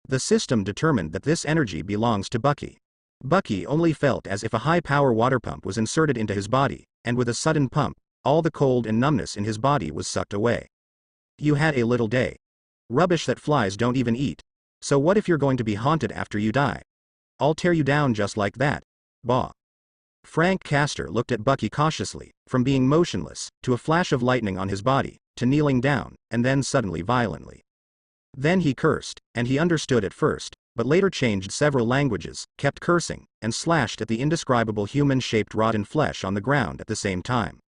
The system determined that this energy belongs to Bucky. Bucky only felt as if a high-power water pump was inserted into his body, and with a sudden pump, all the cold and numbness in his body was sucked away. You had a little day. Rubbish that flies don't even eat. So what if you're going to be haunted after you die? I'll tear you down just like that. Bah. Frank Castor looked at Bucky cautiously, from being motionless, to a flash of lightning on his body, to kneeling down, and then suddenly violently. Then he cursed, and he understood at first, but later changed several languages, kept cursing, and slashed at the indescribable human-shaped rotten flesh on the ground at the same time.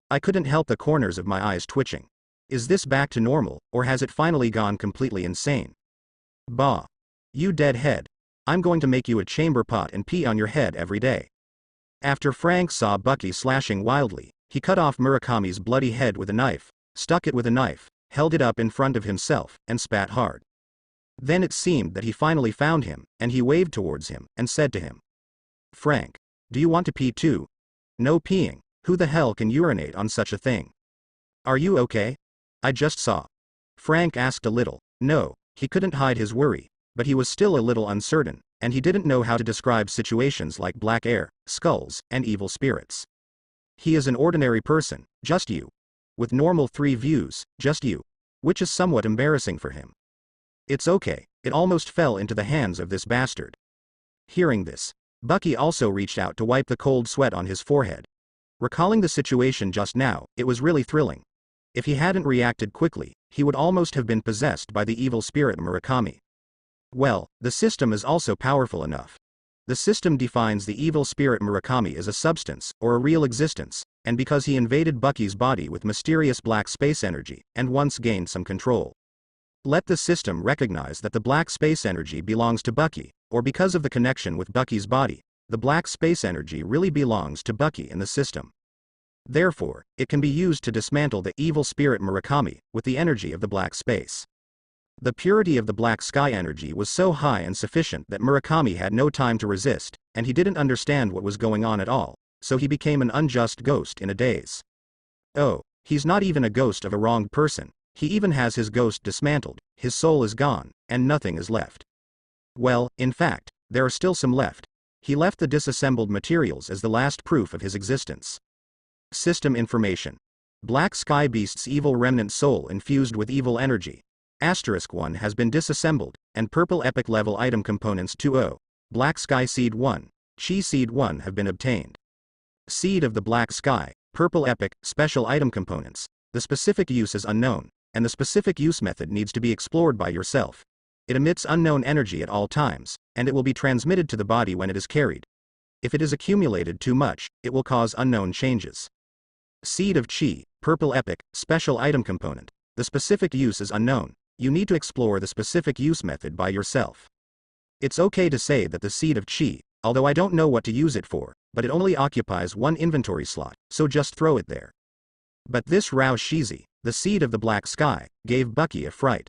I couldn't help the corners of my eyes twitching. Is this back to normal, or has it finally gone completely insane? Bah. You deadhead. I'm going to make you a chamber pot and pee on your head every day. After Frank saw Bucky slashing wildly, he cut off Murakami's bloody head with a knife, stuck it with a knife, held it up in front of himself, and spat hard. Then it seemed that he finally found him, and he waved towards him, and said to him, "Frank, do you want to pee too?" "No peeing. Who the hell can urinate on such a thing?" "Are you okay?" "I just saw." Frank asked a little. No, he couldn't hide his worry, but he was still a little uncertain, and he didn't know how to describe situations like black air, skulls, and evil spirits. He is an ordinary person, just you. With normal 3 views, just you. Which is somewhat embarrassing for him. It's okay, it almost fell into the hands of this bastard. Hearing this, Bucky also reached out to wipe the cold sweat on his forehead. Recalling the situation just now, it was really thrilling. If he hadn't reacted quickly, he would almost have been possessed by the evil spirit Murakami. Well, the system is also powerful enough. The system defines the evil spirit Murakami as a substance, or a real existence, and because he invaded Bucky's body with mysterious black space energy, and once gained some control. Let the system recognize that the black space energy belongs to Bucky, or because of the connection with Bucky's body, the black space energy really belongs to Bucky and the system. Therefore, it can be used to dismantle the evil spirit Murakami, with the energy of the black space. The purity of the black sky energy was so high and sufficient that Murakami had no time to resist, and he didn't understand what was going on at all, so he became an unjust ghost in a daze. Oh, he's not even a ghost of a wronged person, he even has his ghost dismantled, his soul is gone, and nothing is left. Well, in fact, there are still some left. He left the disassembled materials as the last proof of his existence. System information. Black Sky Beast's evil remnant soul infused with evil energy. *1 has been disassembled, and purple epic level item components 2.0, Black Sky Seed 1, Chi Seed 1 have been obtained. Seed of the Black Sky, purple epic, special item components. The specific use is unknown, and the specific use method needs to be explored by yourself. It emits unknown energy at all times, and it will be transmitted to the body when it is carried. If it is accumulated too much, it will cause unknown changes. Seed of Chi, purple epic, special item component. The specific use is unknown. You need to explore the specific use method by yourself. It's okay to say that the seed of Chi, although I don't know what to use it for, but it only occupies 1 inventory slot, so just throw it there. But this Rao Shizi, the seed of the black sky, gave Bucky a fright.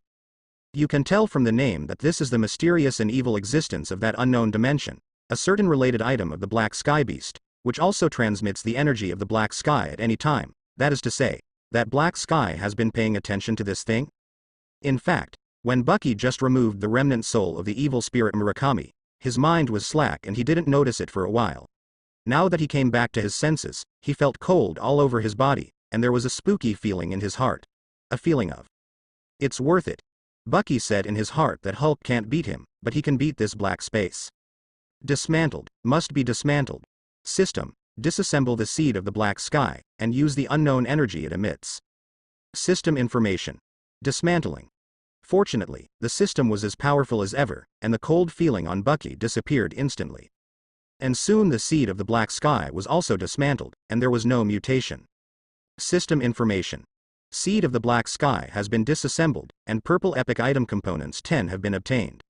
You can tell from the name that this is the mysterious and evil existence of that unknown dimension, a certain related item of the black sky beast, which also transmits the energy of the black sky at any time, that is to say, that black sky has been paying attention to this thing? In fact, when Bucky just removed the remnant soul of the evil spirit Murakami, his mind was slack and he didn't notice it for a while. Now that he came back to his senses, he felt cold all over his body, and there was a spooky feeling in his heart. A feeling of, "It's worth it." Bucky said in his heart that Hulk can't beat him, but he can beat this black space. Dismantled, must be dismantled. System, disassemble the seed of the black sky, and use the unknown energy it emits. System information. Dismantling. Fortunately, the system was as powerful as ever, and the cold feeling on Bucky disappeared instantly. And soon the seed of the black sky was also dismantled, and there was no mutation. System information. Seed of the black sky has been disassembled, and purple epic item components 10 have been obtained.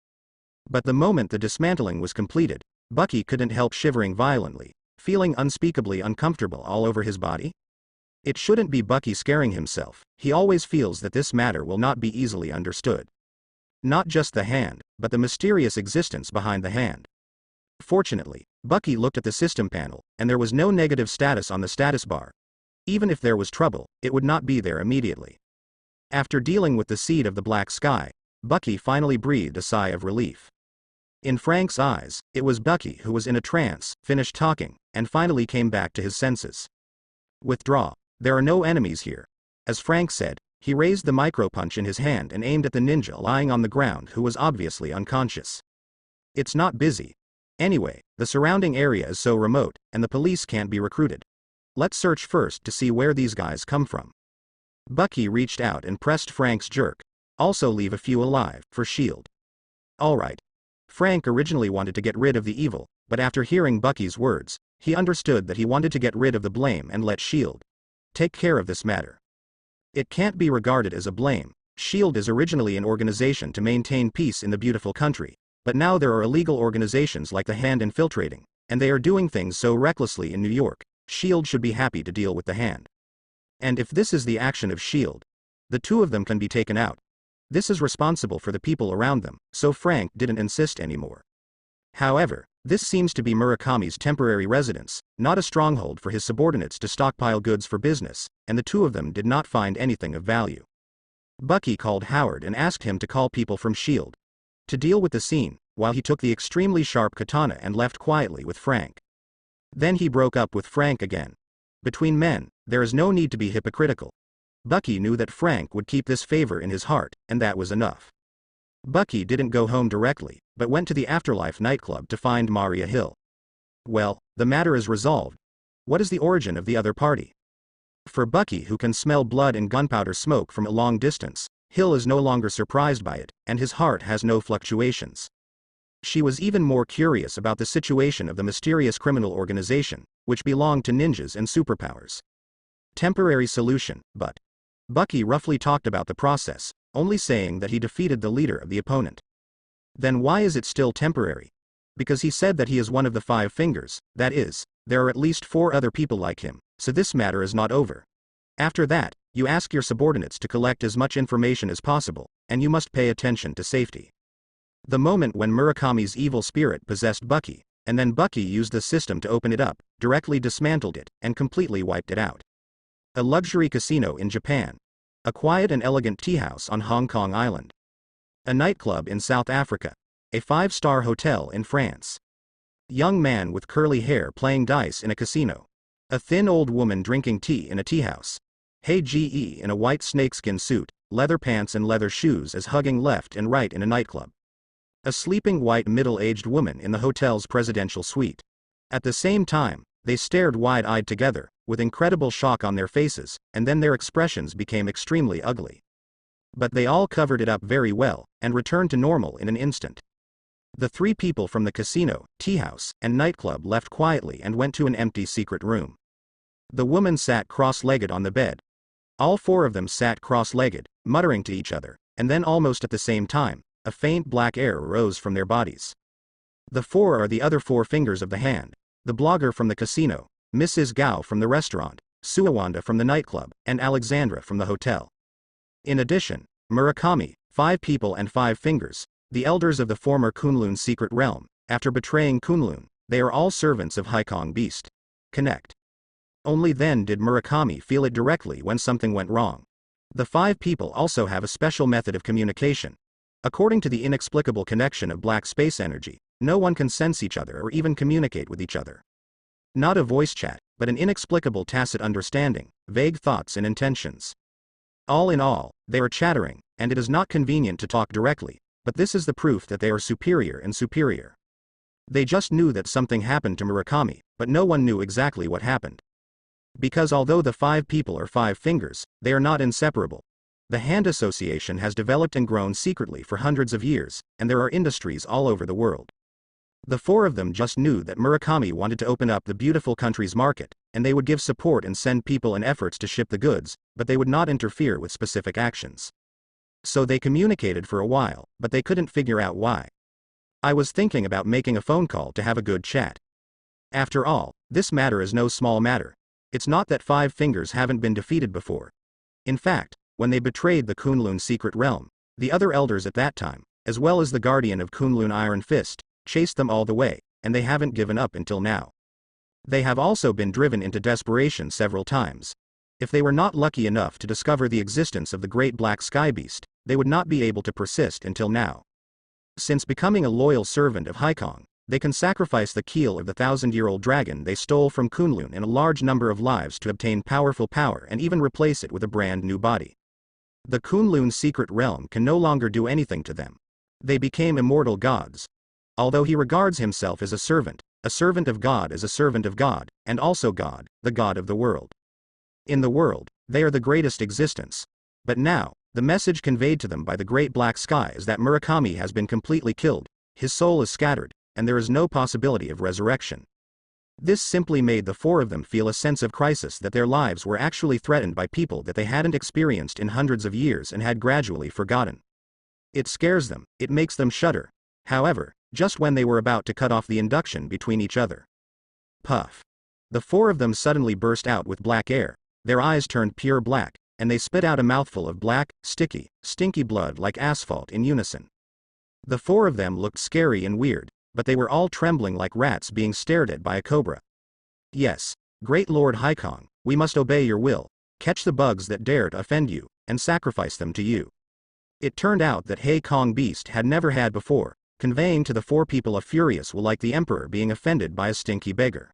But the moment the dismantling was completed, Bucky couldn't help shivering violently, feeling unspeakably uncomfortable all over his body. It shouldn't be Bucky scaring himself, he always feels that this matter will not be easily understood. Not just the hand, but the mysterious existence behind the hand. Fortunately, Bucky looked at the system panel, and there was no negative status on the status bar. Even if there was trouble, it would not be there immediately. After dealing with the seed of the black sky, Bucky finally breathed a sigh of relief. In Frank's eyes, it was Bucky who was in a trance, finished talking, and finally came back to his senses. Withdraw. There are no enemies here. As Frank said, he raised the micro-punch in his hand and aimed at the ninja lying on the ground who was obviously unconscious. It's not busy. Anyway, the surrounding area is so remote, and the police can't be recruited. Let's search first to see where these guys come from. Bucky reached out and pressed Frank's jerk. Also leave a few alive, for shield. Alright. Frank originally wanted to get rid of the evil, but after hearing Bucky's words, he understood that he wanted to get rid of the blame and let shield take care of this matter. It can't be regarded as a blame. SHIELD is originally an organization to maintain peace in the beautiful country, but now there are illegal organizations like the Hand infiltrating, and they are doing things so recklessly in New York. SHIELD should be happy to deal with the Hand. And if this is the action of SHIELD, the two of them can be taken out. This is responsible for the people around them, so Frank didn't insist anymore. However, this seems to be Murakami's temporary residence, not a stronghold for his subordinates to stockpile goods for business, and the two of them did not find anything of value. Bucky called Howard and asked him to call people from SHIELD to deal with the scene, while he took the extremely sharp katana and left quietly with Frank. Then he broke up with Frank again. Between men, there is no need to be hypocritical. Bucky knew that Frank would keep this favor in his heart, and that was enough. Bucky didn't go home directly, but went to the Afterlife nightclub to find Maria Hill. Well, the matter is resolved. What is the origin of the other party? For Bucky, who can smell blood and gunpowder smoke from a long distance, Hill is no longer surprised by it, and his heart has no fluctuations. She was even more curious about the situation of the mysterious criminal organization, which belonged to ninjas and superpowers. Temporary solution, but Bucky roughly talked about the process, only saying that he defeated the leader of the opponent. Then why is it still temporary? Because he said that he is one of the 5 fingers, that is, there are at least 4 other people like him, so this matter is not over. After that, you ask your subordinates to collect as much information as possible, and you must pay attention to safety. The moment when Murakami's evil spirit possessed Bucky, and then Bucky used the system to open it up, directly dismantled it, and completely wiped it out. A luxury casino in Japan. A quiet and elegant tea house on Hong Kong Island. A nightclub in South Africa. A 5-star hotel in France. Young man with curly hair playing dice in a casino. A thin old woman drinking tea in a tea house. Hey GE in a white snakeskin suit, leather pants and leather shoes as hugging left and right in a nightclub. A sleeping white middle-aged woman in the hotel's presidential suite. At the same time, they stared wide-eyed together, with incredible shock on their faces, and then their expressions became extremely ugly. But they all covered it up very well, and returned to normal in an instant. The 3 people from the casino, tea house, and nightclub left quietly and went to an empty secret room. The woman sat cross-legged on the bed. All 4 of them sat cross-legged, muttering to each other, and then almost at the same time, a faint black air rose from their bodies. The 4 are the other 4 fingers of the Hand, the blogger from the casino, Mrs. Gao from the restaurant, Suawanda from the nightclub, and Alexandra from the hotel. In addition, Murakami, 5 people and 5 fingers, the elders of the former Kunlun secret realm. After betraying Kunlun, they are all servants of Haikong Beast. Connect. Only then did Murakami feel it directly when something went wrong. The 5 people also have a special method of communication. According to the inexplicable connection of black space energy, no one can sense each other or even communicate with each other. Not a voice chat, but an inexplicable tacit understanding, vague thoughts and intentions. All in all, they are chattering, and it is not convenient to talk directly, but this is the proof that they are superior and superior. They just knew that something happened to Murakami, but no one knew exactly what happened. Because although the 5 people are 5 fingers, they are not inseparable. The Hand Association has developed and grown secretly for hundreds of years, and there are industries all over the world. The 4 of them just knew that Murakami wanted to open up the beautiful country's market, and they would give support and send people and efforts to ship the goods, but they would not interfere with specific actions. So they communicated for a while, but they couldn't figure out why. I was thinking about making a phone call to have a good chat. After all, this matter is no small matter. It's not that 5 fingers haven't been defeated before. In fact, when they betrayed the Kunlun secret realm, the other elders at that time, as well as the guardian of Kunlun Iron Fist, chased them all the way, and they haven't given up until now. They have also been driven into desperation several times. If they were not lucky enough to discover the existence of the great black sky beast, they would not be able to persist until now. Since becoming a loyal servant of Haikong, they can sacrifice the keel of the 1,000-year-old dragon they stole from Kunlun and a large number of lives to obtain powerful power and even replace it with a brand new body. The Kunlun secret realm can no longer do anything to them. They became immortal gods. Although he regards himself as a servant of God is a servant of God, and also God, the God of the world. In the world, they are the greatest existence. But now, the message conveyed to them by the great black sky is that Murakami has been completely killed, his soul is scattered, and there is no possibility of resurrection. This simply made the four of them feel a sense of crisis, that their lives were actually threatened by people that they hadn't experienced in hundreds of years and had gradually forgotten. It scares them, it makes them shudder. However, just when they were about to cut off the induction between each other. Puff. The four of them suddenly burst out with black air, their eyes turned pure black, and they spit out a mouthful of black, sticky, stinky blood like asphalt in unison. The four of them looked scary and weird, but they were all trembling like rats being stared at by a cobra. Yes, great Lord Haikong, we must obey your will, catch the bugs that dare to offend you, and sacrifice them to you. It turned out that Haikong Beast had never had before, conveying to the four people a furious will like the emperor being offended by a stinky beggar.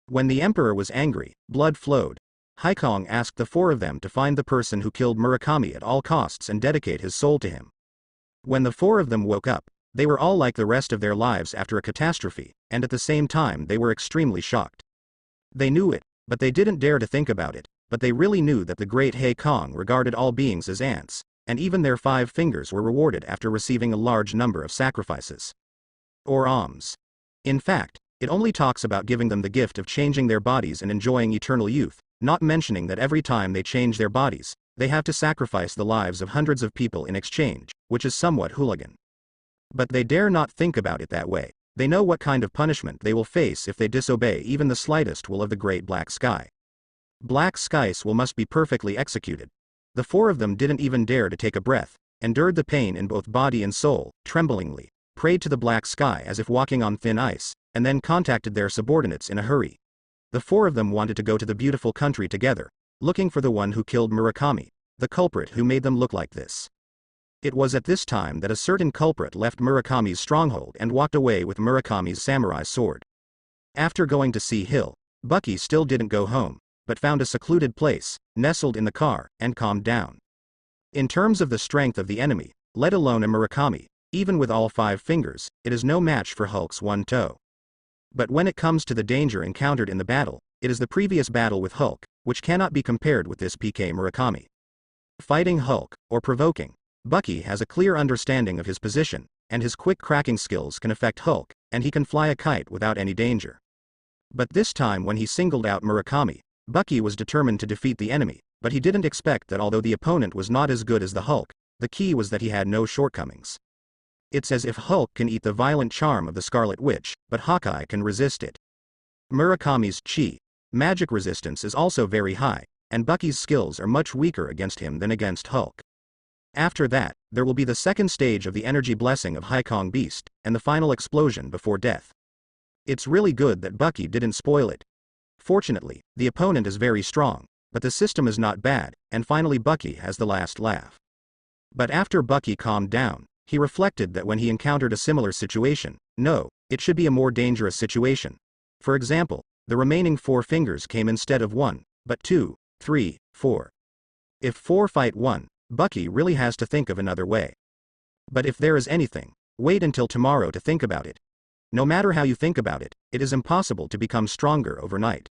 When the emperor was angry, blood flowed. Haikong asked the four of them to find the person who killed Murakami at all costs and dedicate his soul to him. When the four of them woke up, they were all like the rest of their lives after a catastrophe, and at the same time they were extremely shocked. They knew it, but they didn't dare to think about it, but they really knew that the great Haikong regarded all beings as ants, and even their 5 fingers were rewarded after receiving a large number of sacrifices. Or alms. In fact, it only talks about giving them the gift of changing their bodies and enjoying eternal youth, not mentioning that every time they change their bodies, they have to sacrifice the lives of hundreds of people in exchange, which is somewhat hooligan. But they dare not think about it that way. They know what kind of punishment they will face if they disobey even the slightest will of the great black sky. Black skies will must be perfectly executed. The four of them didn't even dare to take a breath, endured the pain in both body and soul, tremblingly, prayed to the black sky as if walking on thin ice, and then contacted their subordinates in a hurry. The four of them wanted to go to the beautiful country together, looking for the one who killed Murakami, the culprit who made them look like this. It was at this time that a certain culprit left Murakami's stronghold and walked away with Murakami's samurai sword. After going to Sea Hill, Bucky still didn't go home, but found a secluded place, nestled in the car, and calmed down. In terms of the strength of the enemy, let alone a Murakami, even with all 5 fingers, it is no match for Hulk's one toe. But when it comes to the danger encountered in the battle, it is the previous battle with Hulk, which cannot be compared with this PK Murakami. Fighting Hulk, or provoking, Bucky has a clear understanding of his position, and his quick cracking skills can affect Hulk, and he can fly a kite without any danger. But this time when he singled out Murakami, Bucky was determined to defeat the enemy, but he didn't expect that although the opponent was not as good as the Hulk, the key was that he had no shortcomings. It's as if Hulk can eat the violent charm of the Scarlet Witch, but Hawkeye can resist it. Murakami's chi, magic resistance is also very high, and Bucky's skills are much weaker against him than against Hulk. After that, there will be the second stage of the energy blessing of Haikong Beast, and the final explosion before death. It's really good that Bucky didn't spoil it. Fortunately, the opponent is very strong, but the system is not bad, and finally Bucky has the last laugh. But after Bucky calmed down, he reflected that when he encountered a similar situation, no, it should be a more dangerous situation. For example, the remaining 4 fingers came instead of 1, but 2, 3, 4. If 4 fight 1, Bucky really has to think of another way. But if there is anything, wait until tomorrow to think about it. No matter how you think about it, it is impossible to become stronger overnight.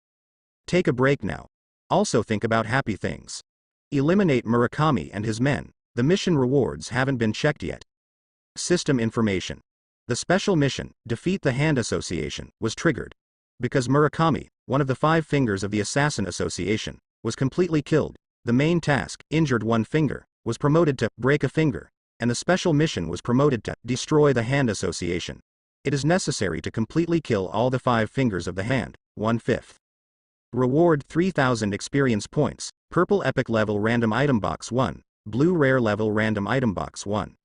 Take a break now. Also think about happy things. Eliminate Murakami and his men. The mission rewards haven't been checked yet. System information. The special mission, Defeat the Hand Association, was triggered. Because Murakami, one of the 5 fingers of the Assassin Association, was completely killed, the main task, Injured One Finger, was promoted to Break a Finger, and the special mission was promoted to Destroy the Hand Association. It is necessary to completely kill all the 5 fingers of the hand, 1/5. Reward 3000 experience points, Purple Epic Level Random Item Box 1, Blue Rare Level Random Item Box 1.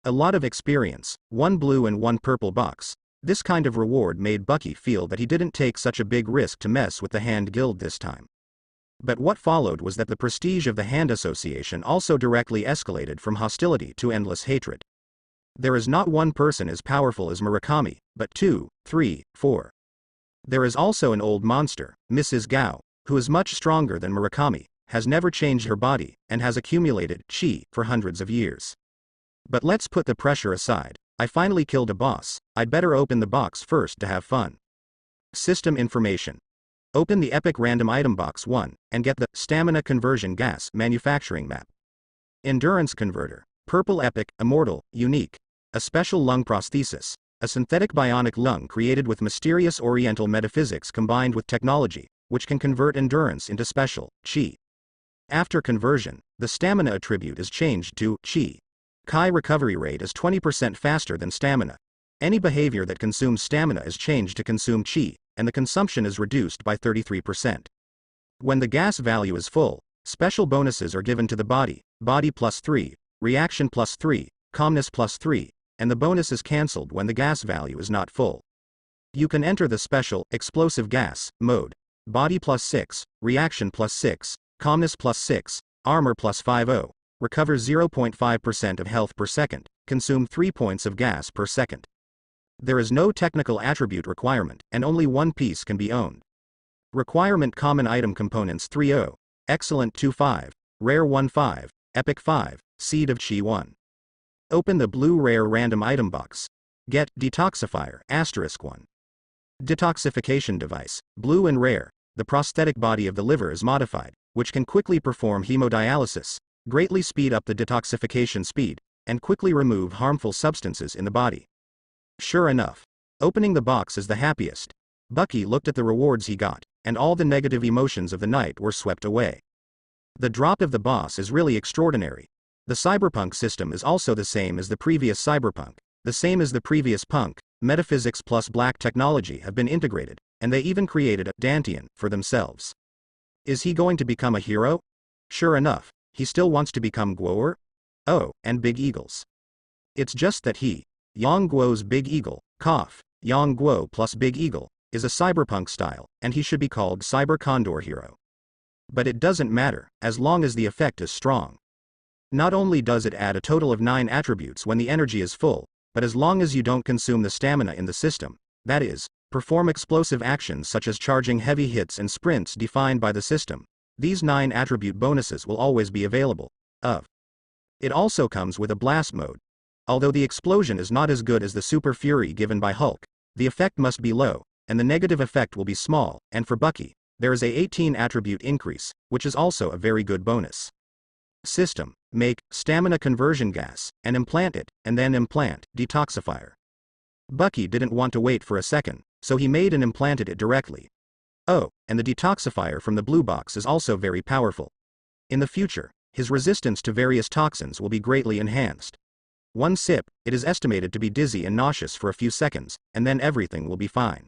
A lot of experience, 1 blue and 1 purple box. This kind of reward made Bucky feel that he didn't take such a big risk to mess with the Hand Guild this time. But what followed was that the prestige of the Hand Association also directly escalated from hostility to endless hatred. There is not one person as powerful as Murakami, but 2, 3, 4. There is also an old monster, Mrs. Gao, who is much stronger than Murakami, has never changed her body, and has accumulated chi for hundreds of years. But let's put the pressure aside. I finally killed a boss, I'd better open the box first to have fun. System information. Open the Epic Random Item Box 1, and get the Stamina Conversion Gas Manufacturing Map. Endurance Converter. Purple Epic, Immortal, Unique. A special lung prosthesis. a synthetic bionic lung created with mysterious oriental metaphysics combined with technology, which can convert endurance into special chi. After conversion, the stamina attribute is changed to chi. Chi recovery rate is 20% faster than stamina. Any behavior that consumes stamina is changed to consume chi, and the consumption is reduced by 33%. When the gas value is full, special bonuses are given to the body +3, reaction +3, calmness +3, and the bonus is cancelled when the gas value is not full. You can enter the special, explosive gas, mode. Body +6, reaction +6, calmness +6, armor +50, recover 0.5% of health per second, consume 3 points of gas per second. There is no technical attribute requirement, and only one piece can be owned. Requirement: common item components 3.0, excellent 2.5, rare 1.5, epic 5, seed of chi 1. Open the blue rare random item box. Get detoxifier *1. Detoxification device, blue and rare. The prosthetic body of the liver is modified, which can quickly perform hemodialysis, greatly speed up the detoxification speed, and quickly remove harmful substances in the body. Sure enough, opening the box is the happiest. Bucky looked at the rewards he got, and all the negative emotions of the night were swept away. The drop of the boss is really extraordinary. The cyberpunk system is also the same as the previous cyberpunk, the same as the previous punk. Metaphysics plus black technology have been integrated, and they even created a Dantian for themselves. Is he going to become a hero? Sure enough, he still wants to become Guoer? Oh, and Big Eagles. It's just that Yang Guo's Big Eagle, Yang Guo plus Big Eagle, is a cyberpunk style, and he should be called Cyber Condor Hero. But it doesn't matter, as long as the effect is strong. Not only does it add a total of 9 attributes when the energy is full, but as long as you don't consume the stamina in the system, that is, perform explosive actions such as charging heavy hits and sprints defined by the system, these 9 attribute bonuses will always be available. It also comes with a blast mode. Although the explosion is not as good as the super fury given by Hulk, the effect must be low, and the negative effect will be small, and for Bucky, there is a 18 attribute increase, which is also a very good bonus. System: make stamina conversion gas, and implant it, and then implant detoxifier. Bucky didn't want to wait for a second, so he made and implanted it directly. Oh, and the detoxifier from the blue box is also very powerful. In the future, his resistance to various toxins will be greatly enhanced. One sip, it is estimated to be dizzy and nauseous for a few seconds, and then everything will be fine.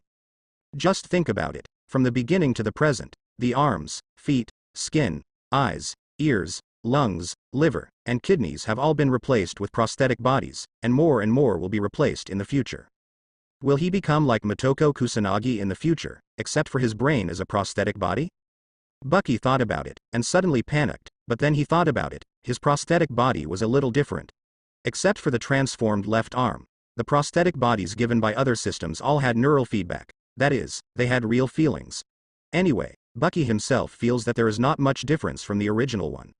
Just think about it, from the beginning to the present, the arms, feet, skin, eyes, ears, lungs, liver, and kidneys have all been replaced with prosthetic bodies, and more will be replaced in the future. Will he become like Motoko Kusanagi in the future, except for his brain as a prosthetic body? Bucky thought about it, and suddenly panicked, but then he thought about it, his prosthetic body was a little different. Except for the transformed left arm, the prosthetic bodies given by other systems all had neural feedback, that is, they had real feelings. Anyway, Bucky himself feels that there is not much difference from the original one.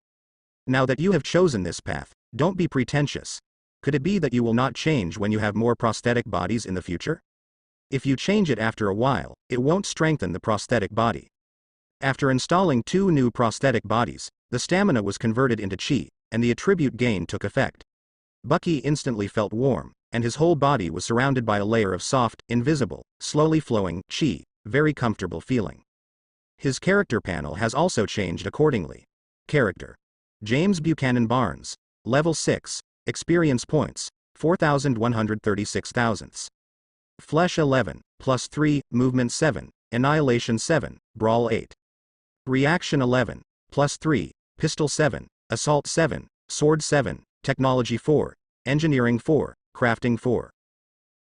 Now that you have chosen this path, don't be pretentious. Could it be that you will not change when you have more prosthetic bodies in the future? If you change it after a while, it won't strengthen the prosthetic body. After installing 2 new prosthetic bodies, the stamina was converted into chi, and the attribute gain took effect. Bucky instantly felt warm, and his whole body was surrounded by a layer of soft, invisible, slowly flowing chi, very comfortable feeling. His character panel has also changed accordingly. Character: James Buchanan Barnes, level 6, experience points, 4,136 Flesh 11, plus 3, movement 7, annihilation 7, brawl 8. Reaction 11, plus 3, pistol 7, assault 7, sword 7, technology 4, engineering 4, crafting 4.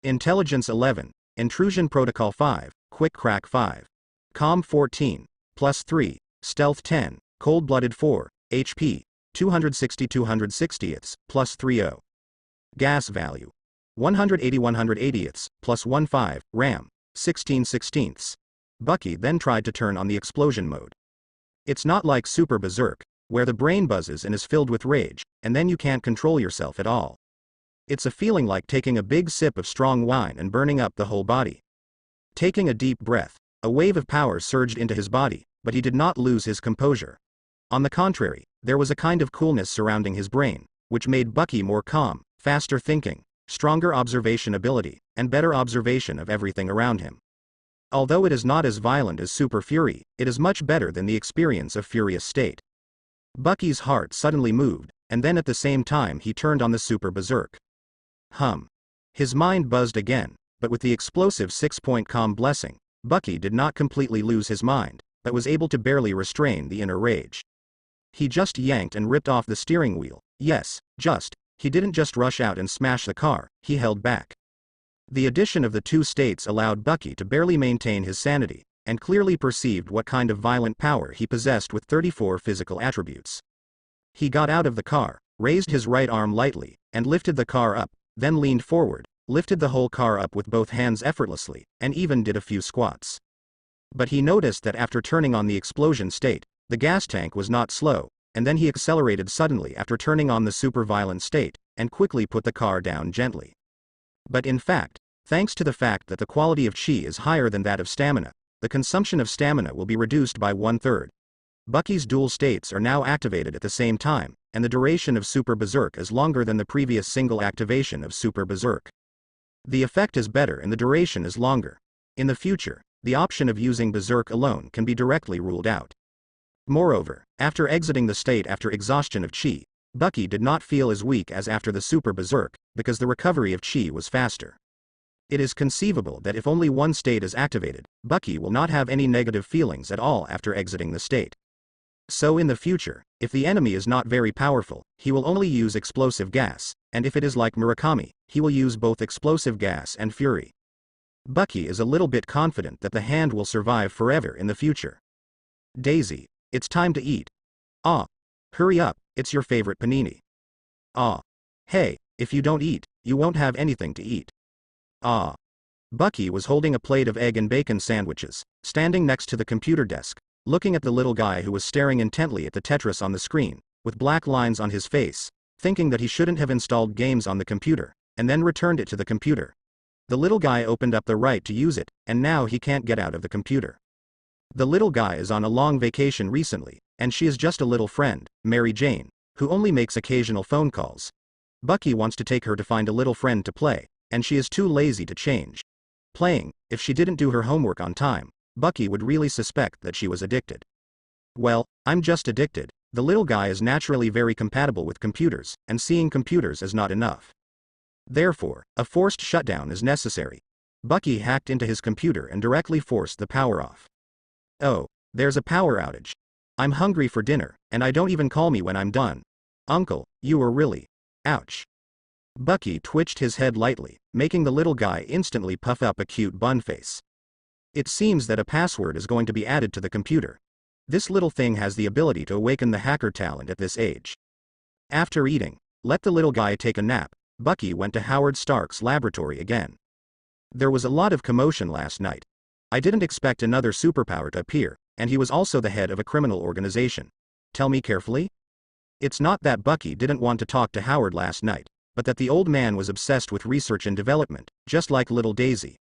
Intelligence 11, intrusion protocol 5, quick crack 5. Calm 14, plus 3, stealth 10, cold-blooded 4, HP, 260 plus 30. Gas value: 180 plus 15, RAM, 16/16. Bucky then tried to turn on the explosion mode. It's not like Super Berserk, where the brain buzzes and is filled with rage, and then you can't control yourself at all. It's a feeling like taking a big sip of strong wine and burning up the whole body. Taking a deep breath, a wave of power surged into his body, but he did not lose his composure. On the contrary, there was a kind of coolness surrounding his brain, which made Bucky more calm, faster thinking. stronger observation ability, and better observation of everything around him. Although it is not as violent as Super Fury, it is much better than the experience of Furious State. Bucky's heart suddenly moved, and then at the same time he turned on the Super Berserk. His mind buzzed again, but with the explosive 6-point calm blessing, Bucky did not completely lose his mind, but was able to barely restrain the inner rage. He just yanked and ripped off the steering wheel. Yes, he didn't just rush out and smash the car, he held back. The addition of the two states allowed Bucky to barely maintain his sanity, and clearly perceived what kind of violent power he possessed with 34 physical attributes. He got out of the car, raised his right arm lightly, and lifted the car up, then leaned forward, lifted the whole car up with both hands effortlessly, and even did a few squats. But he noticed that after turning on the explosion state, the gas tank was not slow, and then he accelerated suddenly after turning on the super violent state, and quickly put the car down gently. But in fact, thanks to the fact that the quality of chi is higher than that of stamina, the consumption of stamina will be reduced by 1/3. Bucky's dual states are now activated at the same time, and the duration of Super Berserk is longer than the previous single activation of Super Berserk. The effect is better and the duration is longer. In the future, the option of using Berserk alone can be directly ruled out. Moreover, after exiting the state after exhaustion of chi, Bucky did not feel as weak as after the Super Berserk, because the recovery of chi was faster. It is conceivable that if only one state is activated, Bucky will not have any negative feelings at all after exiting the state. So in the future, if the enemy is not very powerful, he will only use explosive gas, and if it is like Murakami, he will use both explosive gas and fury. Bucky is a little bit confident that the hand will survive forever in the future. Daisy, it's time to eat. Ah. Hurry up, it's your favorite panini. Ah. Hey, if you don't eat, you won't have anything to eat. Ah. Bucky was holding a plate of egg and bacon sandwiches, standing next to the computer desk, looking at the little guy who was staring intently at the Tetris on the screen, with black lines on his face, thinking that he shouldn't have installed games on the computer, and then returned it to the computer. The little guy opened up the right to use it, and now he can't get out of the computer. The little guy is on a long vacation recently, and she is just a little friend, Mary Jane, who only makes occasional phone calls. Bucky wants to take her to find a little friend to play, and she is too lazy to change. Playing, if she didn't do her homework on time, Bucky would really suspect that she was addicted. Well, I'm just addicted. The little guy is naturally very compatible with computers, and seeing computers is not enough. Therefore, a forced shutdown is necessary. Bucky hacked into his computer and directly forced the power off. Oh, there's a power outage. I'm hungry for dinner, and I don't even call me when I'm done. Uncle, you were really. Ouch. Bucky twitched his head lightly, making the little guy instantly puff up a cute bun face. It seems that a password is going to be added to the computer. This little thing has the ability to awaken the hacker talent at this age. After eating, let the little guy take a nap, Bucky went to Howard Stark's laboratory again. There was a lot of commotion last night. I didn't expect another superpower to appear, and he was also the head of a criminal organization. Tell me carefully? It's not that Bucky didn't want to talk to Howard last night, but that the old man was obsessed with research and development, just like little Daisy.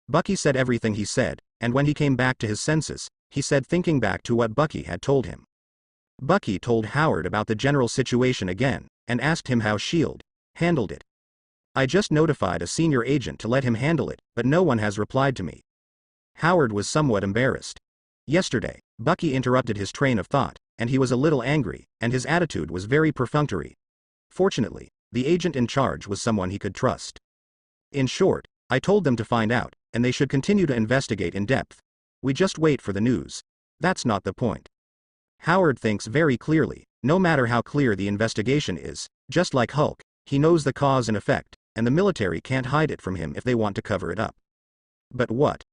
Bucky said everything he said, and when he came back to his senses, he said thinking back to what Bucky had told him. Bucky told Howard about the general situation again, and asked him how S.H.I.E.L.D. handled it. I just notified a senior agent to let him handle it, but no one has replied to me. Howard was somewhat embarrassed. Yesterday, Bucky interrupted his train of thought, and he was a little angry, and his attitude was very perfunctory. Fortunately, the agent in charge was someone he could trust. In short, I told them to find out, and they should continue to investigate in depth. We just wait for the news. That's not the point. Howard thinks very clearly, no matter how clear the investigation is, just like Hulk, he knows the cause and effect, and the military can't hide it from him if they want to cover it up. But what?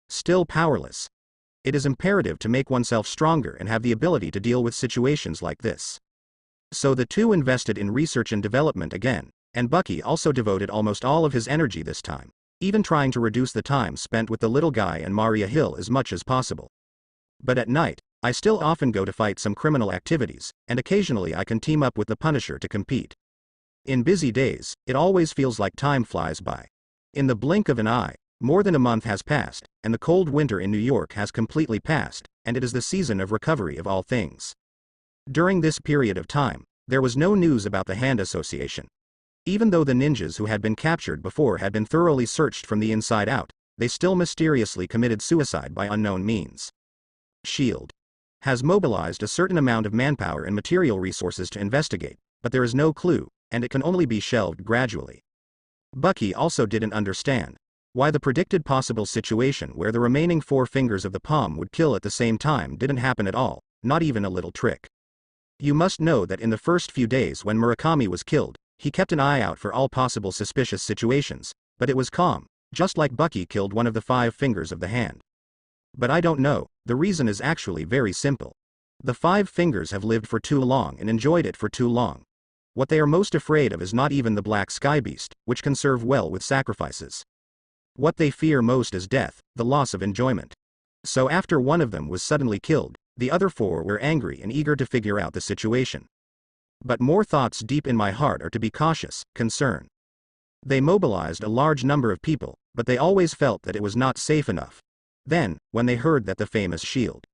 Still powerless. It is imperative to make oneself stronger and have the ability to deal with situations like this. So the two invested in research and development again, and Bucky also devoted almost all of his energy this time, even trying to reduce the time spent with the little guy and Maria Hill as much as possible. But at night, I still often go to fight some criminal activities, and occasionally I can team up with the Punisher to compete. In busy days, it always feels like time flies by. In the blink of an eye, more than a month has passed, and the cold winter in New York has completely passed, and it is the season of recovery of all things. During this period of time, there was no news about the Hand Association. Even though the ninjas who had been captured before had been thoroughly searched from the inside out, they still mysteriously committed suicide by unknown means. S.H.I.E.L.D. has mobilized a certain amount of manpower and material resources to investigate, but there is no clue, and it can only be shelved gradually. Bucky also didn't understand why the predicted possible situation where the remaining 4 fingers of the palm would kill at the same time didn't happen at all, not even a little trick. You must know that in the first few days when Murakami was killed, he kept an eye out for all possible suspicious situations, but it was calm, just like Bucky killed one of the 5 fingers of the hand. But I don't know, the reason is actually very simple. The 5 fingers have lived for too long and enjoyed it for too long. What they are most afraid of is not even the black sky beast, which can serve well with sacrifices. What they fear most is death, the loss of enjoyment. So after one of them was suddenly killed, the other 4 were angry and eager to figure out the situation. But more thoughts deep in my heart are to be cautious, concern. They mobilized a large number of people, but they always felt that it was not safe enough. Then, when they heard that the famous shield,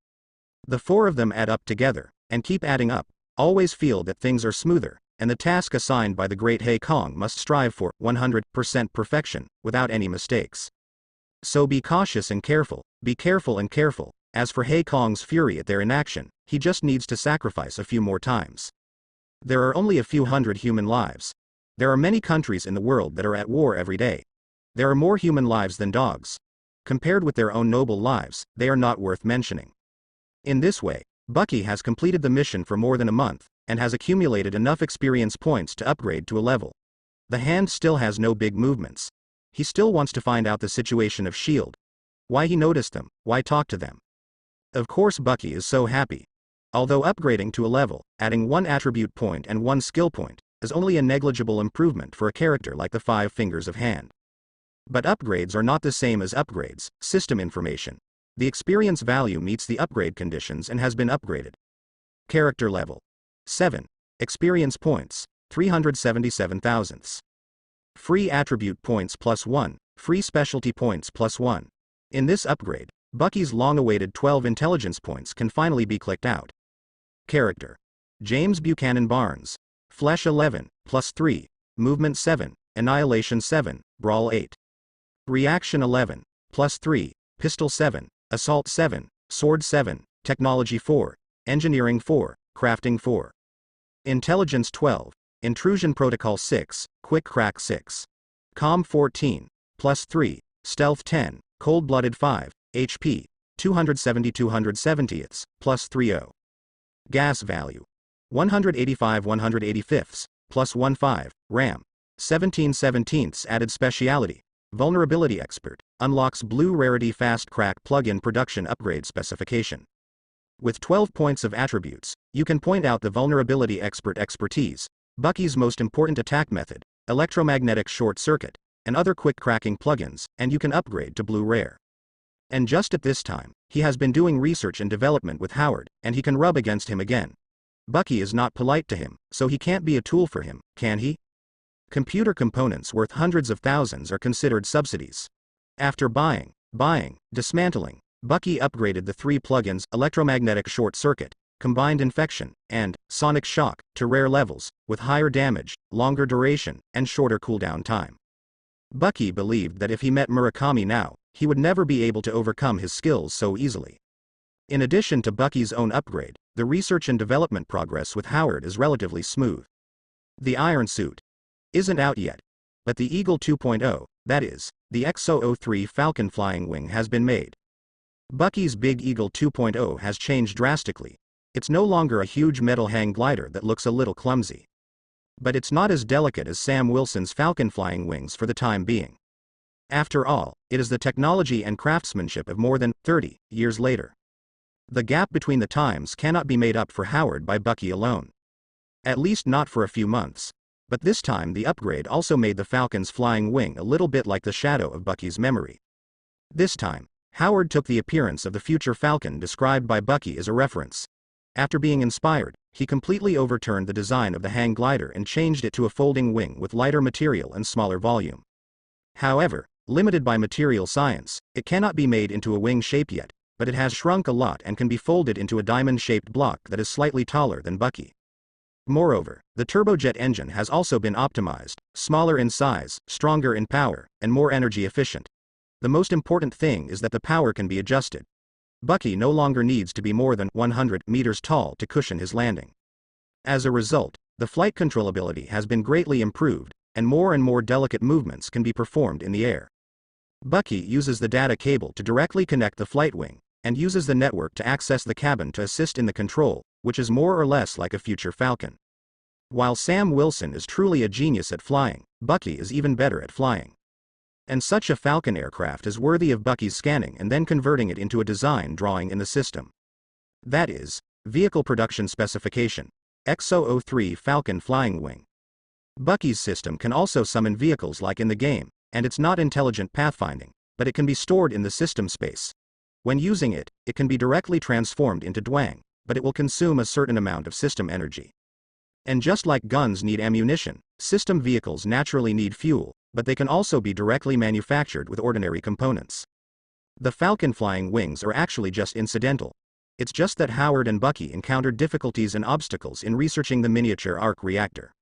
the 4 of them add up together, and keep adding up, always feel that things are smoother, and the task assigned by the great Hei Kong must strive for 100% perfection, without any mistakes. So be cautious and careful, be careful and careful. As for Hei Kong's fury at their inaction, he just needs to sacrifice a few more times. There are only a few hundred human lives. There are many countries in the world that are at war every day. There are more human lives than dogs. Compared with their own noble lives, they are not worth mentioning. In this way, Bucky has completed the mission for more than a month, and has accumulated enough experience points to upgrade to a level. The hand still has no big movements. He still wants to find out the situation of S.H.I.E.L.D. Why he noticed them, why talk to them. Of course Bucky is so happy. Although upgrading to a level, adding 1 attribute point and 1 skill point, is only a negligible improvement for a character like the 5 fingers of hand. But upgrades are not the same as upgrades, system information. The experience value meets the upgrade conditions and has been upgraded. Character level 7. Experience points, 377 thousandths. Free attribute points +1, free specialty points +1. In this upgrade, Bucky's long-awaited 12 intelligence points can finally be clicked out. Character: James Buchanan Barnes. Flesh 11, +3, Movement 7, Annihilation 7, Brawl 8. Reaction 11, +3, Pistol 7, Assault 7, Sword 7, Technology 4, Engineering 4, Crafting 4. Intelligence 12, Intrusion Protocol 6, Quick Crack 6. Calm 14, +3, Stealth 10, Cold-Blooded 5, HP, 270/270ths, +30. Gas value: 185 185ths, +15, RAM, 17/17ths added speciality, Vulnerability Expert, unlocks Blue Rarity Fast Crack plugin production upgrade specification. With 12 points of attributes, you can point out the Vulnerability Expert expertise, Bucky's most important attack method, electromagnetic short circuit, and other quick cracking plugins, and you can upgrade to Blue Rare. And just at this time, he has been doing research and development with Howard, and he can rub against him again. Bucky is not polite to him, so he can't be a tool for him, can he? Computer components worth hundreds of thousands are considered subsidies. After buying, dismantling, Bucky upgraded the 3 plugins Electromagnetic Short Circuit, Combined Infection, and Sonic Shock to rare levels, with higher damage, longer duration, and shorter cooldown time. Bucky believed that if he met Murakami now, he would never be able to overcome his skills so easily. In addition to Bucky's own upgrade, the research and development progress with Howard is relatively smooth. The Iron Suit isn't out yet, but the Eagle 2.0, that is, the XO03 Falcon flying wing has been made. Bucky's Big Eagle 2.0 has changed drastically. It's no longer a huge metal hang glider that looks a little clumsy. But it's not as delicate as Sam Wilson's Falcon flying wings for the time being. After all, it is the technology and craftsmanship of more than 30 years later. The gap between the times cannot be made up for Howard by Bucky alone. At least not for a few months. But this time the upgrade also made the Falcon's flying wing a little bit like the shadow of Bucky's memory. This time, Howard took the appearance of the future Falcon described by Bucky as a reference. After being inspired, he completely overturned the design of the hang glider and changed it to a folding wing with lighter material and smaller volume. However, limited by material science, it cannot be made into a wing shape yet, but it has shrunk a lot and can be folded into a diamond-shaped block that is slightly taller than Bucky. Moreover, the turbojet engine has also been optimized, smaller in size, stronger in power, and more energy efficient. The most important thing is that the power can be adjusted. Bucky no longer needs to be more than 100 meters tall to cushion his landing. As a result, the flight controllability has been greatly improved, and more delicate movements can be performed in the air. Bucky uses the data cable to directly connect the flight wing, and uses the network to access the cabin to assist in the control, which is more or less like a future Falcon. While Sam Wilson is truly a genius at flying, Bucky is even better at flying. And such a Falcon aircraft is worthy of Bucky's scanning and then converting it into a design drawing in the system. That is, Vehicle Production Specification, XO03 Falcon Flying Wing. Bucky's system can also summon vehicles like in the game, and it's not intelligent pathfinding, but it can be stored in the system space. When using it, it can be directly transformed into Dwang, but it will consume a certain amount of system energy. And just like guns need ammunition, system vehicles naturally need fuel, but they can also be directly manufactured with ordinary components. The Falcon flying wings are actually just incidental. It's just that Howard and Bucky encountered difficulties and obstacles in researching the miniature arc reactor.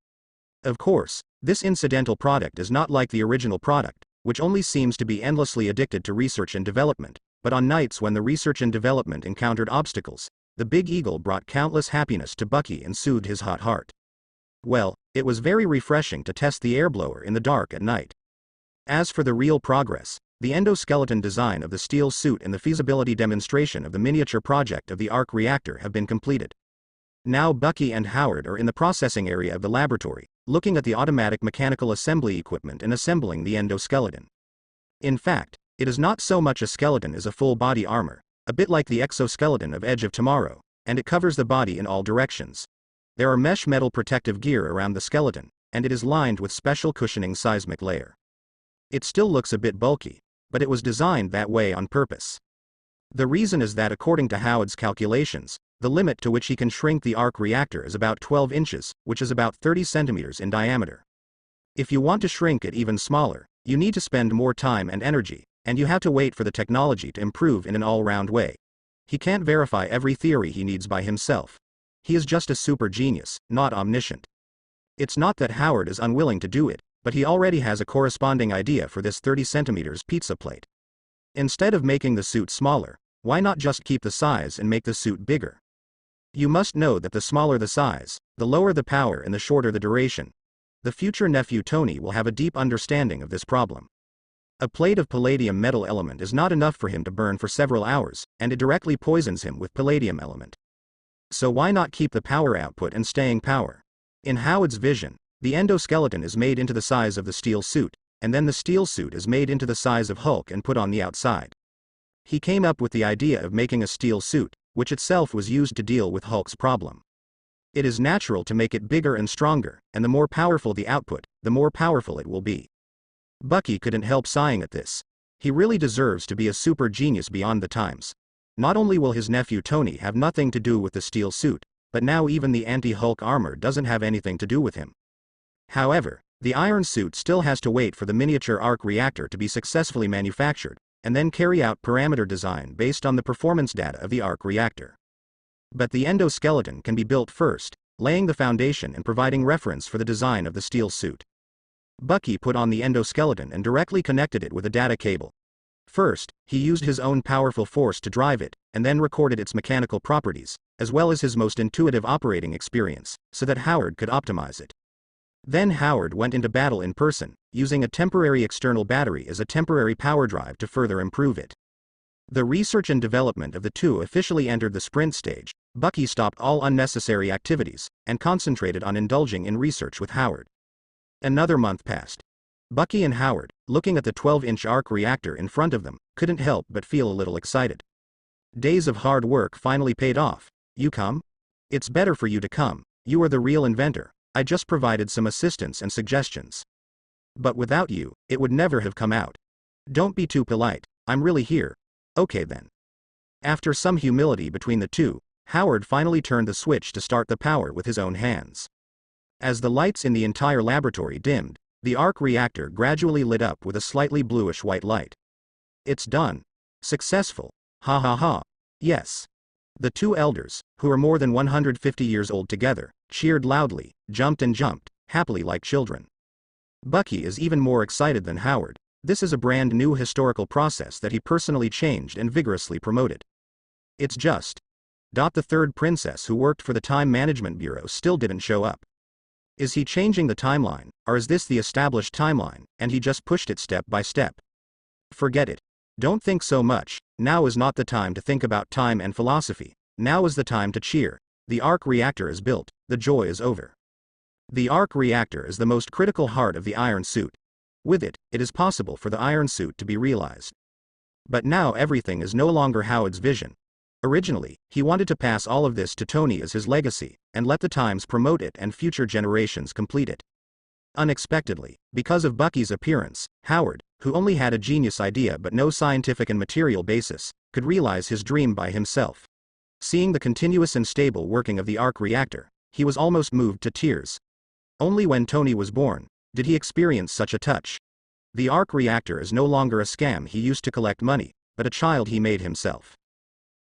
Of course, this incidental product is not like the original product, which only seems to be endlessly addicted to research and development, but on nights when the research and development encountered obstacles, the Big Eagle brought countless happiness to Bucky and soothed his hot heart. Well, it was very refreshing to test the airblower in the dark at night. As for the real progress, the endoskeleton design of the steel suit and the feasibility demonstration of the miniature project of the arc reactor have been completed. Now Bucky and Howard are in the processing area of the laboratory, looking at the automatic mechanical assembly equipment and assembling the endoskeleton. In fact, it is not so much a skeleton as a full body armor, a bit like the exoskeleton of Edge of Tomorrow, and it covers the body in all directions. There are mesh metal protective gear around the skeleton, and it is lined with special cushioning seismic layer. It still looks a bit bulky, but it was designed that way on purpose. The reason is that according to Howard's calculations, the limit to which he can shrink the arc reactor is about 12 inches, which is about 30 centimeters in diameter. If you want to shrink it even smaller, you need to spend more time and energy, and you have to wait for the technology to improve in an all-round way. He can't verify every theory he needs by himself. He is just a super genius, not omniscient. It's not that Howard is unwilling to do it, but he already has a corresponding idea for this 30 centimeters pizza plate. Instead of making the suit smaller, why not just keep the size and make the suit bigger? You must know that the smaller the size, the lower the power and the shorter the duration. The future nephew Tony will have a deep understanding of this problem. A plate of palladium metal element is not enough for him to burn for several hours, and it directly poisons him with palladium element. So why not keep the power output and staying power? In Howard's vision, the endoskeleton is made into the size of the steel suit, and then the steel suit is made into the size of Hulk and put on the outside. He came up with the idea of making a steel suit, which itself was used to deal with Hulk's problem. It is natural to make it bigger and stronger, and the more powerful the output, the more powerful it will be. Bucky couldn't help sighing at this. He really deserves to be a super genius beyond the times. Not only will his nephew Tony have nothing to do with the steel suit, but now even the anti-Hulk armor doesn't have anything to do with him. However, the iron suit still has to wait for the miniature arc reactor to be successfully manufactured, and then carry out parameter design based on the performance data of the arc reactor. But the endoskeleton can be built first, laying the foundation and providing reference for the design of the steel suit. Bucky put on the endoskeleton and directly connected it with a data cable. First, he used his own powerful force to drive it, and then recorded its mechanical properties, as well as his most intuitive operating experience, so that Howard could optimize it. Then Howard went into battle in person, using a temporary external battery as a temporary power drive to further improve it. The research and development of the two officially entered the sprint stage. Bucky stopped all unnecessary activities, and concentrated on indulging in research with Howard. Another month passed. Bucky and Howard, looking at the 12-inch arc reactor in front of them, couldn't help but feel a little excited. Days of hard work finally paid off. You come? It's better for you to come. You are the real inventor. I just provided some assistance and suggestions. But without you, it would never have come out. Don't be too polite. I'm really here. Okay then. After some humility between the two, Howard finally turned the switch to start the power with his own hands. As the lights in the entire laboratory dimmed, the arc reactor gradually lit up with a slightly bluish-white light. It's done. Successful. Ha ha ha. Yes. The two elders, who are more than 150 years old together, cheered loudly, jumped and jumped, happily like children. Bucky is even more excited than Howard. This is a brand new historical process that he personally changed and vigorously promoted. It's just. The third princess who worked for the Time Management Bureau still didn't show up. Is he changing the timeline, or is this the established timeline, and he just pushed it step by step? Forget it. Don't think so much. Now is not the time to think about time and philosophy. Now is the time to cheer. The arc reactor is built. The joy is over. The arc reactor is the most critical heart of the Iron Suit. With it, it is possible for the Iron Suit to be realized. But now everything is no longer Howard's vision. Originally, he wanted to pass all of this to Tony as his legacy, and let the Times promote it and future generations complete it. Unexpectedly, because of Bucky's appearance, Howard, who only had a genius idea but no scientific and material basis, could realize his dream by himself. Seeing the continuous and stable working of the arc reactor, he was almost moved to tears. Only when Tony was born did he experience such a touch. The arc reactor is no longer a scam he used to collect money, but a child he made himself.